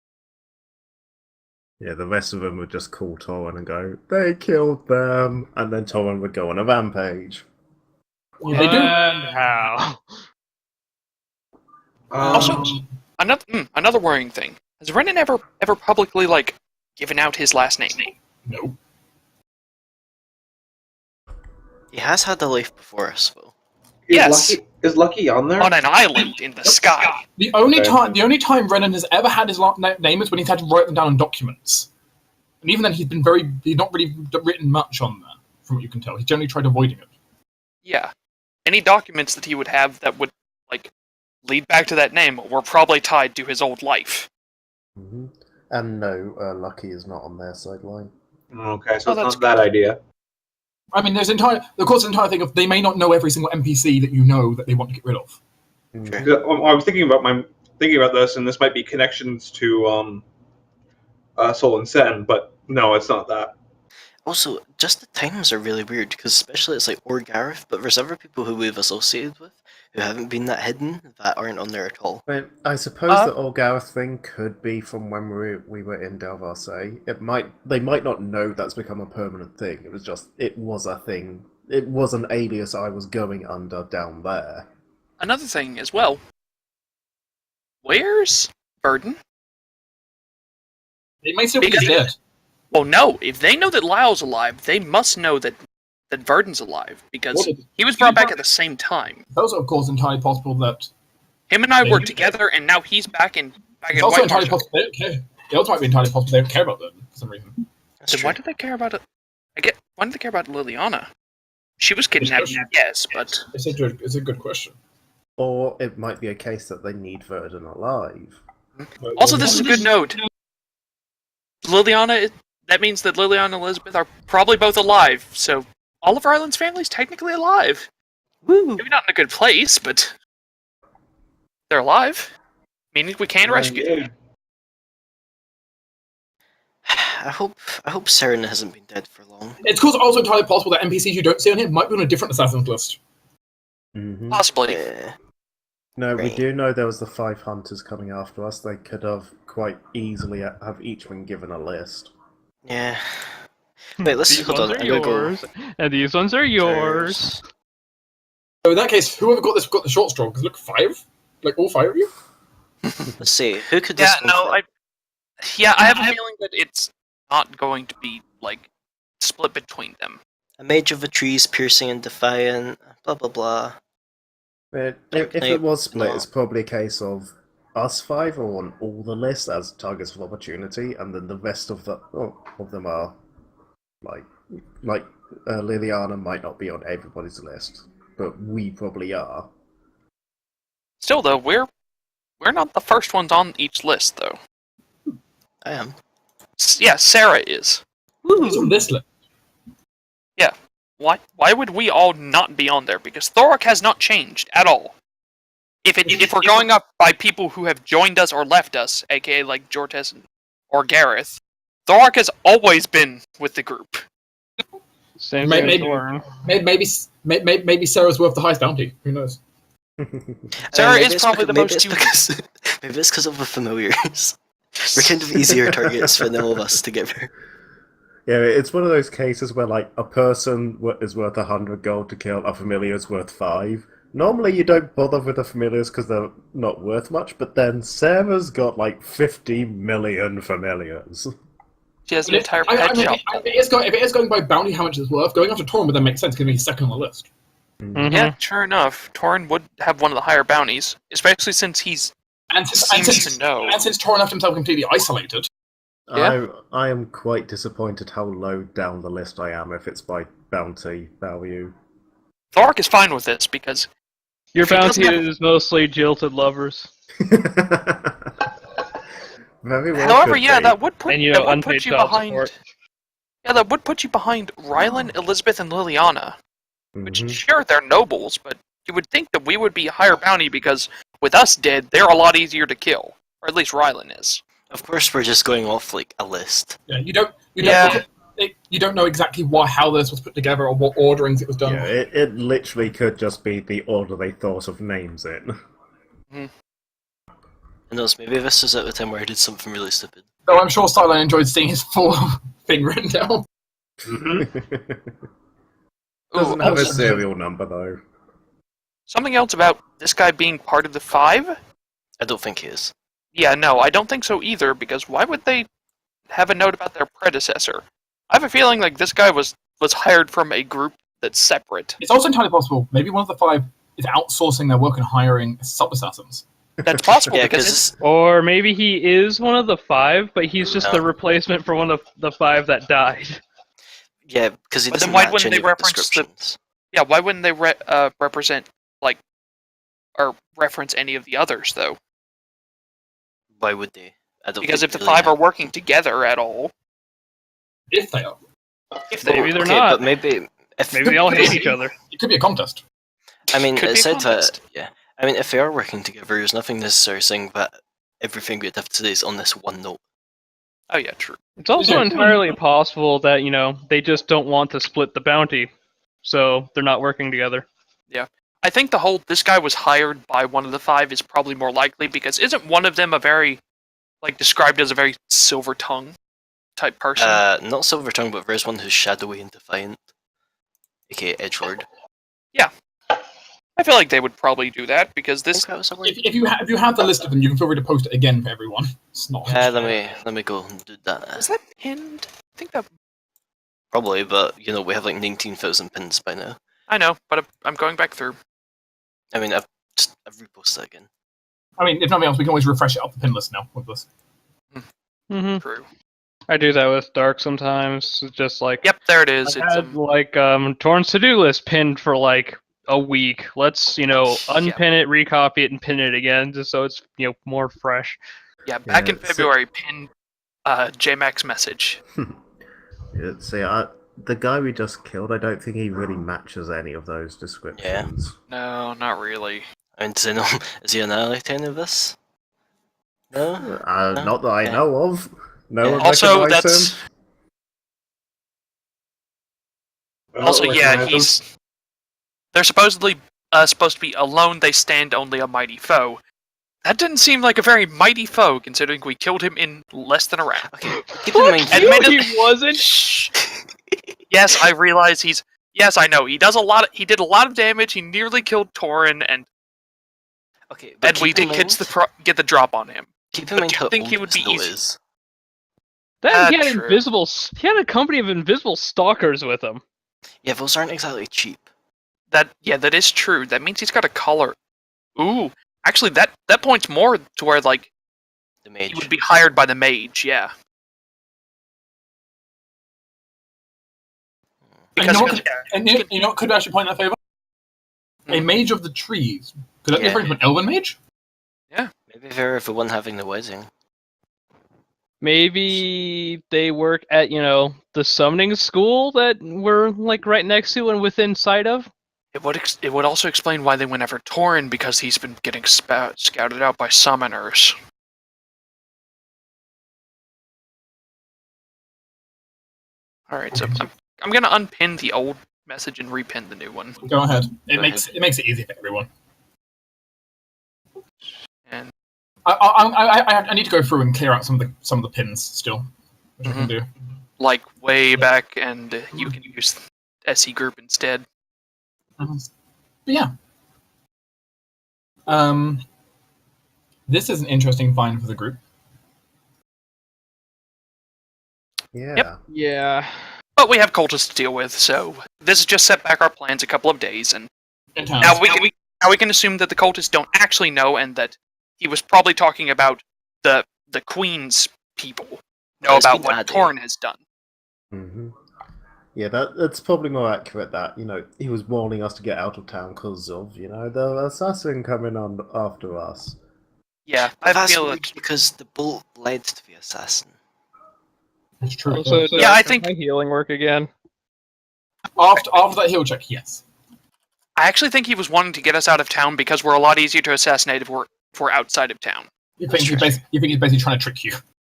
Yeah, the rest of them would just call Torin and go, they killed them, and then Torin would go on a rampage. Yeah, they do. And how? Also, another worrying thing. Has Renan ever publicly, given out his last name? No. he has had a life before us, though. Yes. Is Lucky on there? On an island in the sky. The only time Renan has ever had his name is when he's had to write them down on documents. And even then, he's not really written much on there, from what you can tell. He's generally tried avoiding it. Yeah. Any documents that he would have that would, lead back to that name were probably tied to his old life. Mm-hmm. And no, Lucky is not on their sideline. Okay, so it's that's not a bad idea. I mean, there's the entire thing of they may not know every single NPC that you know that they want to get rid of. Mm-hmm. I was thinking about this, and this might be connections to Sol and Sen, but no, it's not that. Also, just the times are really weird, because especially it's like Gareth, but there's other people who we've associated with who haven't been that hidden that aren't on there at all. I suppose the Olgareth thing could be from when we were in Delvarsay. They might not know that's become a permanent thing. It was a thing. It was an alias I was going under down there. Another thing as well. Where's Burden? They may still be dead. Well, no. If they know that Lyle's alive, they must know that Verdon's alive, because he was brought back at the same time. It's also, of course, entirely possible that him and I were together, and now he's back in it's also entirely possible they don't care. It also might be entirely possible they don't care about them for some reason. Then why do they care about it? Why do they care about Liliana? She was kidnapped, yes, but It's a good question. Or it might be a case that they need Verdon alive. also this is a good note. Liliana. That means that Liliana and Elizabeth are probably both alive, so Oliver Island's family's technically alive. Woo! Maybe not in a good place, but they're alive. Meaning we can rescue them. I hope Seren hasn't been dead for long. It's also entirely possible that NPCs you don't see on here might be on a different assassin's list. Mm-hmm. Possibly. No, we Right. do know there was the 5 hunters coming after us. They could have quite easily have each been given a list. Yeah. Wait, let's These hold ones on. are I'm gonna go. yours, and these ones are yours. So in that case, whoever got the short straw, because look, 5? Like all 5 of you? Let's see. Who could this Yeah, go no, for? I have a feeling that it's not going to be, split between them. A mage of the trees, piercing and defiant. Blah blah blah. But if Knight, it was split, no. it's probably a case of us 5 are on all the lists as targets of opportunity, and then the rest of them are Liliana might not be on everybody's list, but we probably are. Still, though, we're not the first ones on each list, though. I am. Yeah, Sarah is. Who's on this list? Yeah, why would we all not be on there? Because Thorok has not changed at all. If we're going up by people who have joined us or left us, aka like Jortes or Gareth, Thorok has always been with the group. Same Maybe- thing with Maybe Sarah's worth the highest bounty. Who knows? Sarah Maybe is it's probably the maybe most it's unique. because maybe it's because of the familiars. We're kind of easier targets for all of us together. Yeah, it's one of those cases where like a person is worth 100 gold to kill, a familiar is worth 5. Normally you don't bother with the familiars because they're not worth much, but then Sarah's got like 50 million familiars. She has an entire pet shop. If it is going by bounty, how much it's worth, going after Torm would then make sense because he's second on the list. Mhm. Yeah, sure enough, Torin would have one of the higher bounties, especially since he's seems to know. And since Torm left himself completely isolated. Yeah. I am quite disappointed how low down the list I am if it's by bounty value. Thorok is fine with this because Your If he bounty doesn't have- is mostly jilted lovers. Very well. however, could yeah, be. that would put And, you that know, would unpaid put you child behind. support. Yeah, that would put you behind Rylan, Elizabeth, and Liliana. Which Mhm. sure they're nobles, but you would think that we would be higher bounty because with us dead, they're a lot easier to kill, or at least Rylan is. Of course, we're just going off like a list. Yeah, you don't know exactly how this was put together or what orderings it was done. Yeah, it literally could just be the order they thought of names in. Who knows, maybe this is at the time where I did something really stupid. Though I'm sure Starline enjoyed seeing his full thing written down. Doesn't have a also, serial number though. something else about this guy being part of the 5? I don't think he is. Yeah, no, I don't think so either, because why would they have a note about their predecessor? I have a feeling like this guy was hired from a group that's separate. It's also entirely possible. Maybe one of the 5 is outsourcing their work and hiring sub-assassins. That's possible, Yeah, because because Or maybe he is one of the 5, but he's just the No. replacement for one of the 5 that died. he But doesn't then why match wouldn't any they of the reference the- descriptions. yeah, why wouldn't they represent, like, or reference any of the others, though? Why would they? I don't Because think if the really 5 are have- working together at all, If they are. if they Maybe they're okay, not. but maybe if Maybe they all hate each other. It could be a contest. I mean, Could it be a said contest. that. Yeah, I mean, if they are working together, there's nothing necessarily saying that everything we'd have to say is on this one note. oh yeah, true. It's also Yeah. entirely possible that, they just don't want to split the bounty, so they're not working together. I think this guy was hired by one of the 5 is probably more likely, because isn't one of them a very, like, described as a very silver tongue type person? Not Silver Tongue, but there's one who's shadowy and defiant, aka Edgelord. I feel like they would probably do that, because this... Okay, was that word? If you have the list of them, you can feel free to post it again for everyone. It's not. Let me go and do that. Is that pinned? I think that... Probably, but we have like 19,000 pins by now. I know, but I'm going back through. I mean, I've reposted that again. I mean, if nothing else, we can always refresh it up the pin list now with this. Mm-hmm. True. I do that with Dark sometimes. It's just like, Yep, there it is. I It's, had Torn's to-do list pinned for like a week. Let's, unpin it, recopy it, and pin it again, just so it's, more fresh. yeah, back Yeah, in February, pinned JMax message. The guy we just killed, I don't think he really matches any of those descriptions. No, not really. I mean, is he an ally to any of this? No? Not that I Yeah. know of. No Yeah. one Also, recognise that's... him. Also, yeah, he's... They're supposedly supposed to be alone, they stand only a mighty foe. That didn't seem like a very mighty foe, considering we killed him in less than a round. Okay, keep in mind. Admittedly- He wasn't. Shh. Yes, I realize he's... Yes, I know, he did a lot of damage, he nearly killed Torin, and Okay, but we keep in did mind, get the drop on him. keep in but mind do you how think old he would this be note easy? is. Then he had True. he had a company of invisible stalkers with him. Yeah, those aren't exactly cheap. That is true. That means he's got a collar. Ooh, actually, that points more to where, like, The mage. he would be hired by the mage, yeah. And you know what Because could, and you know what could actually point in that favor? A mage of the trees. Could that be Yeah. different from an elven mage? Maybe they're the one having the wedding. Maybe they work at, the summoning school that we're like right next to and within sight of. It would also explain why they went after Torin, because he's been getting scouted out by summoners. All right, so I'm gonna unpin the old message and repin the new one. Go ahead. It makes it easy for everyone. And I need to go through and clear out some of the pins still, which I can do. like way back, and you can use SE group instead. But yeah. This is an interesting find for the group. Yeah. Yep. Yeah. But we have cultists to deal with, so this has just set back our plans a couple of days, and now we can assume that the cultists don't actually know, and that he was probably talking about the Queen's people know about what Torin has done. Mm-hmm. Yeah, that's probably more accurate. That he was warning us to get out of town because of the assassin coming on after us. Yeah, But I feel that's because the bolt led to the assassin. That's true. Also, Yeah, I think my healing work again. After that heal check, yes. I actually think he was wanting to get us out of town because we're a lot easier to assassinate if we're outside of town. You think he's basically trying to trick you?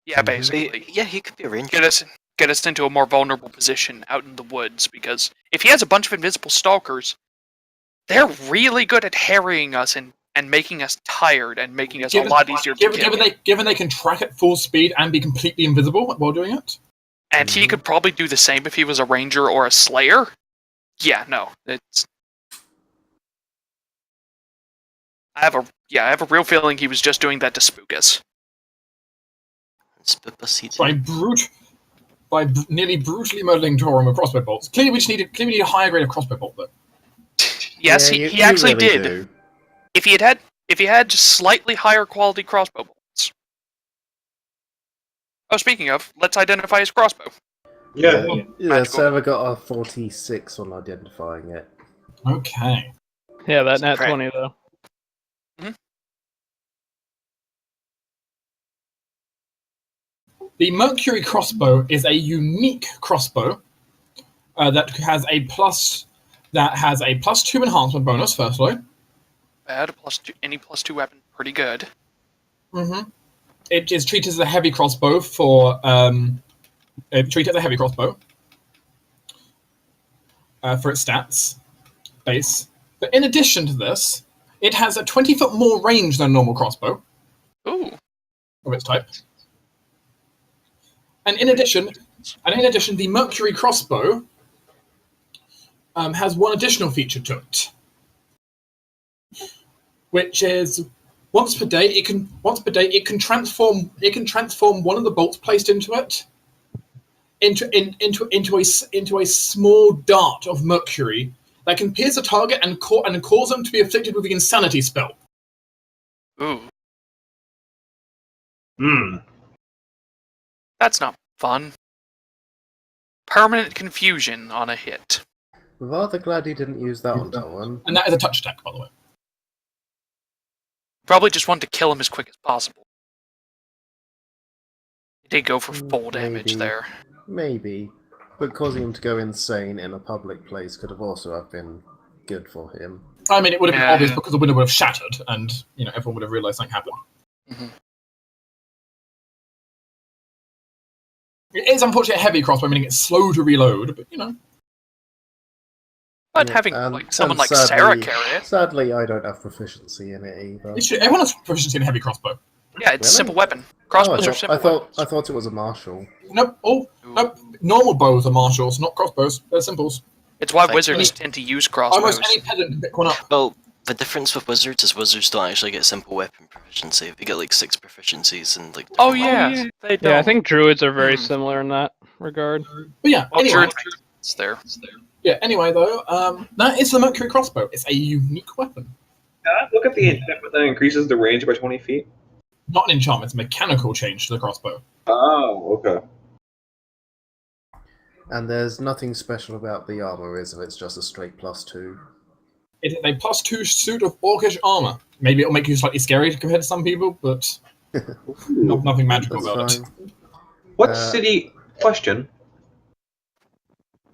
Yeah, basically. Yeah, he could be arranged. Get us into a more vulnerable position out in the woods, because if he has a bunch of invisible stalkers, they're really good at harrying us and making us tired and making us a lot easier to kill. Given they can track at full speed and be completely invisible while doing it. And he could probably do the same if he was a ranger or a slayer. Yeah, no, it's. I have a real feeling he was just doing that to spook us. By nearly brutally murdering Torin with crossbow bolts. Clearly, we need a higher grade of crossbow bolt, though. Yes, yeah, he actually really did. Do. If he had just slightly higher quality crossbow bolts. Oh, speaking of, let's identify his crossbow. Yeah, Sarah got a 46 on identifying it. Okay. Yeah, that nat 20 though. Mm-hmm. The Mercury crossbow is a unique crossbow that has a +2 enhancement bonus. Firstly, Bad any +2 weapon, pretty good. Mm-hmm. It is treated as a heavy crossbow treated as a heavy crossbow for its stats base. But in addition to this, it has a 20-foot more range than a normal crossbow. Ooh. Of its type. And in addition, the Mercury crossbow has one additional feature to it, which is once per day it can transform one of the bolts placed into it into a small dart of mercury that can pierce a target and cause them to be afflicted with the insanity spell. Ooh. That's not fun. Permanent confusion on a hit. Rather glad he didn't use that on Torin. And that is a touch attack, by the way. Probably just wanted to kill him as quick as possible. He did go for full damage there. Maybe. But causing him to go insane in a public place could have also been good for him. I mean, it would have been obvious because the window would have shattered and everyone would have realised something happened. Mm-hmm. It is unfortunately a heavy crossbow, meaning it's slow to reload, but But having someone like Sarah carry it. Sadly, I don't have proficiency in it either. Everyone has proficiency in a heavy crossbow. Yeah, it's a simple weapon. Crossbows are simple. I thought it was a martial. Nope. Nope. Normal bows are martials, not crossbows. They're simples. It's why wizards tend to use crossbows. Almost any peasant can pick one up. Well, the difference with wizards is wizards don't actually get simple weapon proficiency. They get like 6 proficiencies and like. Oh yeah, they don't. Yeah, I think druids are very similar in that regard. But yeah, anyway, it's there. Yeah. Anyway, though, that is the Mercury crossbow. It's a unique weapon. Can I look at the enchantment that increases the range by 20 feet? Not an enchantment; it's a mechanical change to the crossbow. Oh, okay. And there's nothing special about the armor, is it? It's just a straight +2. It is a +2 suit of orcish armor. Maybe it'll make you slightly scary compared to some people, but nothing magical about it. What city? Question.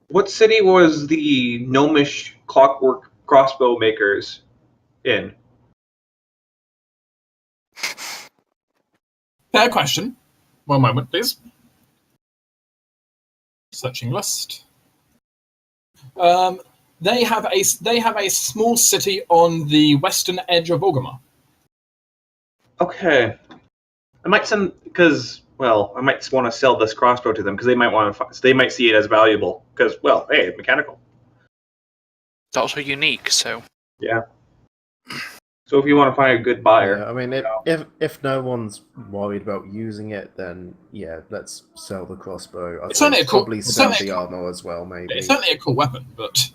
What city was the gnomish clockwork crossbow makers in? Fair question. One moment, please. Searching list. They have a small city on the western edge of Orgrimmar. Okay. I might send I might want to sell this crossbow to them because they might they might see it as valuable because hey, it's mechanical. It's also unique, so Yeah. So if you want to find a good buyer, Yeah, I mean, if no one's worried about using it, then yeah, let's sell the crossbow. I It's think certainly a cool- probably it's sell certainly the a cool- armor as well, maybe. It's certainly a cool weapon, but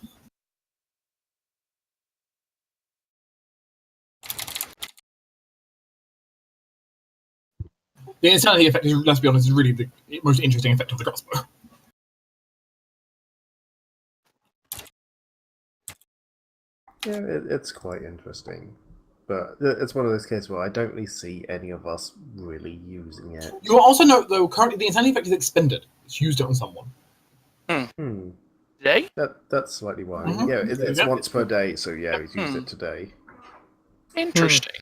the insanity effect is, let's be honest, is really the most interesting effect of the crossbow. Yeah, it's quite interesting, but it's one of those cases where I don't really see any of us really using it. You will also note, though, currently the insanity effect is expended. It's used it on someone. today? That's slightly worrying. Mhm. Yeah, it's Yeah. once per day, so yeah, he's used it today. Interesting.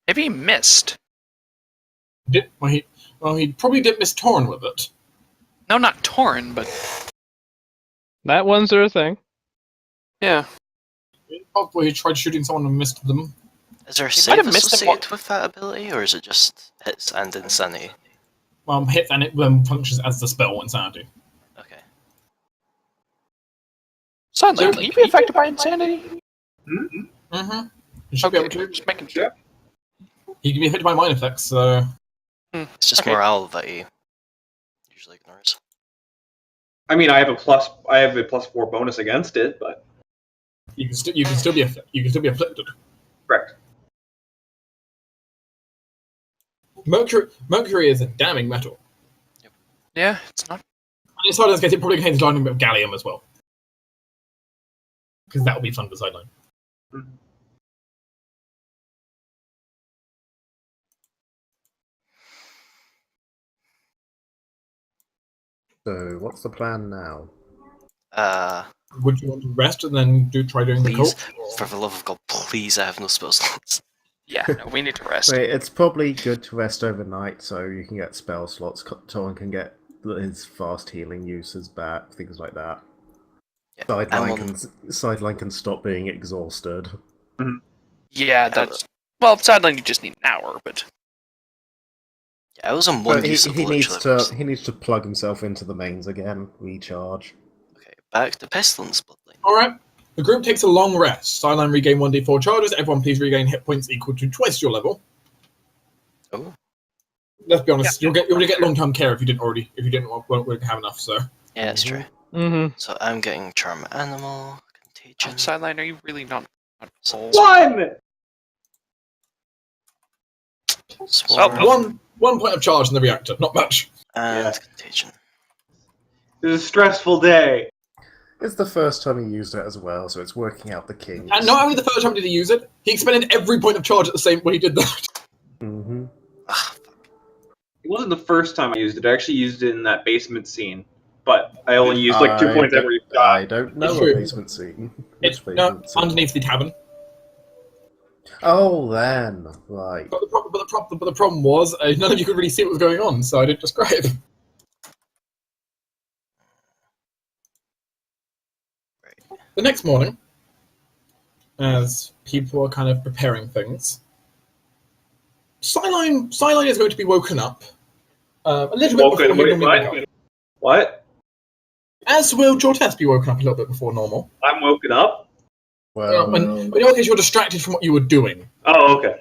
Maybe he missed. He probably did miss Torn with it. No, not torn, but That one's their thing. yeah. Probably he tried shooting someone and missed them. Is there a He might save have missed him associated with that ability, or is it just hits and insanity? Hits and it then functions as the spell insanity. Okay. Suddenly, can you be affected by insanity? Mm-hmm. You should be able to. Just making sure. He can be affected by mind effects, so It's just Okay. morale that he usually ignores. I mean, I have a +4 bonus against it, but you can still be afflicted. correct. Mercury is a damning metal. Yeah, it's not. And inside this case, it probably contains a tiny bit of gallium as well. Because that will be fun for sideline. So what's the plan now? Would you want to rest and then try doing the Please, cult? for the love of God, please, I have no spell slots. Yeah, no, we need to rest. Wait, it's probably good to rest overnight so you can get spell slots. Torin can get his fast healing uses back, things like that. Yeah, Sideline can stop being exhausted. Yeah, that's. Well, sideline, you just need an hour, but. Yeah, I was on But one he use of needs literally. he needs to plug himself into the mains again, recharge. Okay, back to Pestilence Bloodline. Alright. The group takes a long rest. Sideline regain 1d4 charges. Everyone please regain hit points equal to twice your level. Oh. Let's be honest, you'll get long-term care if you didn't won't have enough, so. Yeah, that's true. Mm-hmm. So I'm getting Charm Animal, Contagion. Sideline, are you really not. One! Swarm, One point of charge in the reactor, not much. and Yeah. Contagion. It was a stressful day. It's the first time he used it as well, so it's working out the kinks. And not only the first time did he use it, he expended every point of charge at the same when he did that. Mm-hmm. Ah, It wasn't the first time I used it. I actually used it in that basement scene, but I only used like 2 points every I shot. don't know It's a true. basement scene. It's Which no, basement scene? underneath the tavern. Oh, then right. But the problem was none of you could really see what was going on, so I didn't describe. The next morning, as people are kind of preparing things, Sideline is going to be woken up a little bit before he normally wake up. What? As will Jortes be woken up a little bit before normal. I'm woken up? Well, But in your case, you're distracted from what you were doing. Oh, okay.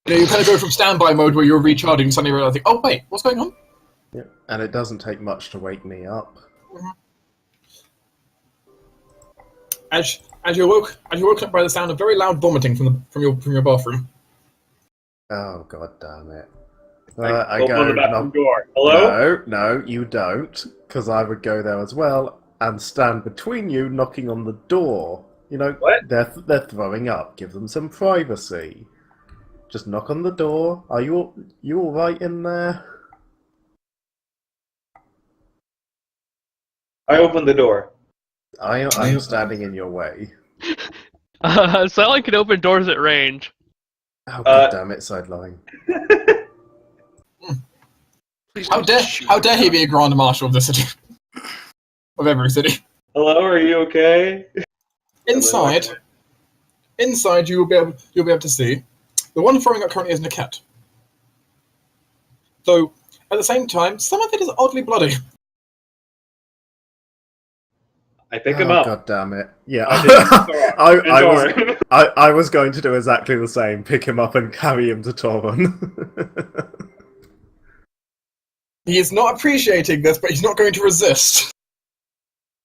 You kind of go from standby mode where you're recharging, and suddenly realizing, oh wait, what's going on? yeah. And it doesn't take much to wake me up. As you're woken up by the sound of very loud vomiting from your bathroom. Oh, god damn it. I I open go, the bathroom knock- door. Hello? No, you don't, because I would go there as well and stand between you knocking on the door. You know, What? they're throwing up. Give them some privacy. Just knock on the door. Are you all right in there? I open the door. I'm standing in your way. Silent can open doors at range. Oh, god damn it, sideline. Please How don't shoot dare he be a Grand Marshal of the city? Of every city. Hello, are you okay? Inside, you'll be able to see the one throwing up currently is Niket. Though at the same time, some of it is oddly bloody. I pick him up. God damn it. Yeah. I I was going to do exactly the same. Pick him up and carry him to Torun. He is not appreciating this, but he's not going to resist.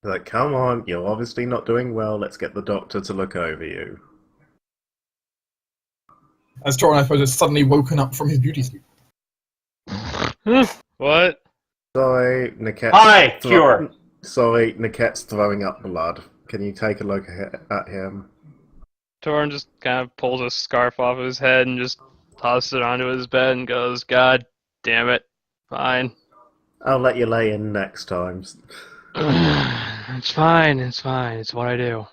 Like, come on, you're obviously not doing well, let's get the doctor to look over you. As Torin, I suppose, has suddenly woken up from his beauty sleep. What? Sorry, Niket's Hi, Cure. Sorry, Niket's throwing up blood. Can you take a look at him? Torn just kind of pulls a scarf off his head and just tosses it onto his bed and goes, God damn it. Fine. I'll let you lay in next time. It's fine. It's what I do.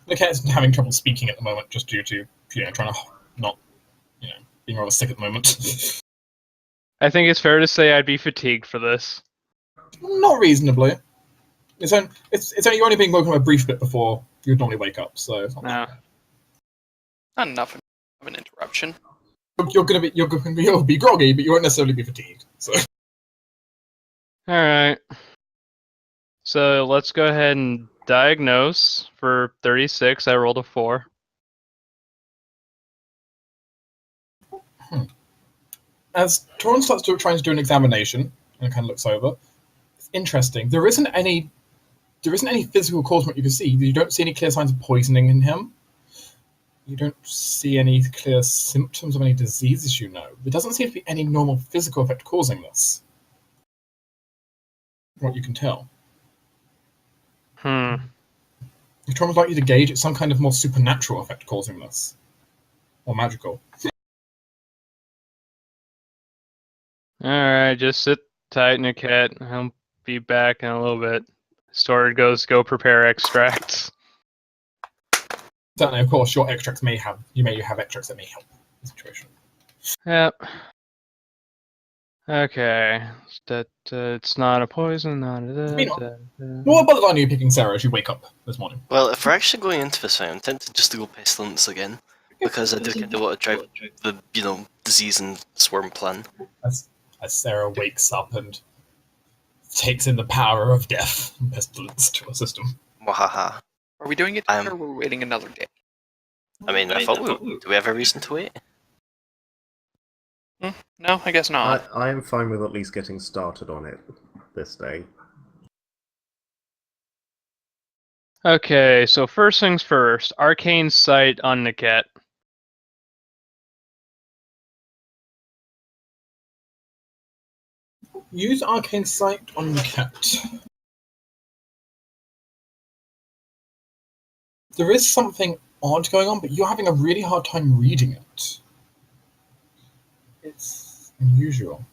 Niket's having trouble speaking at the moment, just due to, trying to not, being rather sick at the moment. I think it's fair to say I'd be fatigued for this. Not reasonably. It's only you're only being woken up a brief bit before you'd normally wake up, so it's not No. Not enough of an interruption. you'll be groggy, but you won't necessarily be fatigued. So Alright. So let's go ahead and diagnose. For 36, I rolled a 4. as Torin starts trying to do an examination and kind of looks over, it's interesting. There isn't any physical cause from what you can see. You don't see any clear signs of poisoning in him. You don't see any clear symptoms of any diseases, There doesn't seem to be any normal physical effect causing this. From what you can tell. If Torin would like you to gauge, it's some kind of more supernatural effect causing this. Or magical. Alright, just sit tight, Niket. I'll be back in a little bit. Storage goes, go prepare extracts. Certainly, of course, your extracts may have extracts that may help the situation. Yep. Okay. It's not a poison, What bothered are you picking Sarah as you wake up this morning? Well, if we're actually going into this, I'm tempted just to go pestilence again. Because I do kind of want to drive the, disease and swarm plan. As Sarah wakes up and takes in the power of death and pestilence to her system. Wahaha. Are we doing it or are we waiting another day? I mean, I thought do we have a reason to wait? No, I guess not. I am fine with at least getting started on it this day. Okay, so first things first. Arcane Sight on Niket. Use Arcane Sight on the cat. There is something odd going on, but you're having a really hard time reading it. It's unusual.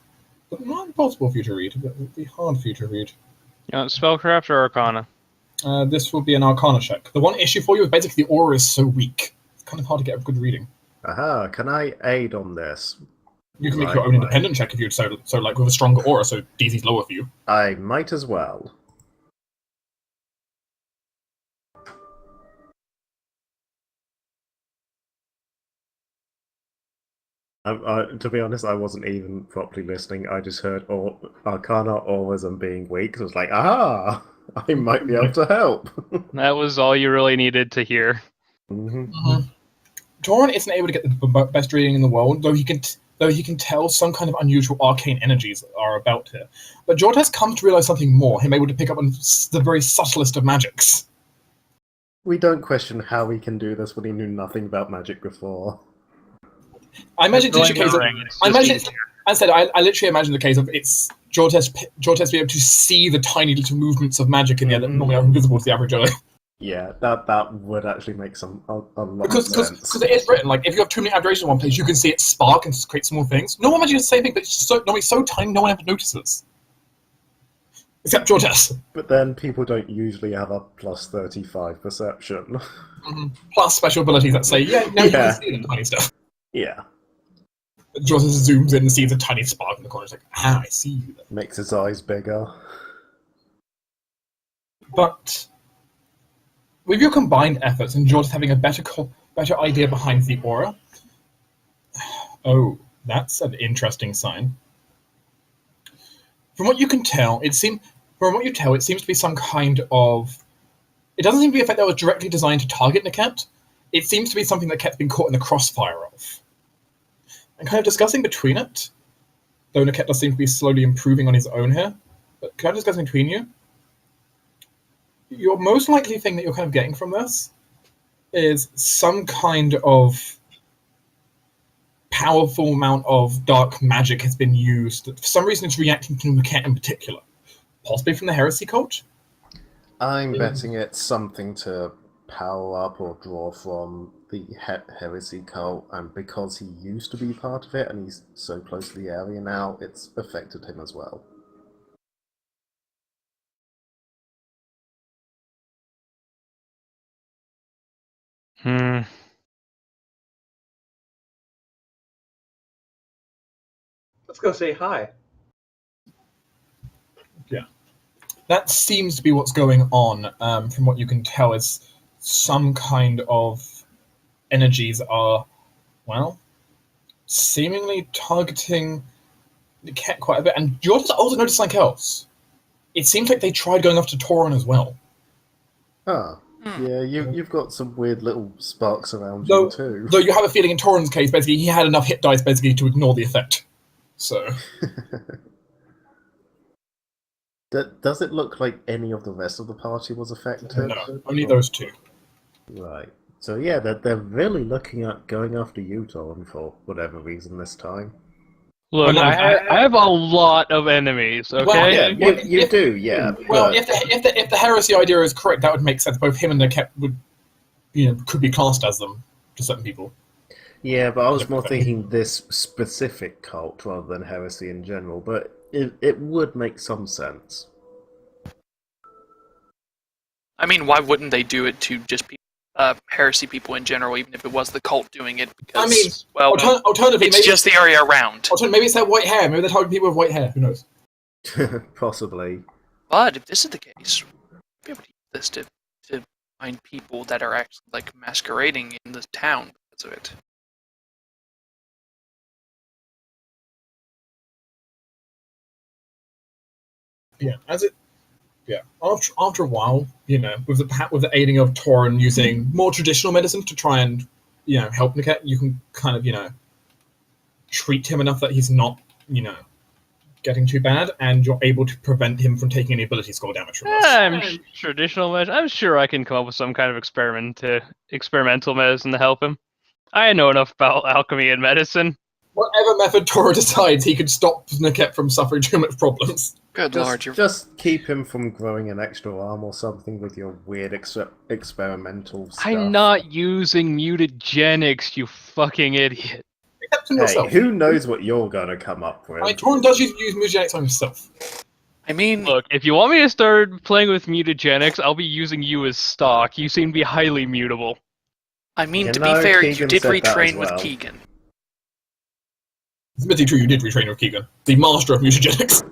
But not impossible for you to read, but it would be hard for you to read. Spellcraft or Arcana? This will be an Arcana check. The one issue for you is basically the aura is so weak. It's kind of hard to get a good reading. Aha, can I aid on this? You can make your own independent check if you'd so like with a stronger aura, so DC's lower for you. I might as well. To be honest, I wasn't even properly listening. I just heard Arcana auras and being weak. So I was like, aha! I might be able to help. That was all you really needed to hear. Torin isn't able to get the best reading in the world, though he can tell some kind of unusual arcane energies are about here. But Jord has come to realize something more, him able to pick up on the very subtlest of magics. We don't question how he can do this when he knew nothing about magic before. I imagine it's a case of... I literally imagine the case of Jord has to be able to see the tiny little movements of magic in the air that normally are invisible to the average eye. Yeah, that would actually make a lot of sense. Because it is written, like, if you have too many aberrations in one place, you can see it spark and create small things. No one imagines the same thing, but it's normally so tiny no one ever notices. Except Jortes. But then people don't usually have a plus 35 perception. Plus special abilities that say, yeah, now you can see the tiny stuff. Yeah. Jortes zooms in and sees a tiny spark in the corner. It's like, I see you. Makes his eyes bigger. But with your combined efforts and Jortes having a better idea behind the aura, oh, that's an interesting sign. From what you can tell, it seems to be some kind of. It doesn't seem to be a effect that was directly designed to target Niket. It seems to be something that Niket's been caught in the crossfire of. And kind of discussing between it, though Niket does seem to be slowly improving on his own here, but can I discuss between you? Your most likely thing that you're kind of getting from this is some kind of powerful amount of dark magic has been used. For some reason, it's reacting to Niket in particular. Possibly from the heresy cult? I'm betting it's something to power up or draw from the heresy cult, and because he used to be part of it and he's so close to the area now, it's affected him as well. Let's go say hi. Yeah. That seems to be what's going on, from what you can tell, is some kind of energies are, well, seemingly targeting the cat quite a bit. And you also noticed something else. It seems like they tried going after Tauren as well. Ah, yeah, you've got some weird little sparks around you too. Though you have a feeling in Tauren's case, basically, he had enough hit dice basically to ignore the effect. So. Does it look like any of the rest of the party was affected? No, only those two. Right. So yeah, they're really looking at going after you, Tauren, for whatever reason this time. Look, I have a lot of enemies, okay? Well, yeah, you do, yeah. Well, but... if the heresy idea is correct, that would make sense. Both him and Niket would, could be classed as them to certain people. Yeah, but I was more thinking this specific cult rather than heresy in general, but it would make some sense. I mean, why wouldn't they do it to just heresy people in general, even if it was the cult doing it? Because, I mean, well, alternatively, it's maybe just the area around. Maybe it's their white hair. Maybe they're targeting people with white hair. Who knows? Possibly. But if this is the case, we'll be able to use this to find people that are actually like masquerading in the town because of it. Yeah, after a while, with the aiding of Tauren using more traditional medicine to try and help Niket, you can kind of treat him enough that he's not getting too bad, and you're able to prevent him from taking any ability score damage from this. Traditional medicine. I'm sure I can come up with some kind of experimental medicine to help him. I know enough about alchemy and medicine. Whatever method Toro decides, he could stop Niket from suffering too much problems. Good lord, just keep him from growing an extra arm or something with your weird experimental stuff. I'm not using mutagenics, you fucking idiot. Except on yourself. Who knows what you're gonna come up with? I mean, Tauren does use mutagenics on himself. I mean, look, if you want me to start playing with mutagenics, I'll be using you as stock. You seem to be highly mutable. I mean, to be fair, you did retrain with Keegan. It's admittedly true, you did retrain with Keegan, the master of mutagenics.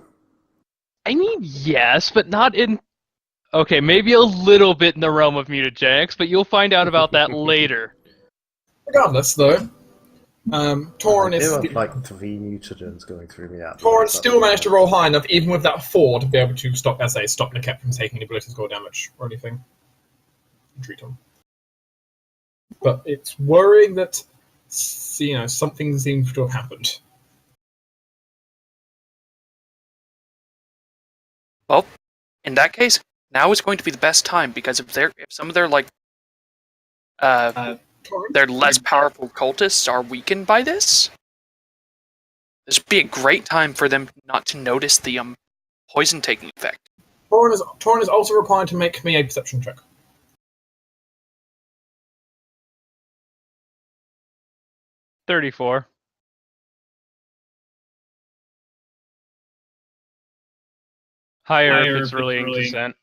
I mean, yes, but not in... Okay, maybe a little bit in the realm of mutagenics, but you'll find out about that later. Regardless, though, Tauren is... There are like 3 mutagens going through me out. Tauren still managed to roll high enough, even with that 4, to be able to stop Niket from taking any ability score damage or anything. Treat him. But it's worrying that, something seems to have happened. Well, in that case, now is going to be the best time, because if some of their their less powerful cultists are weakened by this would be a great time for them not to notice the poison taking effect. Tauren is also required to make me a perception check. 34. Higher if it's really in consent.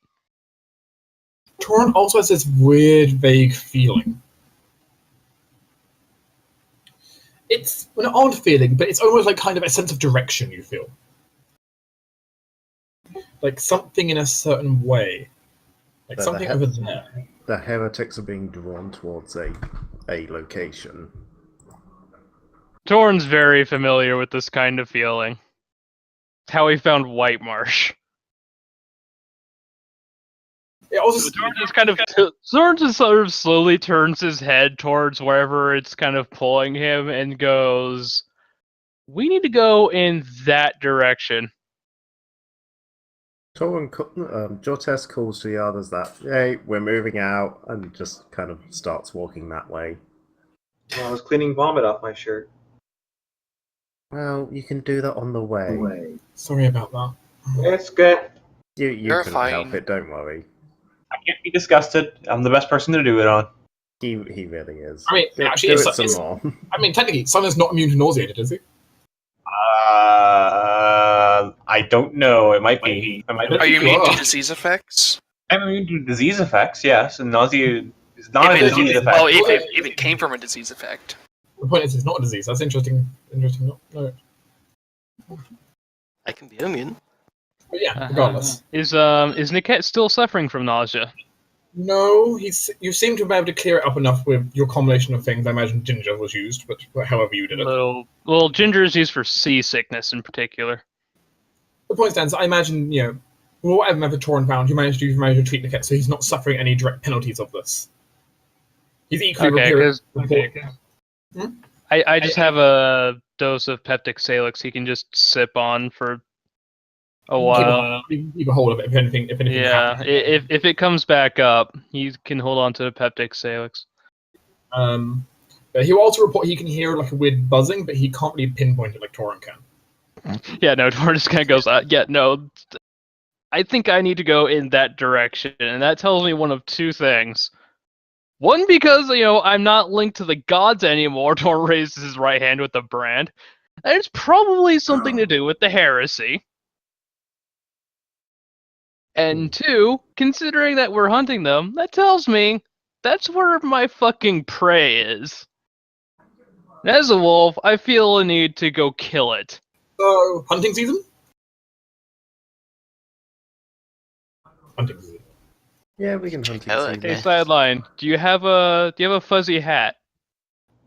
Torin also has this weird, vague feeling. It's an odd feeling, but it's almost like kind of a sense of direction you feel. Like something in a certain way. Like something over there. The heretics are being drawn towards a location. Torin's very familiar with this kind of feeling. It's how he found White Marsh. It also Torin just sort of slowly turns his head towards wherever it's kind of pulling him and goes, "We need to go in that direction." Jortes calls to the others that, hey, we're moving out, and just kind of starts walking that way. Well, I was cleaning vomit off my shirt. Well, you can do that on the way. Sorry about that. It's good. You can help it, don't worry. I can't be disgusted. I'm the best person to do it on. He really is. I mean, actually, do it some more. I mean, technically, Summon's not immune to nauseated, is he? I don't know. It might be. Are you immune to disease effects? I'm immune to disease effects, yes, and nausea is not a disease effect. Well, if it came from a disease effect. The point is, it's not a disease. That's interesting. No. I can be immune. But yeah, regardless. Is Niket still suffering from nausea? No, you seem to be able to clear it up enough with your combination of things. I imagine ginger was used, but however you did it. Well, ginger is used for seasickness in particular. The point stands, I imagine, whatever method Torin found, you managed to treat Niket, so he's not suffering any direct penalties of this. He's equally I just have a dose of peptic salix he can just sip on for a while. Keep a hold of it if anything Yeah, happens. if it comes back up, he can hold on to the peptic salix. But he will also report he can hear like a weird buzzing, but he can't really pinpoint it like Torin can. Yeah, no, Torin just kind of goes, no, I think I need to go in that direction, and that tells me one of two things. One, because, I'm not linked to the gods anymore, Torin raises his right hand with the brand, and it's probably something to do with the heresy. And two, considering that we're hunting them, that tells me that's where my fucking prey is. And as a wolf, I feel a need to go kill it. So, hunting season? Hunting season. Yeah, we can hunt it. Hey, Sideline, do you have a fuzzy hat?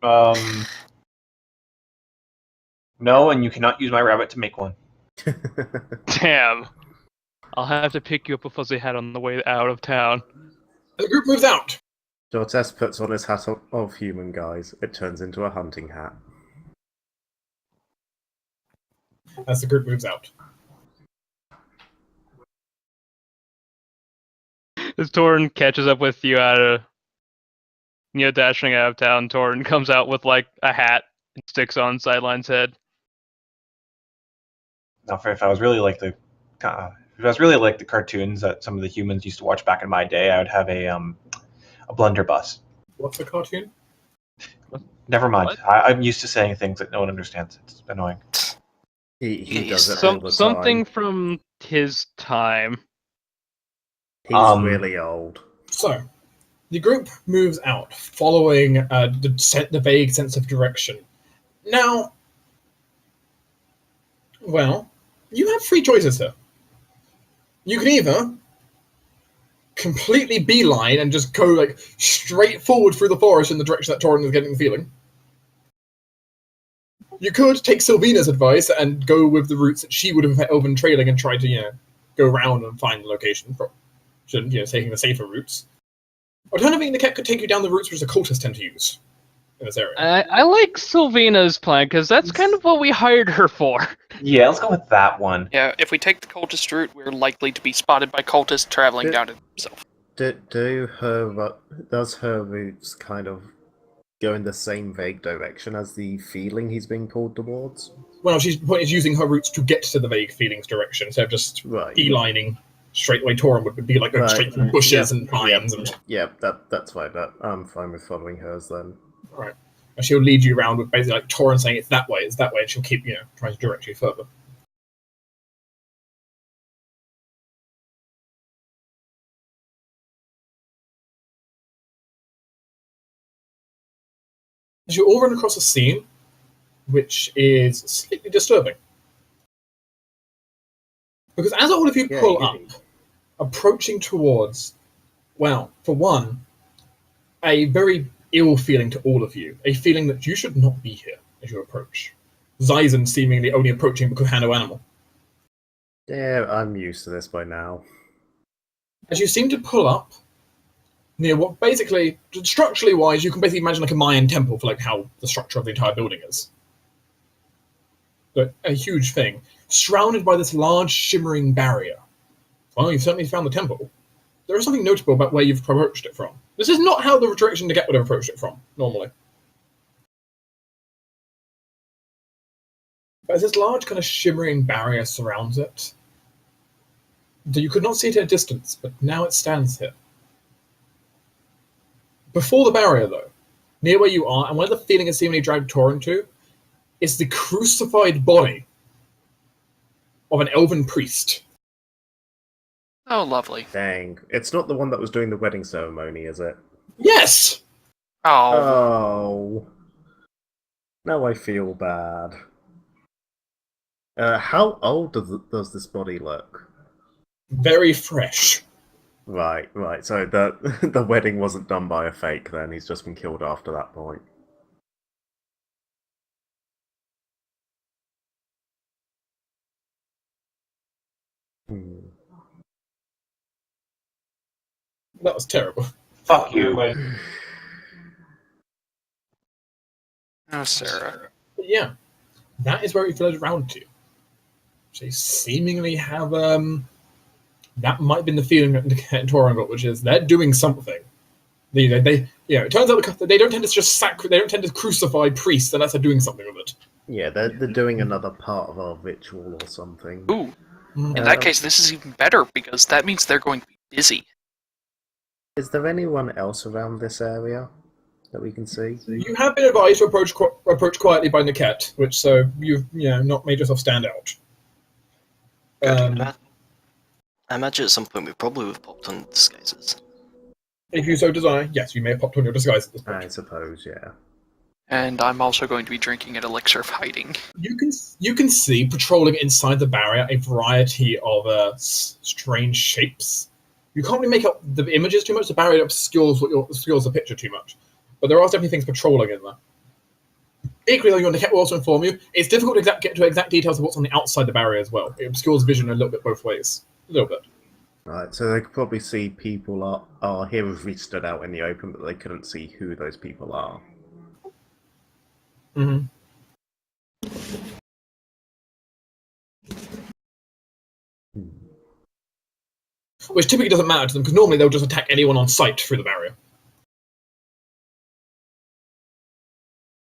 No, and you cannot use my rabbit to make one. Damn. I'll have to pick you up a fuzzy hat on the way out of town. The group moves out. Jortes puts on his hat of human guise. It turns into a hunting hat. As the group moves out. As Torin catches up with you dashing out of town, Torin comes out with like a hat and sticks on Sideline's head. Now, if I was really like the cartoons that some of the humans used to watch back in my day, I would have a blunderbuss. What's a cartoon? Never mind. I'm used to saying things that no one understands. It's annoying. He does it all the time. Something from his time. He's really old. So, the group moves out, following the vague sense of direction. Now, well, you have three choices here. You can either completely beeline and just go like straight forward through the forest in the direction that Torin is getting the feeling. You could take Sylvina's advice and go with the routes that she would have been trailing and try to, go around and find the location. Taking the safer routes. Alternatively, Niket could take you down the routes which the cultists tend to use in this area. I like Sylvina's plan, because that's kind of what we hired her for. Yeah, let's go with that one. Yeah, if we take the cultist route, we're likely to be spotted by cultists traveling down to themselves. Does her routes kind of go in the same vague direction as the feeling he's being pulled towards? Well, she's using her routes to get to the vague feelings direction instead of just beelining straight away. Torin would be like going straight through bushes and pines. That's fine. I'm fine with following hers then. Right. And she'll lead you around with basically like Torin saying it's that way, and she'll keep, trying to direct you further. you all run across a scene which is slightly disturbing. Because as all of you pull up, approaching towards, well, for one, a very ill feeling to all of you, a feeling that you should not be here as you approach. Zyzen seemingly only approaching because hand no animal. Yeah, I'm used to this by now. As you seem to pull up near what basically, structurally wise, you can basically imagine like a Mayan temple for like how the structure of the entire building is. But a huge thing, surrounded by this large shimmering barrier. Well, you've certainly found the temple. There is something notable about where you've approached it from. This is not how the direction the Get would have approached it from, normally. But as this large kind of shimmering barrier surrounds it, you could not see it at a distance, but now it stands here. Before the barrier, though, near where you are, and where the feeling is seemingly dragged Torin to, is the crucified body of an elven priest. Oh, lovely. Dang. It's not the one that was doing the wedding ceremony, is it? Yes! Oh, Oh. Now I feel bad. How old does this body look? Very fresh. Right. So the wedding wasn't done by a fake then, he's just been killed after that point. That was terrible. Fuck you. oh, Sarah. But yeah, that is where it flows around to. They seemingly have that might have been the feeling that Torin got, which is they're doing something. They it turns out they don't tend to just they don't tend to crucify priests unless they're doing something with it. Yeah, they're doing another part of our ritual or something. Ooh. In that case, this is even better, because that means they're going to be busy. Is there anyone else around this area that we can see? You have been advised to approach quietly by Niket, which so you've not made yourself stand out. I imagine at some point we probably would have popped on disguises. If you so desire, yes, you may have popped on your disguise at this point. I suppose, yeah. And I'm also going to be drinking an elixir of hiding. You can see patrolling inside the barrier a variety of strange shapes. You can't really make out the images too much. The barrier obscures the picture too much, but there are definitely things patrolling in there. Equally, though, your Niket will also inform you. It's difficult to get to exact details of what's on the outside the barrier as well. It obscures vision a little bit both ways. A little bit. Right, so they could probably see people are here if we stood out in the open, but they couldn't see who those people are. Mm-hmm. Which typically doesn't matter to them, because normally they'll just attack anyone on sight through the barrier.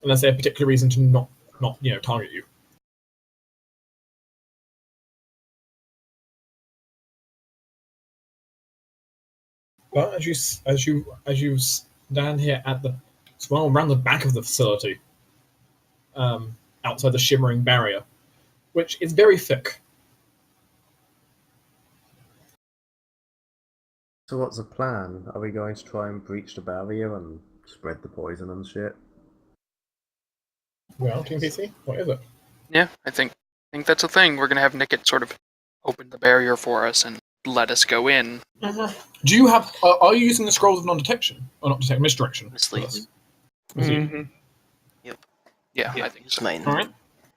Unless they have a particular reason to not target you. But as you stand here at around the back of the facility, outside the shimmering barrier, which is very thick. So what's the plan? Are we going to try and breach the barrier and spread the poison and shit? Well, Team PC, what is it? Yeah, I think that's a thing. We're going to have Niket sort of open the barrier for us and let us go in. Do you have? Are you using the scrolls of non-detection or not detect misdirection? Mislead. Mm-hmm. Yep. Yeah, I think It's so. mine. All right.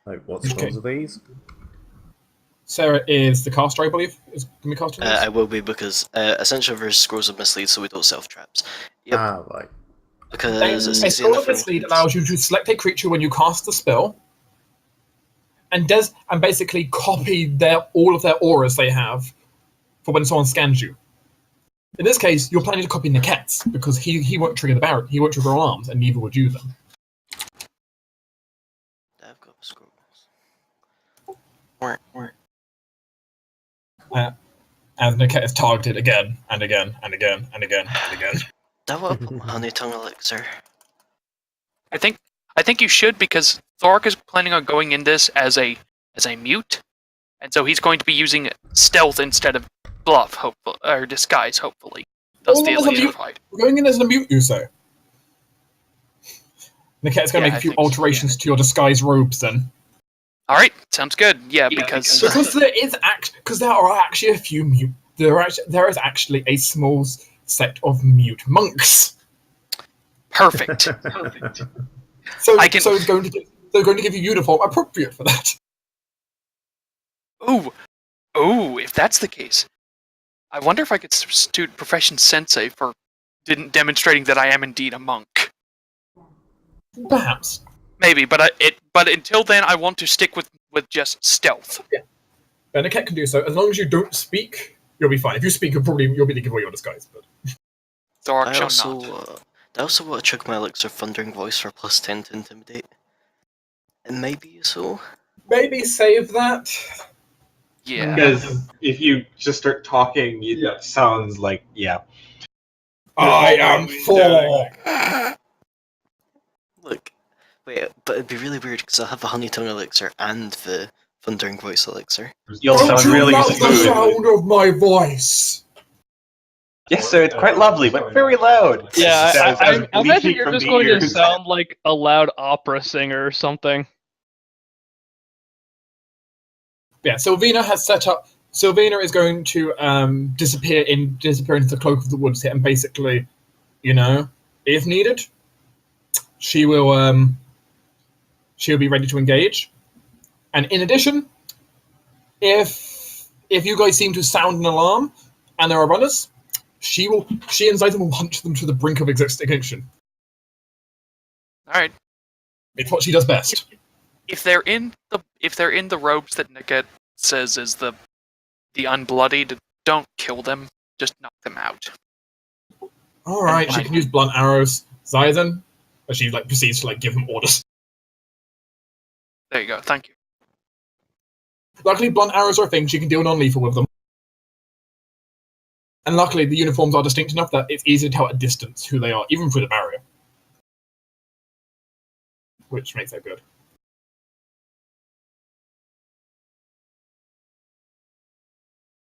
Like, what scrolls are these? Sarah is the caster, I believe. Is going to be casting this? I will be because essential versus scrolls of mislead, so we don't self traps. Yep. Ah, right. Because it's A easy scroll enough. of mislead allows you to select a creature when you cast the spell, and basically copy all of their auras they have for when someone scans you. In this case, you're planning to copy Niket's because he won't trigger the barrier. He won't trigger alarms, and neither would you them. I've got scrolls. As Niket is targeted again and again and again and again and again. Do I want to put my honey tongue elixir? I think you should, because Thork is planning on going in this as a mute, and so he's going to be using stealth instead of bluff, hopefully, or disguise, hopefully. Thus the elixir of hide. We're going in as a mute, you say? Niket's going to Yeah, make I a few think so, alterations to your disguise robes then. All right, sounds good. Yeah, because Because there are actually a few mute. There is actually a small set of mute monks. perfect. So I can- so it's going to they're going to give you uniform appropriate for that. Ooh, if that's the case, I wonder if I could substitute Profession Sensei for demonstrating that I am indeed a monk. Perhaps. Maybe, but until then, I want to stick with just stealth. Yeah. Niket can do so as long as you don't speak. You'll be fine. If you speak, you'll be able to give away your disguise. But Thorok I shall also, not. I also want to check my elixir thundering voice for +10 to intimidate. It might be useful. maybe save that. Yeah. Because if you just start talking, it sounds like, I am Thor. Look, wait, but it'd be really weird because I'll have the honeytone elixir and the thundering voice elixir. You'll Don't sound you really love the smooth. sound of my voice? Yes, sir, it's quite lovely, but very loud. Yeah, As I imagine bleeding you're from just the going to ears. sound like a loud opera singer or something. Yeah, Sylvina has set up. Sylvina is going to disappear into the cloak of the woods here, and basically, if needed, she will she'll be ready to engage. And in addition, if you guys seem to sound an alarm and there are runners, she and Zayden will hunt them to the brink of extinction. All right. It's what she does best. If they're in the robes that Niket says is the unbloodied, don't kill them. Just knock them out. All right, she can use blunt arrows. Zayden, as she proceeds to give them orders. There you go. Thank you. Luckily, blunt arrows are a thing. She can deal non-lethal with them. And luckily, the uniforms are distinct enough that it's easy to tell at a distance who they are, even through the barrier. Which makes that good.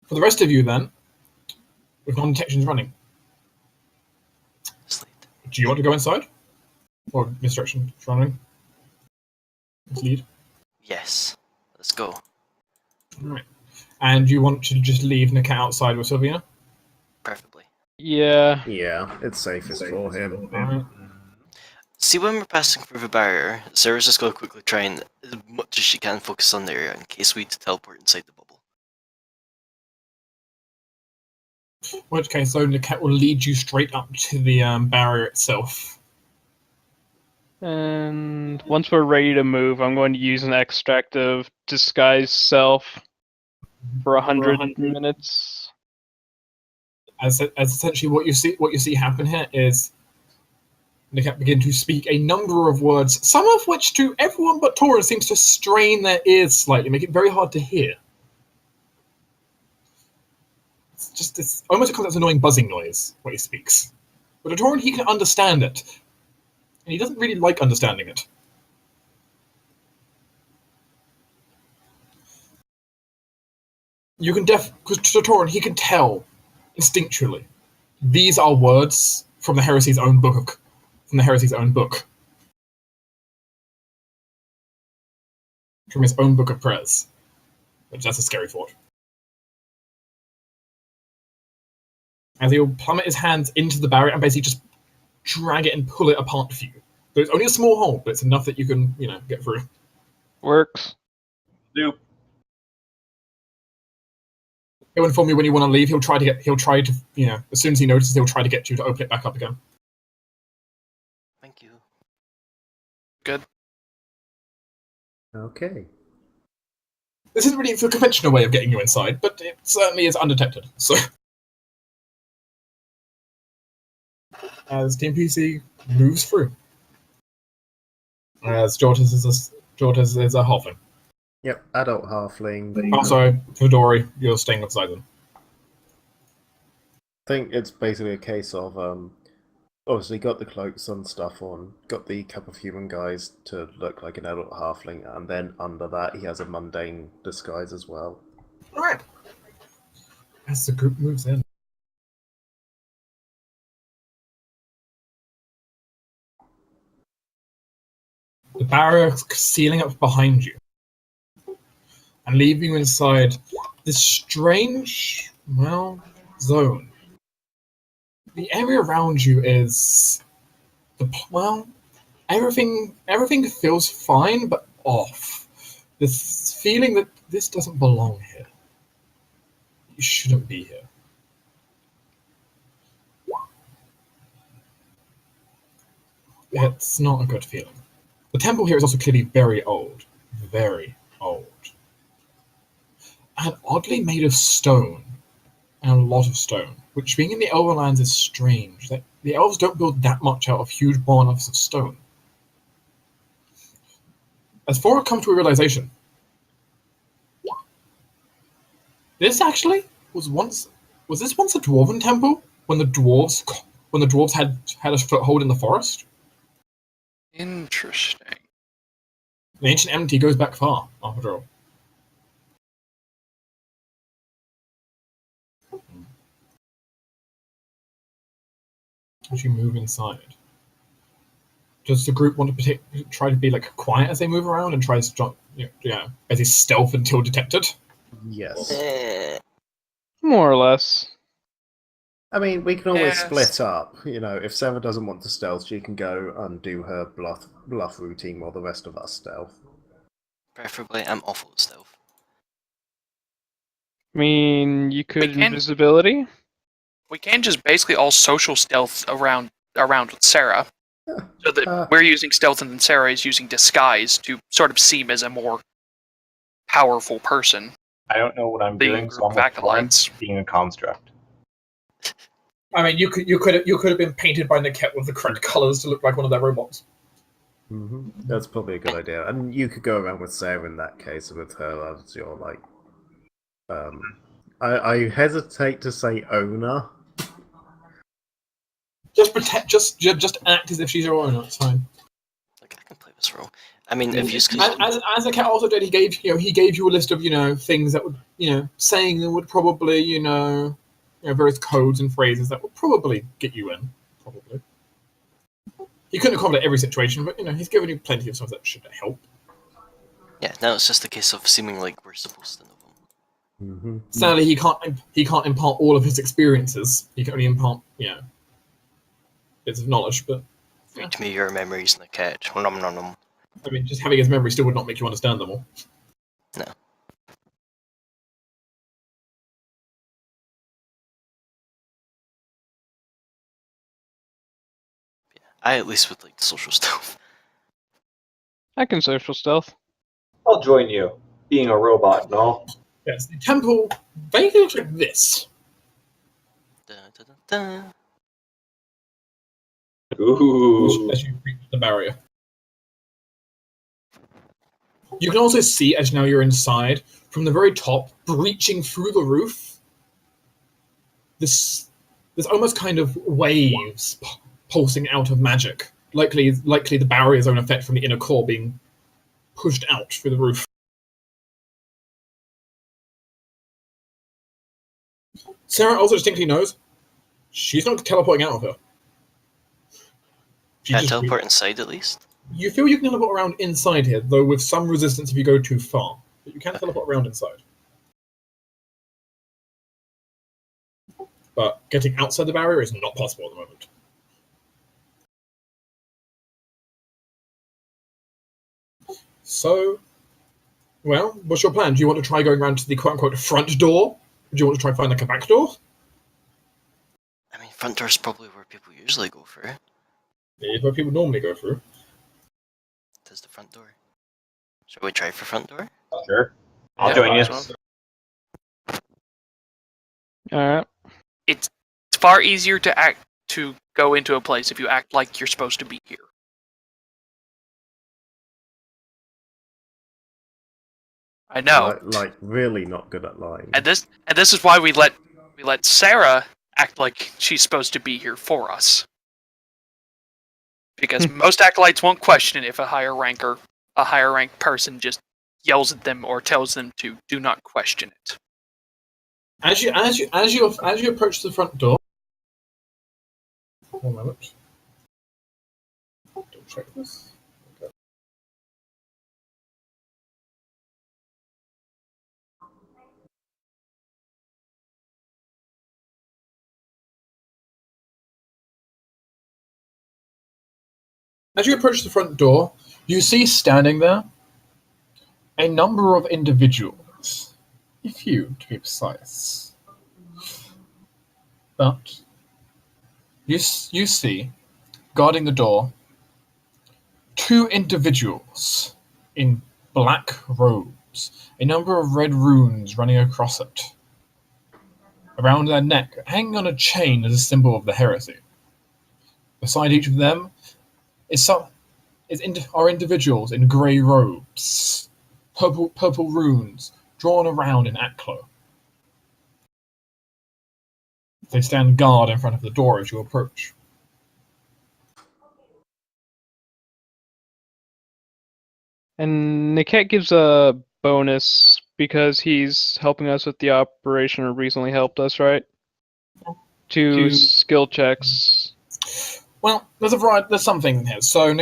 For the rest of you, then, with non-detections running, Sleep. do you want to go inside? Or misdirection running? Let's lead. Yes. Let's go. Alright. And you want to just leave Niket outside with Sylvina? Preferably. Yeah. Yeah, it's safest for him. Alright. See, when we're passing through the barrier, Sarah's just going to quickly try and, as much as she can, focus on the area in case we need to teleport inside the bubble. In which case, though, Niket will lead you straight up to the barrier itself. And once we're ready to move, I'm going to use an extract of disguise self for 100 minutes. As essentially what you see happen here is Niket begin to speak a number of words, some of which to everyone but Tora seems to strain their ears slightly, make it very hard to hear. It's almost a concept of annoying buzzing noise when he speaks. But to Torin, he can understand it. And he doesn't really like understanding it. You can because to Torin, he can tell instinctually. These are words from the Heresy's own book. From his own book of prayers. Which that's a scary thought. As he'll plummet his hands into the barrier and basically just drag it and pull it apart for you. So it's only a small hole, but it's enough that you can, get through. Works. Nope. He'll inform you when you want to leave. He'll try to, as soon as he notices, he'll try to get you to open it back up again. Thank you. Good. Okay. This isn't really the conventional way of getting you inside, but it certainly is undetected. So, as Team PC moves through, as Jortas is a halfling. Yep, adult halfling. Oh, sorry, Fedori, you're staying beside them. I think it's basically a case of obviously got the cloaks and stuff on, got the cup of human guys to look like an adult halfling, and then under that he has a mundane disguise as well. Alright. As the group moves in. the barrier sealing up behind you and leaving you inside this strange, zone. The area around you is everything feels fine but off. This feeling that this doesn't belong here. You shouldn't be here. It's not a good feeling. The temple here is also clearly very old. Very old. And oddly made of stone. And a lot of stone. Which, being in the Elvenlands, is strange. The elves don't build that much out of huge monoliths of stone. As Thor comes to a realization, this actually was this once a dwarven temple when the dwarves had a foothold in the forest? Interesting. The ancient enmity goes back far, after all. As you move inside, does the group want to try to be like quiet as they move around and try to as they stealth until detected? Yes. More or less. I mean, we can always Yes. split up. If Sarah doesn't want to stealth, she can go and do her bluff routine while the rest of us stealth. Preferably, I'm awful at stealth. I mean, you could We can- invisibility. We can just basically all social stealth around with Sarah. So that we're using stealth and then Sarah is using disguise to sort of seem as a more powerful person. I don't know what I'm Being doing, a so group I'm of with Torrent acolytes. being a construct. I mean, you could have been painted by Niket with the correct colors to look like one of their robots. Mm-hmm. That's probably a good idea. And you could go around with Sarah in that case, and with her as your I hesitate to say owner. Just pretend, just act as if she's your owner. It's fine. Like, I can play this role. I mean, if you As the cat also did, he gave you a list of things that would saying that would probably various codes and phrases that would probably get you in. Probably. He couldn't accommodate every situation, but he's given you plenty of stuff that should help. Yeah, now it's just a case of seeming like we're supposed to know them. Mm-hmm. Sadly, he can't impart all of his experiences. He can only impart bits of knowledge, but Read me your memories in the catch. Nom nom nom. I mean, just having his memory still would not make you understand them all. No. Yeah, I at least would like the social stuff. I can social stealth. I'll join you, being a robot and all. Yes, the temple vaguely looks like this. Da, da, da, da. Ooh. As you reach the barrier. You can also see, as now you're inside, from the very top, breaching through the roof, this almost kind of waves pulsing out of magic. Likely the barrier's own effect from the inner core being pushed out through the roof. Sarah also distinctly knows she's not teleporting out of her. Can I teleport inside at least? You feel you can teleport around inside here, though with some resistance if you go too far. But you can teleport around inside. But getting outside the barrier is not possible at the moment. So, well, what's your plan? Do you want to try going around to the quote-unquote front door? Or do you want to try find like a back door? I mean, front door's probably where people usually go for. It is where people normally go through. It is the front door. Shall we try for front door? Sure. I'll Yeah, join might you. as well. Alright. It's far easier to go into a place if you act like you're supposed to be here. I know. Like really not good at lying. And this is why we let Sarah act like she's supposed to be here for us. Because most acolytes won't question it if a higher ranked person just yells at them or tells them to do not question it. As you approach the front door. 1 moment. Double check this. As you approach the front door, you see standing there a number of individuals. A few, to be precise. But you see, guarding the door, two individuals in black robes, a number of red runes running across it. Around their neck, hanging on a chain, is a symbol of the heresy. Beside each of them are individuals in grey robes, purple runes drawn around in Aklo. They stand guard in front of the door as you approach. And Niket gives a bonus because he's helping us with the operation or recently helped us, right? Two skill checks. Well, there's some things here. So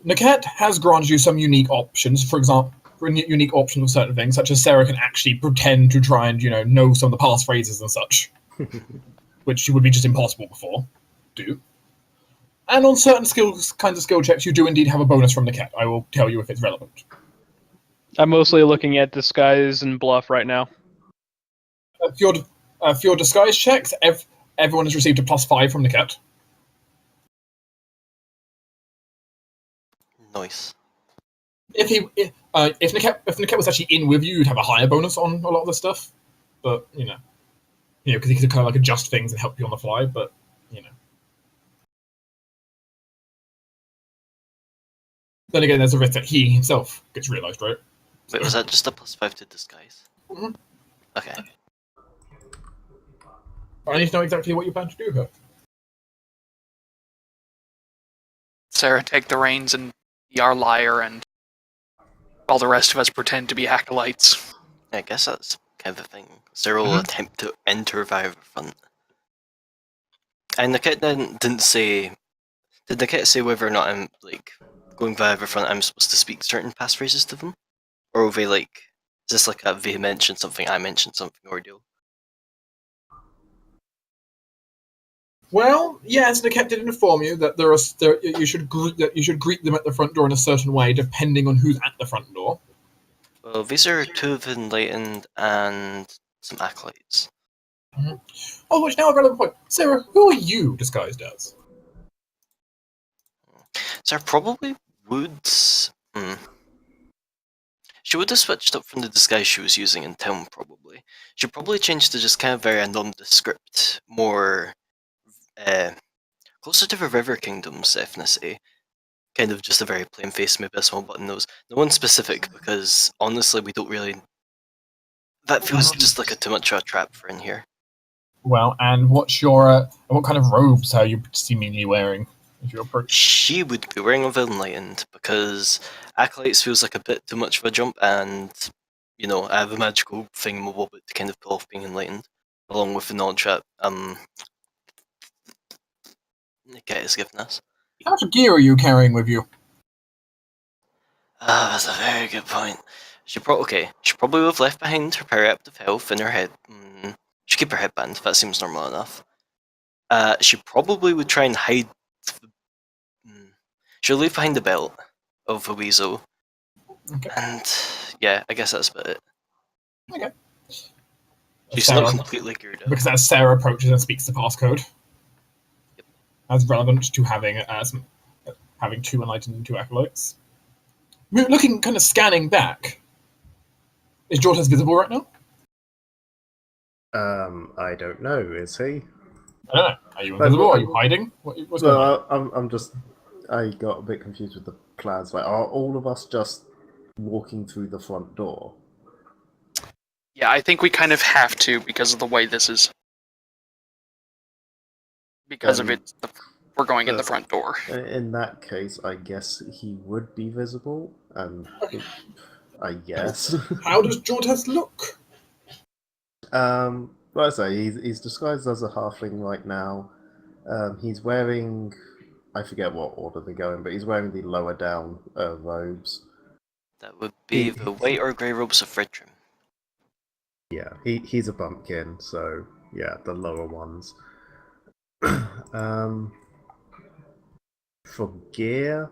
Niket has granted you some unique options. For example, unique options of certain things, such as Sarah can actually pretend to try and know some of the passphrases and such, which would be just impossible before. And on certain kinds of skill checks, you do indeed have a bonus from Niket. I will tell you if it's relevant. I'm mostly looking at disguise and bluff right now. For your disguise checks, everyone has received a +5 from Niket. Nice. If Niket was actually in with you, you'd have a higher bonus on a lot of this stuff. But because he could kind of adjust things and help you on the fly. But then again, there's a risk that he himself gets realised, right? Wait, was that just a +5 to disguise? Mhm. Okay. I need to know exactly what you plan to do here. Sarah, take the reins and be our liar, and all the rest of us pretend to be acolytes. I guess that's kind of a thing. Sarah will attempt to enter via the front. And Niket didn't say... Did Niket say whether or not I'm, going via the front, I'm supposed to speak certain passphrases to them? Or will they, is this like a they mention something, I mention something ordeal? Well, yes, Niket did inform you that you should greet them at the front door in a certain way, depending on who's at the front door. Well, these are two of the Enlightened and some acolytes. Oh, which now a relevant point. Sarah, who are you disguised as? Sarah probably would... She would have switched up from the disguise she was using in town, probably. She'd probably change to just kind of very nondescript, more... closer to the River Kingdom's ethnicity. Kind of just a very plain face, maybe a small button nose. No one specific, because honestly we don't really... That feels just like too much of a trap for in here. Well, and what kind of robes are you seemingly wearing as you approach? She would be wearing a Enlightened, because Acolytes feels like a bit too much of a jump, and, I have a magical thingamabobbit to kind of pull off being Enlightened, along with the knowledge that, Niket has given us. How much gear are you carrying with you? That's a very good point. She probably would have left behind her periaptive health in her head. She keep her headband, that seems normal enough. She probably would try and hide... She'll leave behind the belt of a weasel. Okay. And, yeah, I guess that's about it. Okay. She's Sarah, not completely geared up. because as Sarah approaches and speaks the passcode, as relevant to having two Enlightened and two Acolytes. Looking, kind of scanning back, is Jortas visible right now? I don't know. Is he? I don't know. Are you invisible? Are you hiding? What's going on? I'm just. I got a bit confused with the plans. Are all of us just walking through the front door? Yeah, I think we kind of have to because of the way this is. Because of it, we're going in the front door. In that case, I guess he would be visible, and I guess. How does Jortas look? Well, I say he's disguised as a halfling right now. He's wearing, I forget what order they're going, but he's wearing the lower down robes. That would be the white or grey robes of Fritrim. Yeah, he's a bumpkin, so yeah, the lower ones. for gear,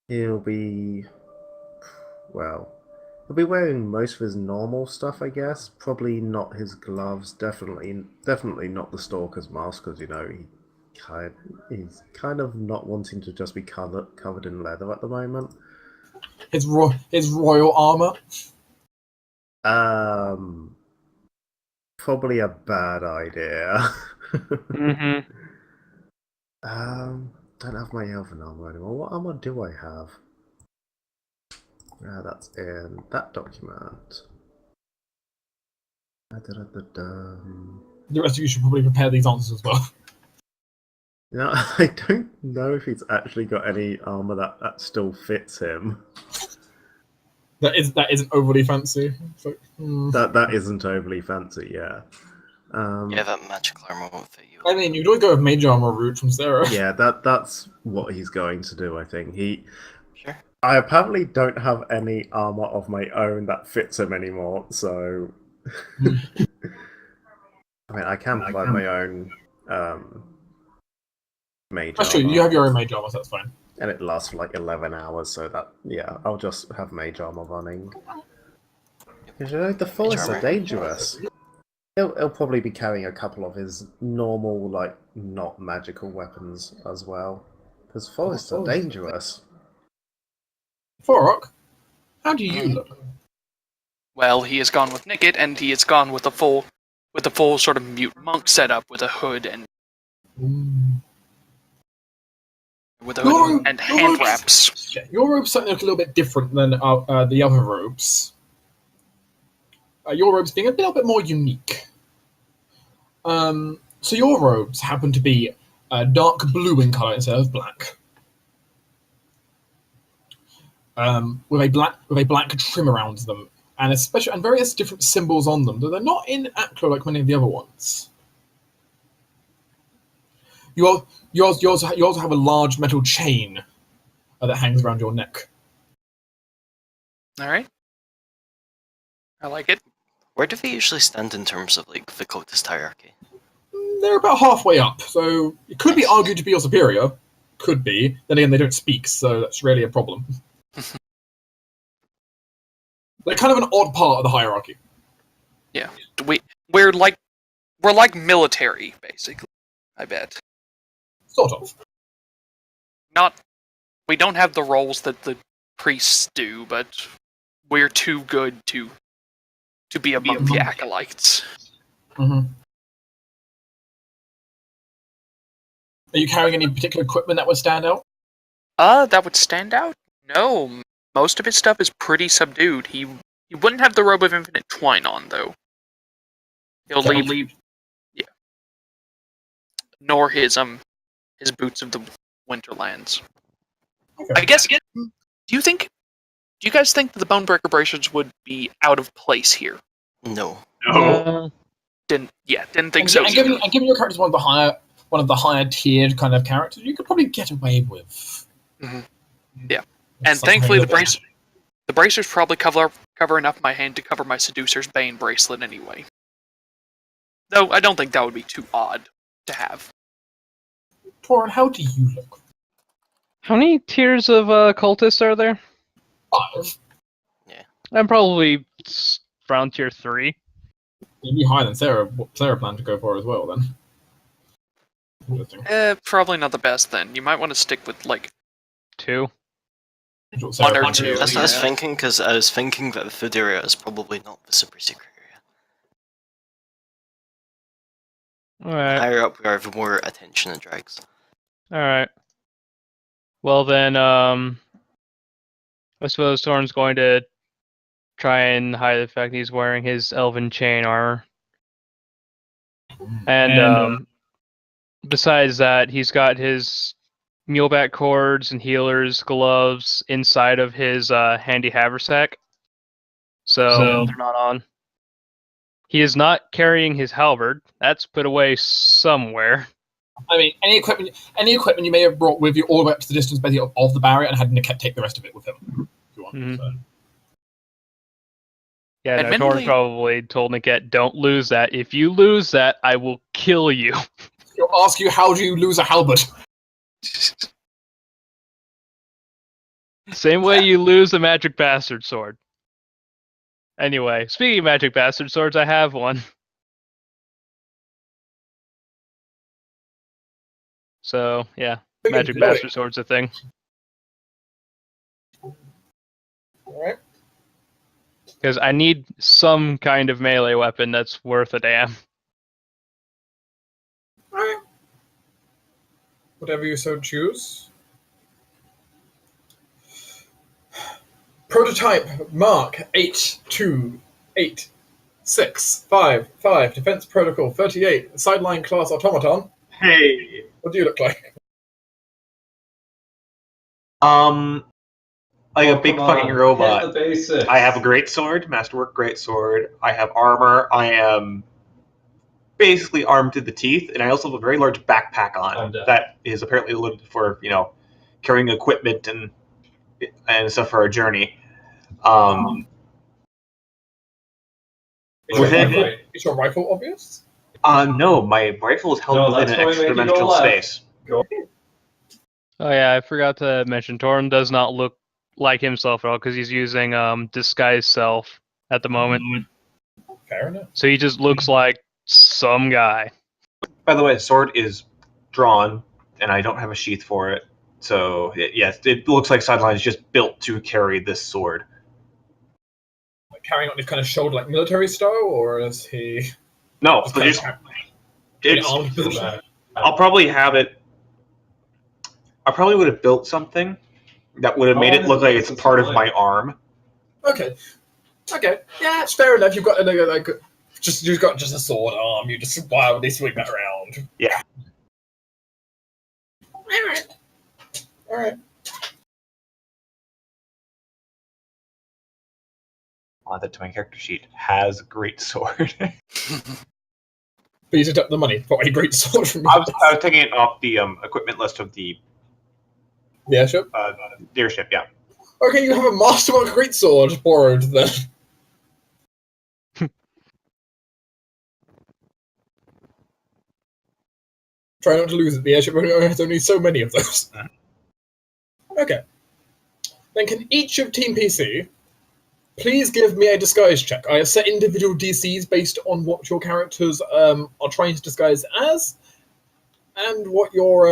he'll be he'll be wearing most of his normal stuff, I guess. Probably not his gloves. Definitely not the Stalker's mask, because he's kind of not wanting to just be covered in leather at the moment. His royal armor. Probably a bad idea. Mm-hmm. Don't have my elven armor anymore. What armor do I have? That's in that document. The rest of you should probably prepare these answers as well. I don't know if he's actually got any armor that still fits him. That isn't overly fancy. So, That isn't overly fancy, yeah. Yeah, that magical armor won't fit you. I mean, you'd always go with mage armor route from Sarah. Yeah, that's what he's going to do, I think. Sure. I apparently don't have any armor of my own that fits him anymore, so I mean, I can provide my own mage That's true. armor. You have your own mage armor, so that's fine. And it lasts for like 11 hours, so I'll just have mage armor running. Because the forests are dangerous. He'll probably be carrying a couple of his normal, like, not magical weapons as well. Because forests are dangerous. Forok, how do you look? Well, he has gone with Nicket, and he has gone with the full sort of mute monk setup with a hood and hand wraps. Yeah, your robes certainly look a little bit different than the other robes. Your robes being a little bit more unique. So your robes happen to be dark blue in color instead of black. With a black trim around them, and various different symbols on them, though they're not in Aklo like many of the other ones. You also have a large metal chain that hangs around your neck. All right, I like it. Where do they usually stand in terms of like the cultist hierarchy? They're about halfway up, so it could be argued to be your superior. Could be. Then again, they don't speak, so that's really a problem. They're kind of an odd part of the hierarchy. Yeah, we're like military, basically. I bet. Sort of. We don't have the roles that the priests do, but we're too good to be among the acolytes. Mm-hmm. Are you carrying any particular equipment that would stand out? That would stand out? No. Most of his stuff is pretty subdued. He wouldn't have the robe of infinite twine on, though. He'll leave. Yeah. Nor his boots of the Winterlands. Okay. I guess. Do you guys think that the Bonebreaker bracelets would be out of place here? No. Didn't think so. And given your character's one of the higher tiered kind of characters, you could probably get away with. Mm-hmm. Yeah. And thankfully, the bracers probably cover enough my hand to cover my Seducer's Bane bracelet anyway. Though I don't think that would be too odd to have. Torin, how do you look? How many tiers of cultists are there? 5. Yeah. I'm probably around tier 3. You'd be higher than Sarah planned to go for as well, then. Interesting. Probably not the best then. You might want to stick with, like... 2. One or two. That's what I was thinking, because I was thinking that the food area is probably not the super secret area. Alright. Higher up we are, the more attention it drags. Alright. Well then, I suppose Thorn's going to try and hide the fact he's wearing his elven chain armor. And besides that, he's got his muleback cords and healers gloves inside of his handy haversack. So they're not on. He is not carrying his halberd. That's put away somewhere. I mean, any equipment you may have brought with you all the way up to the distance basically of the barrier and had Nick take the rest of it with him. If you want. Mhm. So. Yeah, no, Admittedly- Torn probably told Niket, don't lose that. If you lose that, I will kill you. He'll ask you, how do you lose a halberd? Same way you lose a magic bastard sword. Anyway, speaking of magic bastard swords, I have one. So, yeah, magic bastard sword's a thing. Alright. Because I need some kind of melee weapon that's worth a damn. Alright. Whatever you so choose. Prototype Mark 828655. Defense Protocol 38. Sideline class automaton. Hey. What do you look like? Like a big fucking robot. Hit the basics. I have a great sword, masterwork great sword. I have armor. I am basically armed to the teeth, and I also have a very large backpack on that is apparently loaded for carrying equipment and stuff for our journey. Is your rifle obvious? No, my rifle is held within an extra dimensional space. Go. Oh yeah, I forgot to mention, Torn does not look like himself at all because he's using disguise self at the moment. Fair enough. So he just looks like some guy. By the way, the sword is drawn, and I don't have a sheath for it. So, yes, it looks like Sideline is just built to carry this sword. Like carrying on his kind of shoulder, like military style, or is he? No, Just but kind it's, of armed position? I'll probably have it. I probably would have built something that would have made it look like it's part of my arm. Okay. Yeah, it's fair enough. You've got you've got just a sword arm. You just wildly swing that around. Yeah. All right. That to my character sheet has a great sword. But you deduct the money for a great sword from I was taking it off the equipment list of the airship. The airship, yeah. Okay, you have a masterwork greatsword borrowed then. Try not to lose it. The airship only has only so many of those. Okay. Then can each of Team PC please give me a disguise check? I have set individual DCs based on what your characters are trying to disguise as, and what your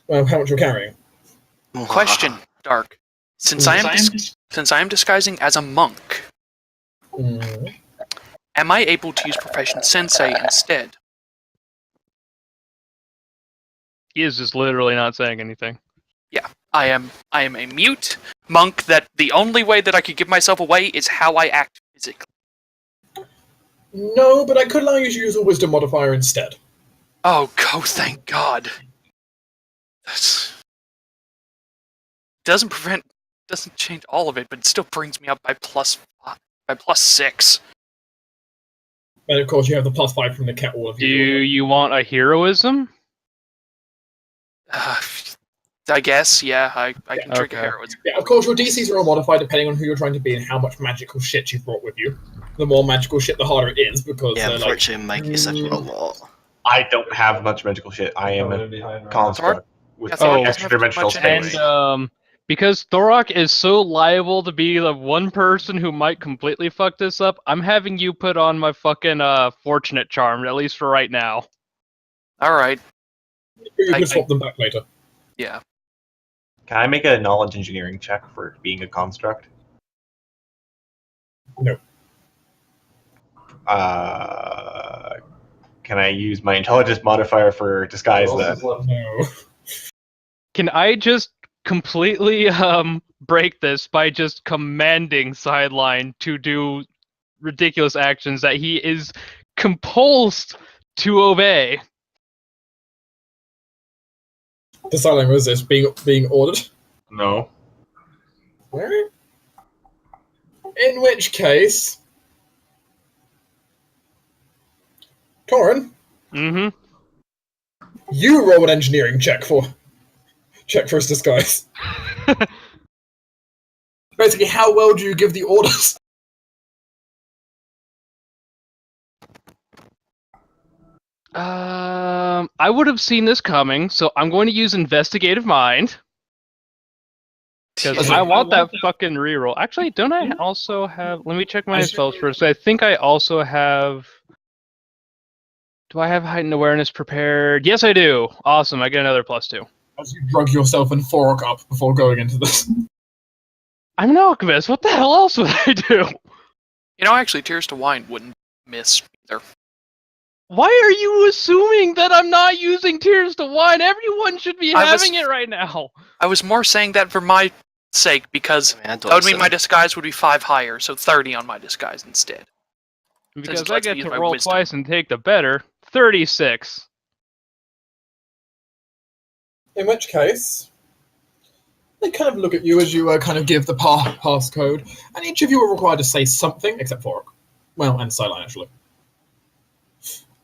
how much you're carrying. Question, Dark. Since I am disguising as a monk, am I able to use Profession Sensei instead? He is just literally not saying anything. Yeah, I am a mute monk that the only way that I could give myself away is how I act physically. No, but I could allow you to use a wisdom modifier instead. Oh, thank God. Doesn't change all of it, but it still brings me up by +6. And of course you have the +5 from the cat all of Do you. you want a heroism? I guess, yeah, I can trigger heroism. Yeah, of course your DCs are all modified depending on who you're trying to be and how much magical shit you've brought with you. The more magical shit, the harder it is, because Yeah, unfortunately, Mike, you said a lot. I don't have much magical shit. I am a construct with extra dimensional space. And because Thorok is so liable to be the one person who might completely fuck this up, I'm having you put on my fucking fortunate charm, at least for right now. Alright. You can swap them back later. Yeah. Can I make a knowledge engineering check for being a construct? No. Can I use my intelligence modifier for disguise then? No. Can I just completely break this by just commanding Sideline to do ridiculous actions that he is compulsed to obey? The Sideline resist being ordered? No. Alright. In which case, Torin, you roll an engineering check for his disguise. Basically, how well do you give the orders? I would have seen this coming, so I'm going to use Investigative Mind. Because I want that fucking reroll. Actually, don't I also have... Let me check my spells first. I think I also have... Do I have heightened awareness prepared? Yes, I do. Awesome, I get another +2. As you drug yourself and Forok up before going into this. I'm an alchemist. What the hell else would I do? You know, actually, Tears to Wine wouldn't miss either. Why are you assuming that I'm not using Tears to Wine? Everyone should be having it right now. I was more saying that for my sake, because that would mean my disguise would be 5 higher, so 30 on my disguise instead. Because I get to roll twice and take the better. 36. In which case, they kind of look at you as you kind of give the passcode, and each of you are required to say something, except Forok. Well, and Sideline, actually.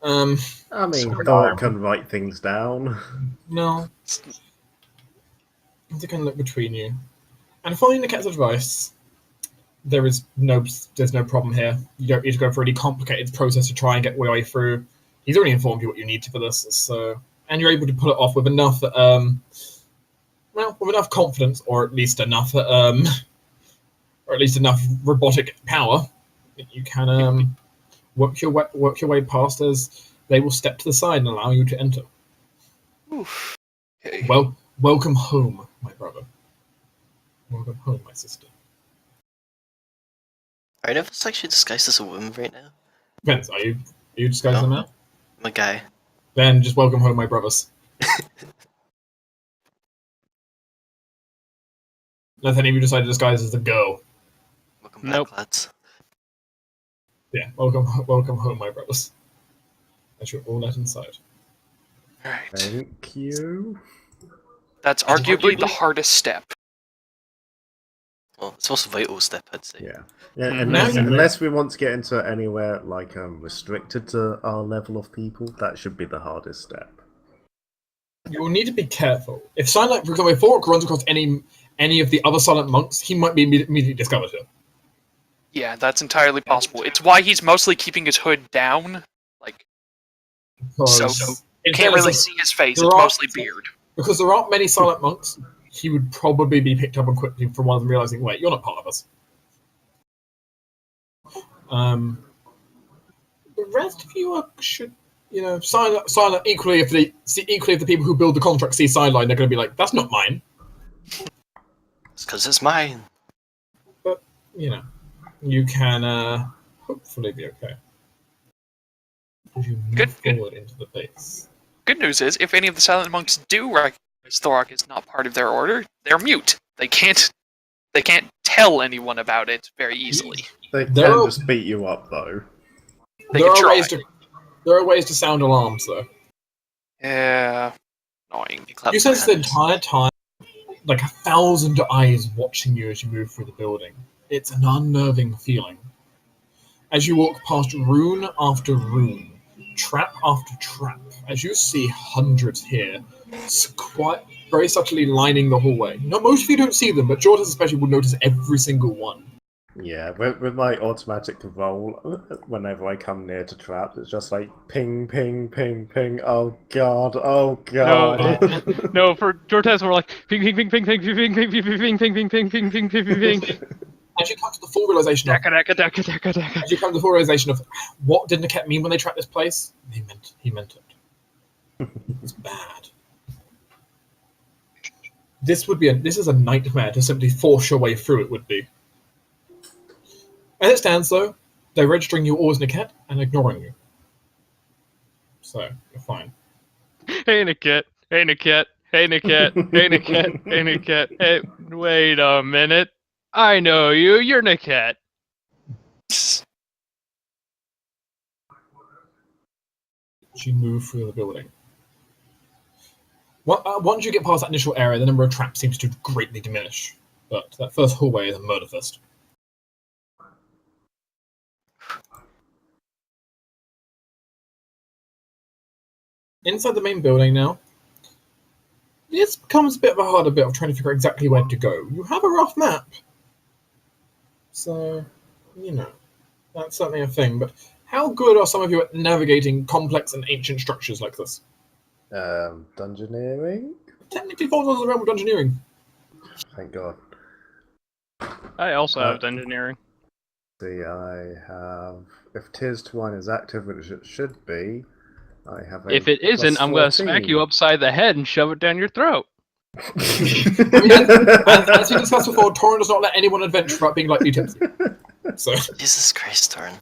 I mean, Thor can write things down. No. They can look between you. And following the cat's advice, there's no problem here. You don't need to go through any complicated process to try and get your way through. He's already informed you what you need for this, so... And you're able to pull it off with enough, with enough confidence, or at least enough, robotic power that you can work your way past as they will step to the side and allow you to enter. Oof. Okay. Well, welcome home, my brother. Welcome home, my sister. I know if it's actually disguised as a woman right now. Depends. Are you disguising them out? I'm a guy. Then just welcome home, my brothers. Unless any of you decide to disguise as the girl. Welcome back, lads. Yeah, welcome home, my brothers. As you're all let inside. Alright. Thank you. That's arguably the hardest step. Well, it's the most vital step, I'd say. Yeah. Unless we want to get into anywhere like restricted to our level of people, that should be the hardest step. You will need to be careful. If Silent, for example, if Forok runs across any of the other Silent monks, he might be immediately discovered here. Yeah, that's entirely possible. It's why he's mostly keeping his hood down. Like, so you can't really see his face. It's mostly beard. Because there aren't many Silent monks, he would probably be picked up and quickly from one of them realizing, wait, you're not part of us. The rest of you should, silent. Equally, if the people who build the contract see Sideline, they're going to be like, "That's not mine." It's because it's mine. But you can hopefully be okay. As you move forward into the base. Good news is, if any of the Silent Monks do recognize Thorok is not part of their order, they're mute. They can't tell anyone about it very easily. They can just beat you up, though. They can try. There are ways to sound alarms, though. Yeah, annoying. You sense the entire time, like 1,000 eyes watching you as you move through the building. It's an unnerving feeling. As you walk past rune after rune, trap after trap, as you see hundreds here, quite very subtly lining the hallway. Most of you don't see them, but Jordan especially will notice every single one. Yeah, with my automatic roll, whenever I come near to traps, it's just like ping, ping, ping, ping. Oh god, oh god. No, for Jortes we're like ping, ping, ping, ping, ping, ping, ping, ping, ping, ping, ping, ping, ping, ping, ping, ping, ping. As you come to the full realization of what did Niket mean when they trapped this place, he meant it. It's bad. This is a nightmare to simply force your way through. It would be. As it stands, though, they're registering you all as Niket and ignoring you. So, you're fine. Hey, Niket. Hey, Niket. Hey, Niket. Hey, Niket. Hey, Niket. Hey, wait a minute. I know you. You're Niket. You move through the building. Once you get past that initial area, the number of traps seems to greatly diminish. But that first hallway is a murder fest. Inside the main building now, this becomes a bit of a harder bit of trying to figure out exactly where to go. You have a rough map. So, that's certainly a thing. But how good are some of you at navigating complex and ancient structures like this? Dungeoneering? Technically falls under the realm of dungeoneering. Thank God. I also have engineering. See, I have... If Tier 1 is active, which it should be, I have a If it isn't, plus I'm going to smack 14. you upside the head and shove it down your throat. I mean, as we discussed before, Torin does not let anyone adventure without being lightly tipsy. So, Jesus Christ, Torn.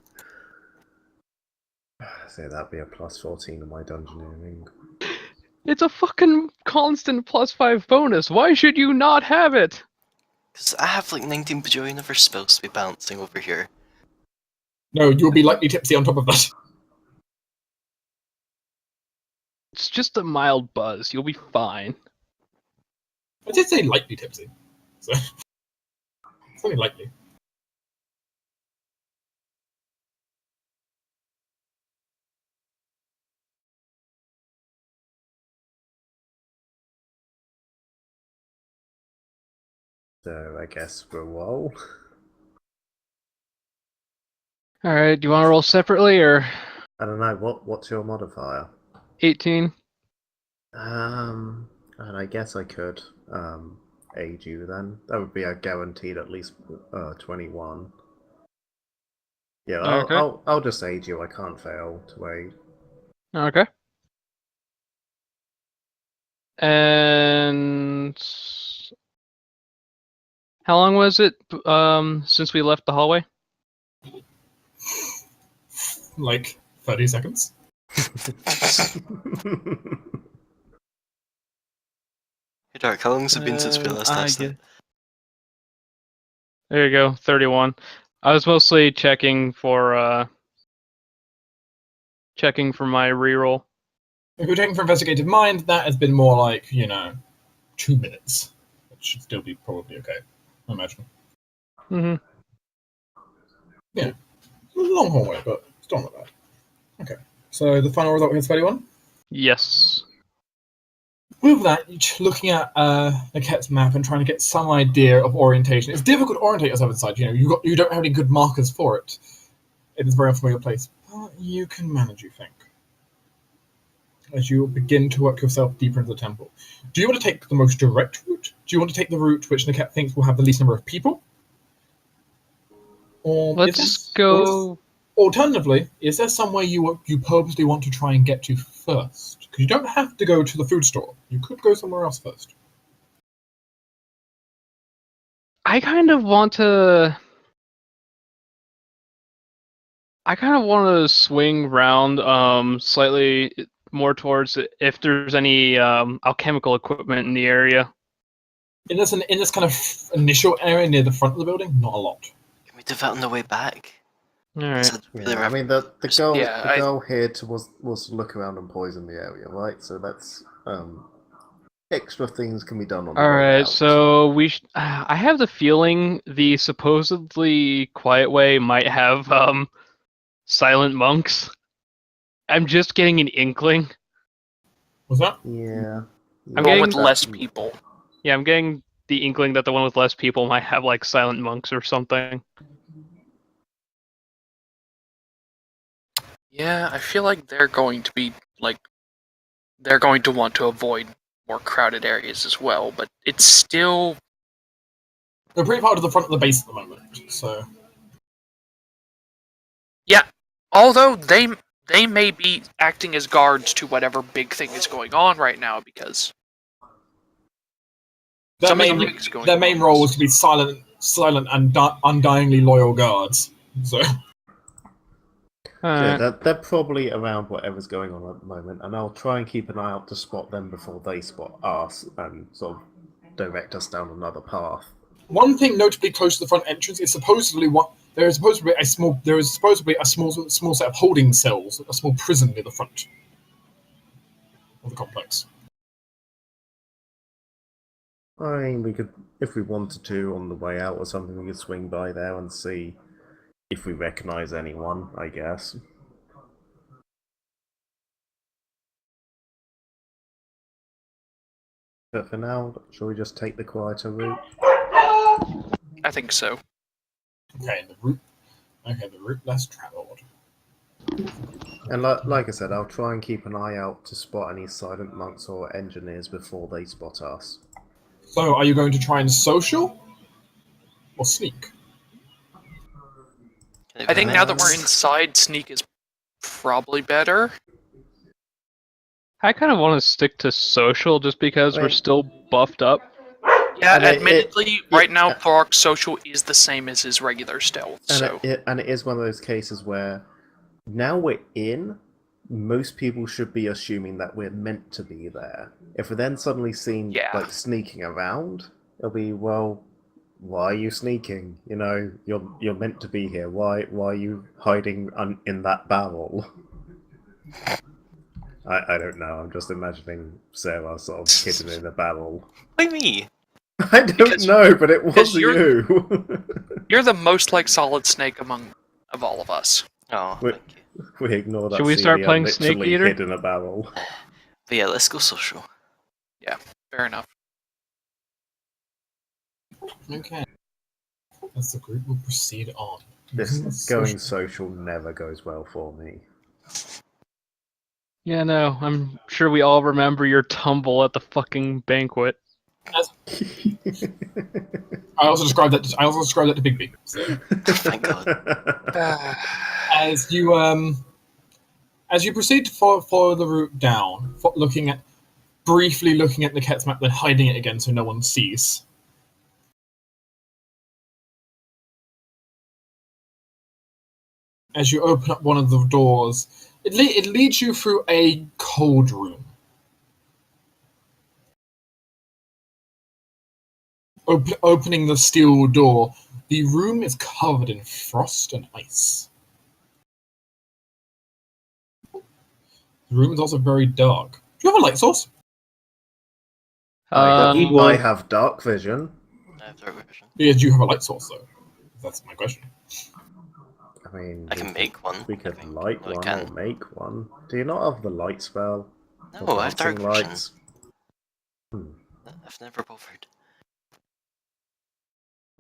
See, that'd be a plus 14 in my dungeoneering. It's a fucking constant +5 bonus. Why should you not have it? Because I have like 19 bajillion of our spells to be balancing over here. no, you'll be lightly tipsy on top of that. It's just a mild buzz. You'll be fine. I did say lightly tipsy. So, it's only lightly. So I guess we'll roll. Alright, do you want to roll separately or I don't know, what's your modifier? 18? And I guess I could aid you then. That would be a guaranteed at least 21. Yeah, Okay. I'll just aid you. I can't fail to aid. Okay. And how long was it since we left the hallway? Like 30 seconds. Hey Dark, how long has it been since we last asked that? There you go, 31. I was mostly checking for my reroll. If you're taking for investigative mind, that has been more like, 2 minutes. Which should still be probably okay, I imagine. Mm-hmm. Yeah. It's a long hallway, but still not bad. Okay. So the final result here is 31? Yes. With that, looking at Naket's map and trying to get some idea of orientation. It's difficult to orientate yourself inside, you don't have any good markers for it. It is a very unfamiliar place. But you can manage, you think. As you begin to work yourself deeper into the temple. Do you want to take the most direct route? Do you want to take the route which Naket thinks will have the least number of people? Or Let's go. Alternatively, is there somewhere you purposely want to try and get to first? Because you don't have to go to the food store. You could go somewhere else first. I kind of want to swing round slightly more towards if there's any alchemical equipment in the area. In this kind of initial area near the front of the building, not a lot. Can we do that on the way back? Alright. Yeah, I mean, the goal here was to look around and poison the area, right? So that's extra things can be done on the way Alright, out. so I have the feeling the supposedly quiet way might have silent monks. I'm just getting an inkling. What's that? Yeah. I'm One getting with less people. Yeah, I'm getting the inkling that the one with less people might have like silent monks or something. Yeah, I feel like they're going to be they're going to want to avoid more crowded areas as well, but it's still They're pretty far to the front of the base at the moment, so... yeah. Although they may be acting as guards to whatever big thing is going on right now because Their main role was to be silent and undyingly loyal guards. So yeah, they're probably around whatever's going on at the moment, and I'll try and keep an eye out to spot them before they spot us and sort of direct us down another path. one thing notably close to the front entrance is there is supposedly a small set of holding cells, a small prison near the front of the complex. I mean, we could, if we wanted to, on the way out or something, we could swing by there and see if we recognize anyone, I guess. But for now, shall we just take the quieter route? I think so. Okay, the route less traveled. And like I said, I'll try and keep an eye out to spot any silent monks or engineers before they spot us. So, are you going to try and social? or sneak? I think now that we're inside, sneak is probably better. I kind of want to stick to social just because we're still buffed up. Yeah, And admittedly, right now, Thorok's social is the same as his regular stealth. And So it is one of those cases where now we're in, most people should be assuming that we're meant to be there. If we're then suddenly seen like sneaking around, it'll be, well, why are you sneaking? You know, you're meant to be here. Why are you hiding in that barrel? I don't know. I'm just imagining Sarah sort of hidden in a barrel. Why me? I don't know, but it was you. You're the most like Solid Snake of all of us. Oh, we, thank you. we ignore that. Should we start playing literally Snake Eater? hid in a barrel. But yeah, let's go social. Yeah, fair enough. Okay. As the group will proceed on. This going social never goes well for me. Yeah, no, I'm sure we all remember your tumble at the fucking banquet. I also described that to Bigby. So. Thank God. As you proceed to follow the route down, briefly looking at the Ket's map, then hiding it again so no one sees. As you open up one of the doors, it leads you through a cold room. Opening the steel door, the room is covered in frost and ice. The room is also very dark. Do you have a light source? I have dark vision. I have dark vision. Yes, do you have a light source, though? That's my question. I mean, I can make one. We could light one or make one. Do you not have the light spell? No, I have dark vision. Lights? I've never bothered.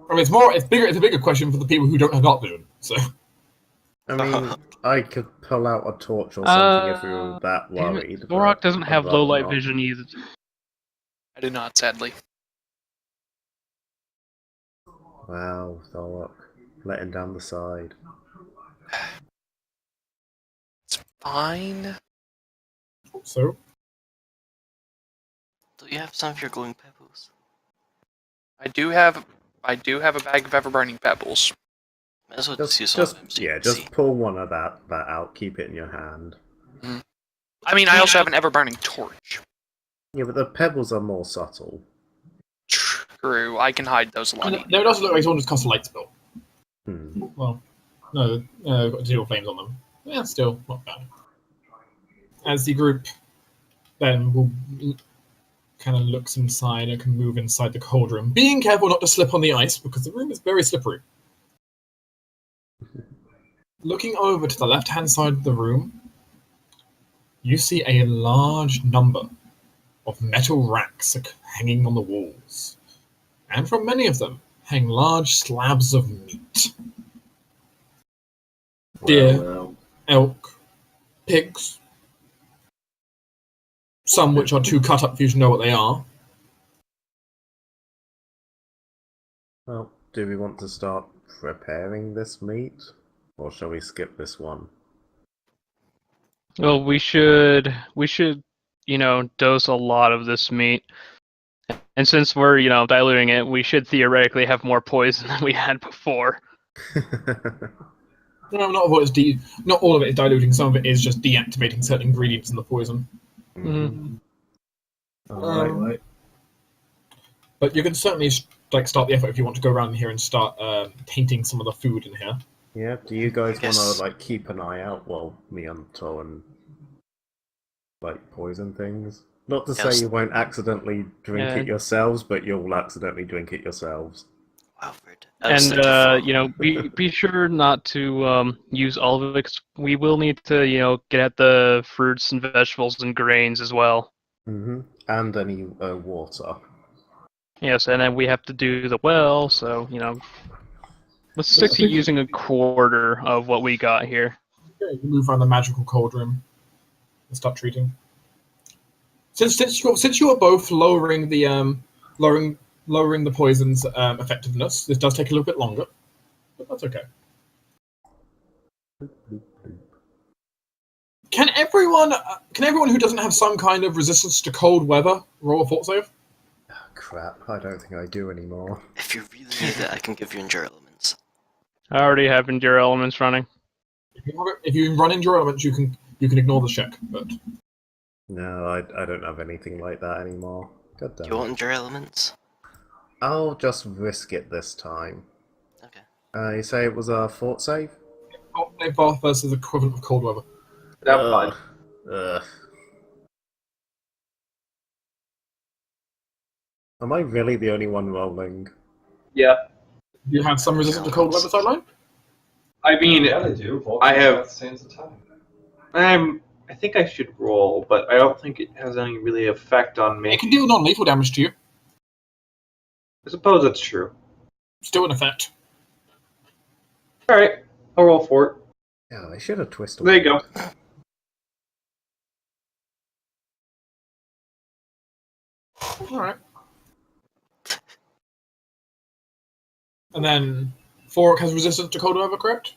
I mean, it's a bigger question for the people who don't have dark vision. So, I mean, I could pull out a torch or something if we were that worried. Thorok doesn't have low light vision either. I do not, sadly. Wow, Thorok, letting down the side. It's fine. So, Do you have some of your glowing pebbles? I do have a bag of ever-burning pebbles. Might as well just use some of them. Just pull one of that out. Keep it in your hand. Mm. I mean, I also have an ever-burning torch. Yeah, but the pebbles are more subtle. True, I can hide those a lot. They would also look like someone just cast a light spell. Hmm. Well, no, got zero flames on them. Yeah, still not bad. As the group then will kind of looks inside and can move inside the cold room, being careful not to slip on the ice because the room is very slippery. Looking over to the left-hand side of the room, you see a large number of metal racks hanging on the walls, and from many of them hang large slabs of meat. Deer, elk, pigs, some which are too cut up for you to know what they are. Well, do we want to start preparing this meat? Or shall we skip this one? Well, we should, dose a lot of this meat. And since we're, diluting it, we should theoretically have more poison than we had before. No, not all of it is diluting. Some of it is just deactivating certain ingredients in the poison. Mm-hmm. Right. But you can certainly start the effort if you want to go around here and start tainting some of the food in here. Yeah. Do you guys want to keep an eye out while me and Torin poison things? Not to say you won't accidentally drink it yourselves, but you'll accidentally drink it yourselves. Alfred. And be sure not to use all of it. 'Cause we will need to get at the fruits and vegetables and grains as well. Mm-hmm. And any water. Yes, and then we have to do the well. So let's stick to using a quarter of what we got here. Okay, you move around the magical cold room and start treating. Since you are both lowering lowering the poison's effectiveness. This does take a little bit longer, but that's okay. Can everyone who doesn't have some kind of resistance to cold weather roll a fort save? Oh, crap, I don't think I do anymore. If you really need it, I can give you Endure Elements. I already have Endure Elements running. If you run Endure Elements, you can ignore the check. But No, I don't have anything like that anymore. God Do damn you want it. Endure Elements? I'll just risk it this time. Okay. You say it was a fort save? Bath versus equivalent of cold weather. That's fine. Ugh. Am I really the only one rolling? Yeah. Do you have some resistance to cold weather, Sideline? I mean, Yeah, they do. Both I have- at the same time. I think I should roll, but I don't think it has any really effect on me. It can deal non-lethal damage to you. I suppose that's true. Still in effect. Alright, I'll roll for it. Yeah, I should have twisted. There you go. Alright. And then Fork has resistance to cold weather, correct?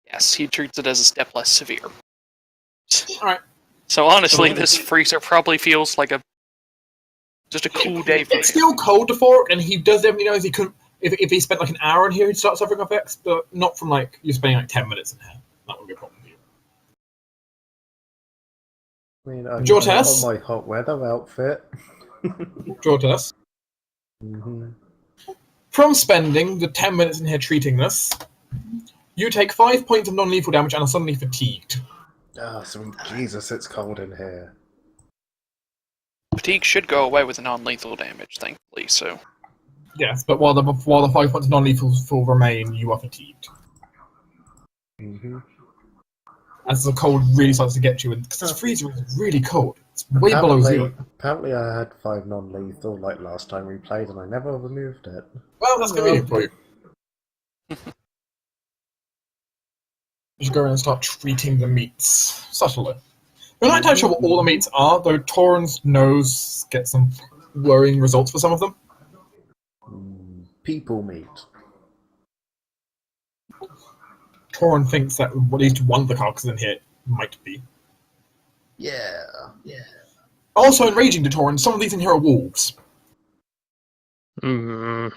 Yes, he treats it as a step less severe. Alright. So honestly, this freezer probably feels like just a cool day for him. It's still cold to Fork, and he does definitely know he could. If he spent like an hour in here, he'd start suffering effects, but not from like you're spending like 10 minutes in here. That would be a problem for you. I mean, I'm Jortes? on my hot weather outfit. Jortes. Mm-hmm. From spending the 10 minutes in here treating this, you take 5 points of non-lethal damage and are suddenly fatigued. Ah, sweet Jesus, it's cold in here. Fatigue should go away with non-lethal damage, thankfully. So Yes, but while the 5 points of non-lethal remain, you are fatigued. Mm-hmm. As the cold really starts to get you, and because this freezer is really cold, it's way below zero. Apparently, I had 5 non-lethal like last time we played, and I never removed it. Well, that's convenient for you. You should go around and start treating the meats subtly. You're not entirely sure what all the meats are, though Torin's nose gets some worrying results for some of them. People meat. Torin thinks that at least one of the carcasses in here might be. Yeah. Also enraging to Torin, some of these in here are wolves. Mm.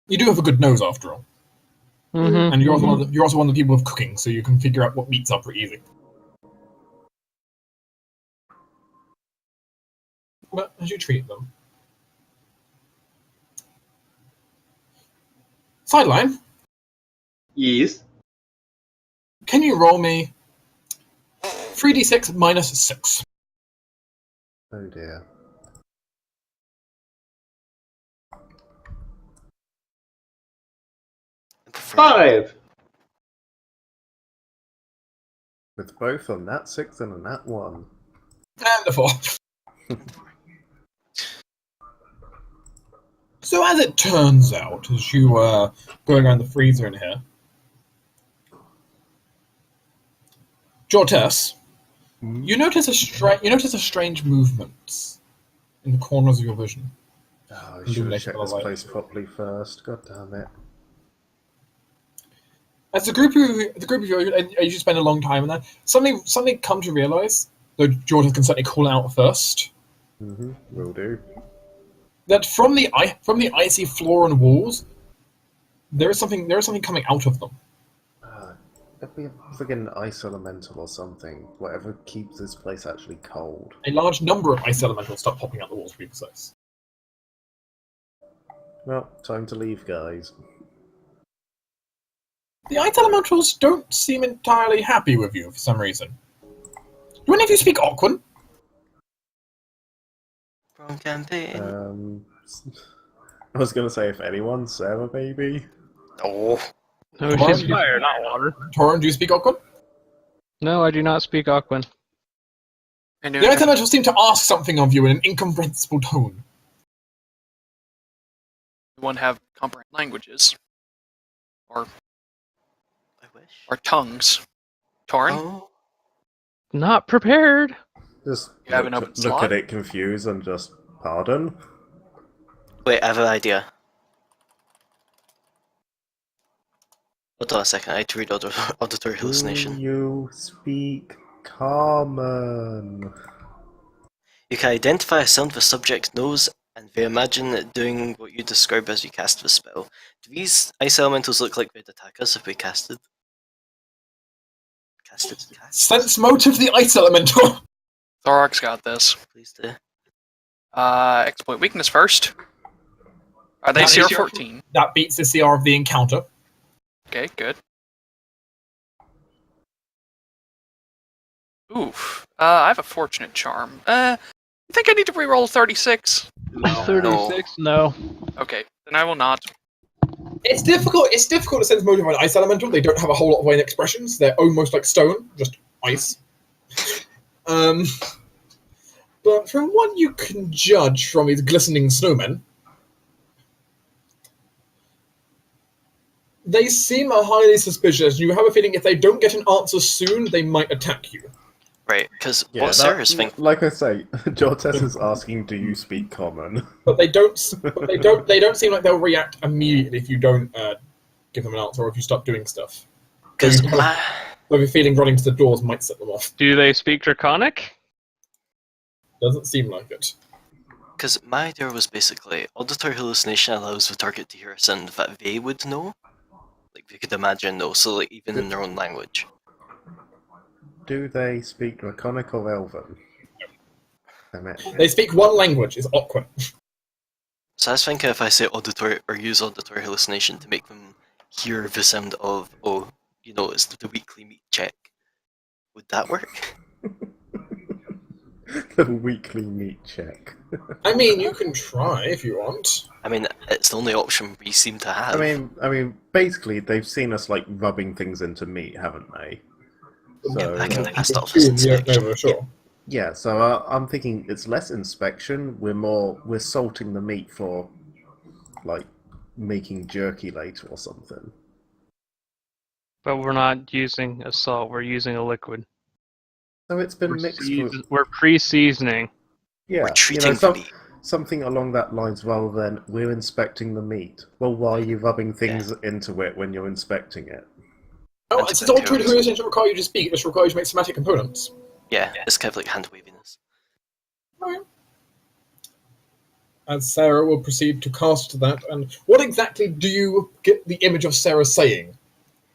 You do have a good nose, after all. Mm-hmm. And you're also one of the people with cooking, so you can figure out what meats are pretty easy. But as you treat them... Sideline, Yes. can you roll me 3d6 minus 6? Oh dear. Five. With both a nat 6 and a nat 1. And a 4. So as it turns out, as you are going around the freezer in here, Jortes, you notice a strange movement in the corners of your vision. Oh, I should have checked this place properly first. God damn it. As the group of you, and you spend a long time in there, suddenly come to realize, though Jordan can certainly call it out first, Will do. that from the icy floor and walls, there is something coming out of them. It'd be a friggin' ice elemental or something. Whatever keeps this place actually cold. A large number of ice elementals start popping out the walls, to be precise. Well, time to leave, guys. The ice elementals don't seem entirely happy with you for some reason. Do any of you speak Aquan? Wrong campaign. I was gonna say if anyone, Sarah maybe. Oh, No, she's fire, not water. Torin, do you speak Aquan? No, I do not speak Aquan. I knew The ice that. elementals seem to ask something of you in an incomprehensible tone. One have comprehend languages or I wish. tongues. Torin, Oh. Not prepared. Just You have an open look slot? at it confused and just pardon. Wait, I have an idea. Hold on a second, I had to read auditory hallucination. Do you speak common? You can identify a sound the subject knows and they imagine it doing what you describe as you cast the spell. Do these ice elementals look like they'd attack us if we casted? Cast. Sense motive the ice elemental. Thorax got this. Please do. Exploit weakness first. Are they That CR is 14? That beats the CR of the encounter. Okay, good. Oof. I have a fortunate charm. I think I need to reroll 36. 36? No. Okay, then I will not. It's difficult. It's difficult to sense motive on an ice elemental. They don't have a whole lot of way in expressions. They're almost like stone, just ice. But from what you can judge from these glistening snowmen, they seem highly suspicious. You have a feeling if they don't get an answer soon, they might attack you. Right, because Yeah, what Sarah's thinking. like I say, Jortes is asking, "Do you speak common?" But they don't. They don't seem like they'll react immediately if you don't give them an answer or if you start doing stuff. Because So I have a feeling running to the doors might set them off. Do they speak Draconic? Doesn't seem like it. Because my idea was basically auditory hallucination allows the target to hear a sound that they would know, like they could imagine know, so like even in their own language. Do they speak Draconic or Elven? Damn it. They speak one language. It's awkward. So I was thinking if I say auditory or use auditory hallucination to make them hear the sound of, oh, you know, it's the weekly meat check, would that work? The weekly meat check. I mean, you can try if you want. I mean, it's the only option we seem to have. I mean, basically, they've seen us like rubbing things into meat, haven't they? So, I can cast off assume this you don't know inspection. for sure. yeah. So I'm thinking it's less inspection. We're salting the meat for, like, making jerky later or something. But we're not using a salt, we're using a liquid. So it's been mixed with, We're pre-seasoning. yeah, We're treating the meat. something along that lines rather than we're inspecting the meat. Well, why are you rubbing things into it when you're inspecting it? Oh, since auditory hallucination doesn't require you to speak, it just requires you to make somatic components. Yeah, it's kind of like hand waviness. Okay. And Sarah will proceed to cast that. And what exactly do you get the image of Sarah saying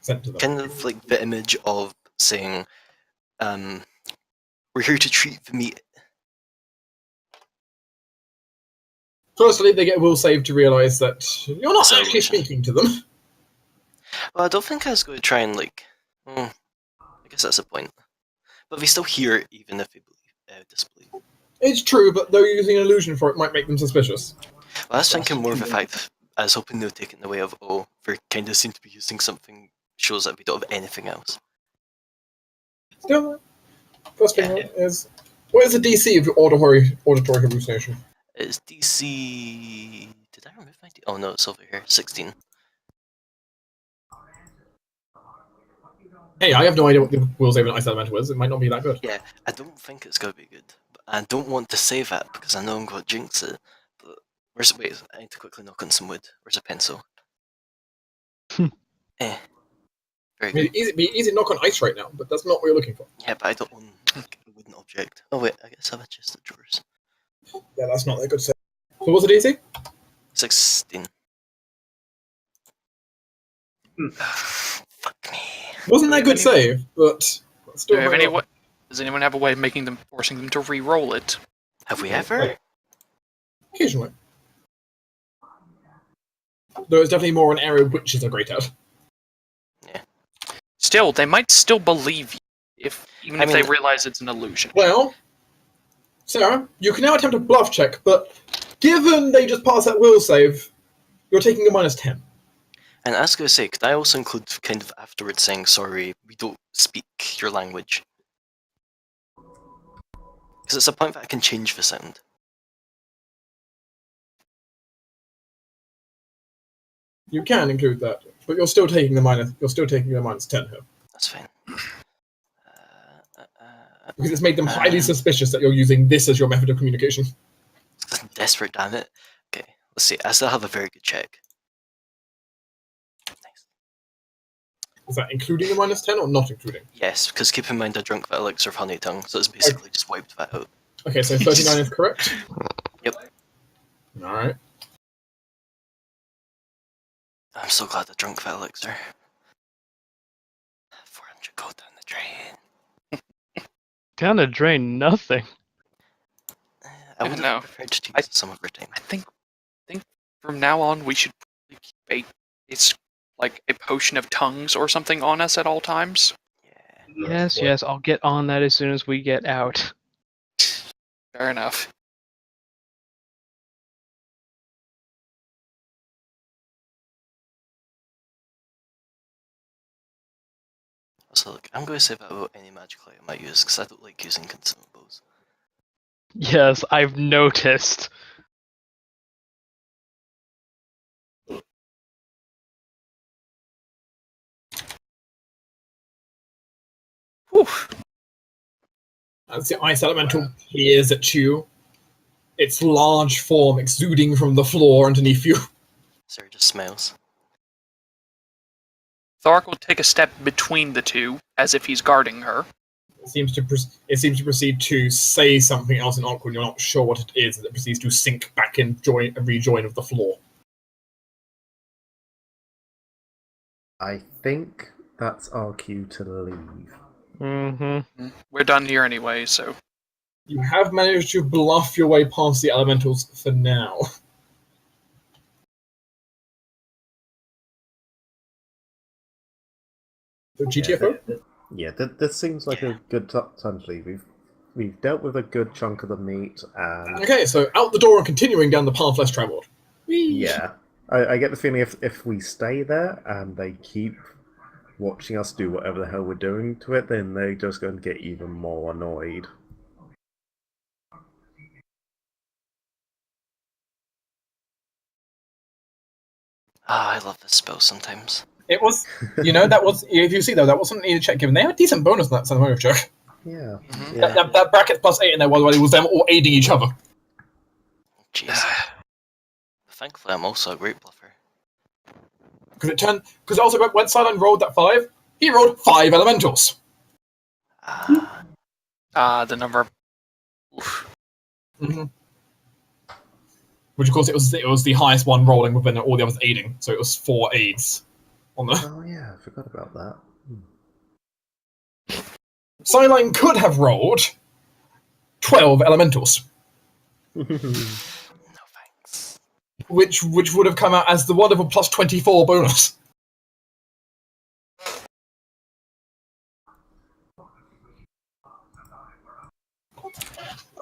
sent to them? Kind of like the image of saying, we're here to treat the meat. Firstly, they get a will save to realise that you're not Sorry, actually Lucian. speaking to them. Well, I don't think I was going to try and like. I guess that's the point. But they still hear it even if they disbelieve. It's true, but though using an illusion for it might make them suspicious. Well, I was thinking more of the fact I was hoping they would take it in the way of, oh, they kind of seem to be using something shows that we don't have anything else. Still, first thing is, what is the DC of your auditory hallucination? It's DC. Did I remove my D? Oh no, it's over here. 16. Hey, I have no idea what the will save an ice elemental is. It might not be that good. Yeah, I don't think it's going to be good. But I don't want to say that because I know I'm going to jinx it. But wait, I need to quickly knock on some wood. Where's a pencil? Very I good. mean, it'd be easy to knock on ice right now, but that's not what you're looking for. Yeah, but I don't own like, a wooden object. Oh wait, I guess I have a chest of drawers. Yeah, that's not that good save. So what's the DC? 16. Fuck me. Wasn't that good save, but still. Does anyone have a way of forcing them to re-roll it? Have we ever? Occasionally. Though it's definitely more an area witches are great at. Yeah. Still, they might still believe you, even if they realize it's an illusion. Well, Sarah, you can now attempt a bluff check, but given they just passed that will save, you're taking a -10. And I was going to say, could I also include kind of afterwards saying, sorry, we don't speak your language? Because it's a point that I can change the sound. You can include that, but you're still taking the -10 here. That's fine. Because it's made them highly suspicious that you're using this as your method of communication. Desperate, damn it. Okay, let's see. I still have a very good check. Nice. Is that including the -10 or not including? Yes, because keep in mind I drunk the elixir of honey tongue, so it's basically just wiped that out. Okay, so 39 is correct? Yep. Alright. I'm so glad I drunk that elixir. 400 gold down the drain. Down the drain, nothing. I would have preferred to use some overtime. I think from now on we should probably keep a potion of tongues or something on us at all times. Yeah. Yes, I'll get on that as soon as we get out. Fair enough. So look, I'm going to say that about any magic item I use, because I don't like using consumables. Yes, I've noticed. Whew. As the ice elemental peers at you, its large form exuding from the floor underneath you. Sarah just smiles. Thork will take a step between the two, as if he's guarding her. It seems to proceed to say something else in awkward. You're not sure what it is. It proceeds to sink back and rejoin of the floor. I think that's our cue to leave. Mm-hmm. We're done here anyway, so... You have managed to bluff your way past the elementals for now. So GTFO? Yeah, this seems like a good time to leave. We've dealt with a good chunk of the meat, and Okay, so out the door and continuing down the path less travelled. yeah, I get the feeling if we stay there and they keep watching us do whatever the hell we're doing to it, then they're just going to get even more annoyed. Ah, I love this spell sometimes. It was, that was, if you see though, that wasn't a check given. They had a decent bonus on that Santa check. Yeah, Mhm. yeah. That bracket's +8 in there, while it was them all aiding each other. Jeez. Thankfully, I'm also a great bluffer. Because also when Silent rolled that 5, he rolled 5 elementals. The number... Oof. Mm-hmm. Which of course it was the highest one rolling within all the others aiding, so it was 4 aids on the. Oh yeah, I forgot about that. Sideline could have rolled 12 elementals, No thanks. which would have come out as the wonderful +24 bonus.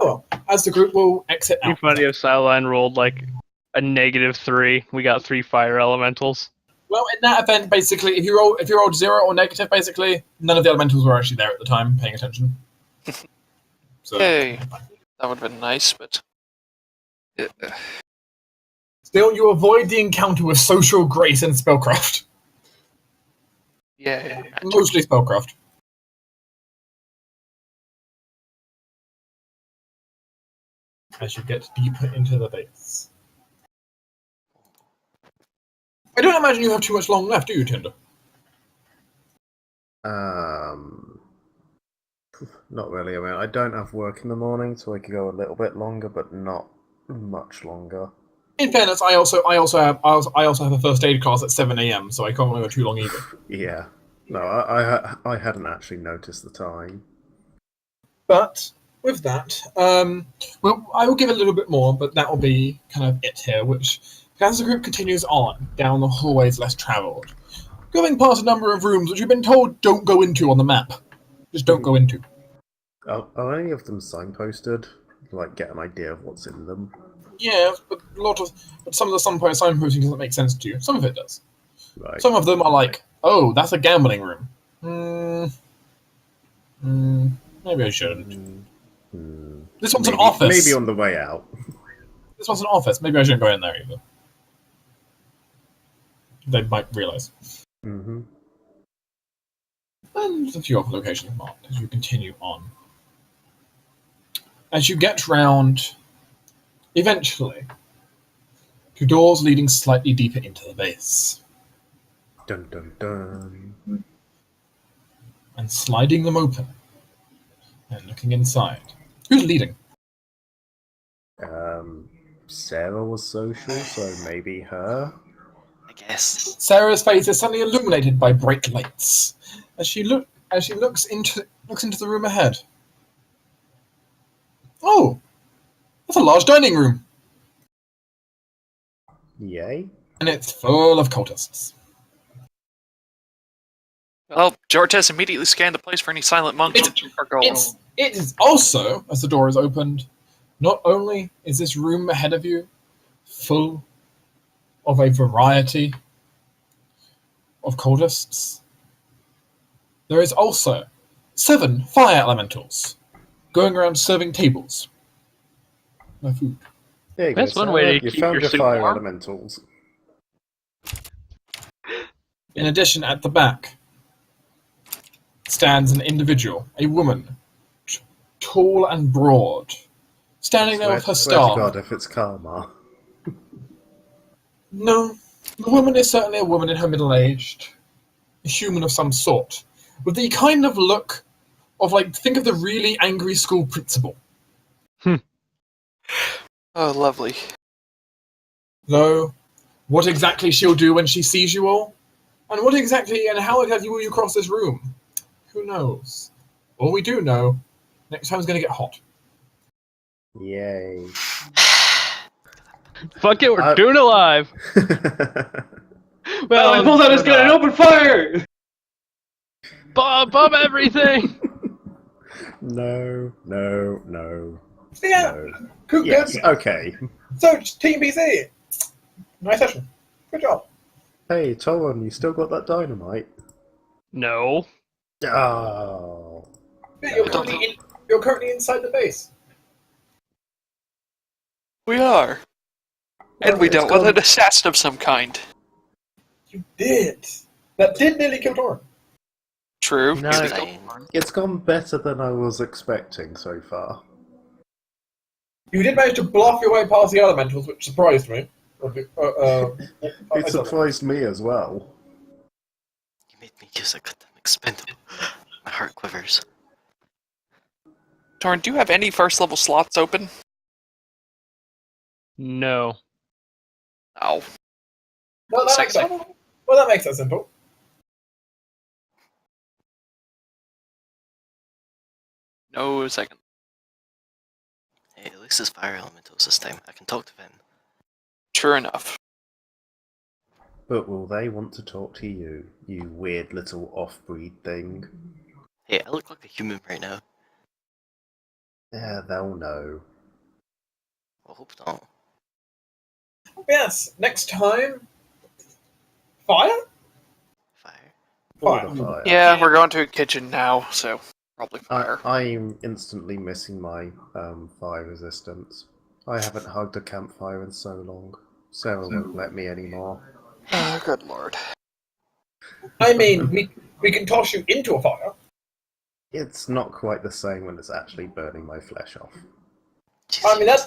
Oh well, as the group will exit It'd out. be funny if Sideline rolled like a -3. We got 3 fire elementals. Well, in that event, basically, if you rolled 0 or negative, basically, none of the elementals were actually there at the time, paying attention. So, Yay. That would have been nice, but... Still, you avoid the encounter with social grace and spellcraft. Yeah. Mostly spellcraft. As you get deeper into the base. I don't imagine you have too much long left, do you, Tinder? Not really. I mean, I don't have work in the morning, so I could go a little bit longer, but not much longer. In fairness, I also have a first aid class at 7 a.m, so I can't go too long either. Yeah. No, I hadn't actually noticed the time. But with that, well, I will give a little bit more, but that will be kind of it here. Which, as the group continues on down the hallways less travelled, going past a number of rooms which you've been told don't go into on the map, just don't go into. Are any of them signposted? Like, get an idea of what's in them? Yeah, but some of the signposting doesn't make sense to you. Some of it does. Right. Some of them are like, oh, that's a gambling room. Maybe I shouldn't. This one's an office. Maybe on the way out. This one's an office. Maybe I shouldn't go in there either. They might realise. Mm-hmm. And there's a few other locations marked as you continue on. as you get round, eventually, to doors leading slightly deeper into the base. Dun dun dun. And sliding them open and looking inside. Who's leading? Sarah was social, so maybe her. I guess. Sarah's face is suddenly illuminated by bright lights as she looks into the room ahead. Oh, that's a large dining room, Yay. and it's full of cultists. Well, Jortes immediately scanned the place for any silent monks. It is also, as the door is opened, not only is this room ahead of you full of a variety of cultists, there is also 7 fire elementals going around serving tables. No food. There you That's go, one way Sarah. to You keep found your your suit fire warm. elementals. In addition, at the back stands an individual, a woman, tall and broad, standing there with her Swear to staff. God, if it's Karma. No, the woman is certainly a woman in her middle-aged, a human of some sort, with the kind of look of, like, think of the really angry school principal. Oh, lovely. Though, what exactly she'll do when she sees you all, and how exactly will you cross this room? Who knows? All we do know, next time's gonna get hot. Yay. Fuck it, we're doing it live. Well, I pulled out his gun and opened fire! Bomb everything! No. Yeah, No. cool, Yes, good. okay. So, Team PC, nice session. Good job. Hey, Tolan, you still got that dynamite? No. Oh. You're currently inside the base. We are. And we dealt with an assassin of some kind. You did. That did nearly kill Torin. True. No. It's gone better than I was expecting so far. You did manage to bluff your way past the elementals, which surprised me. It surprised me as well. You made me use a goddamn expendable. My heart quivers. Torn, do you have any first level slots open? No. Oh. Well, that makes it simple. No second. Hey, at least it's fire elementals this time. I can talk to them. Sure enough. But will they want to talk to you, you weird little off-breed thing? Hey, I look like a human right now. Yeah, they'll know. I hope not. Yes, next time. Fire? Fire? Or the fire. Yeah, we're going to a kitchen now, so probably fire. I'm instantly missing my fire resistance. I haven't hugged a campfire in so long. Sarah won't let me anymore. Oh, good lord. I mean, we can toss you into a fire. It's not quite the same when it's actually burning my flesh off. I mean, that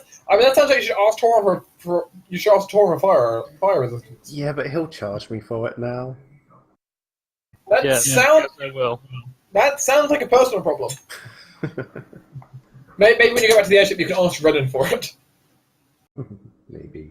sounds like you should ask Torin for fire resistance. Yeah, but he'll charge me for it now. That I will. That sounds like a personal problem. Maybe when you go back to the airship, you can ask Redden for it. Maybe.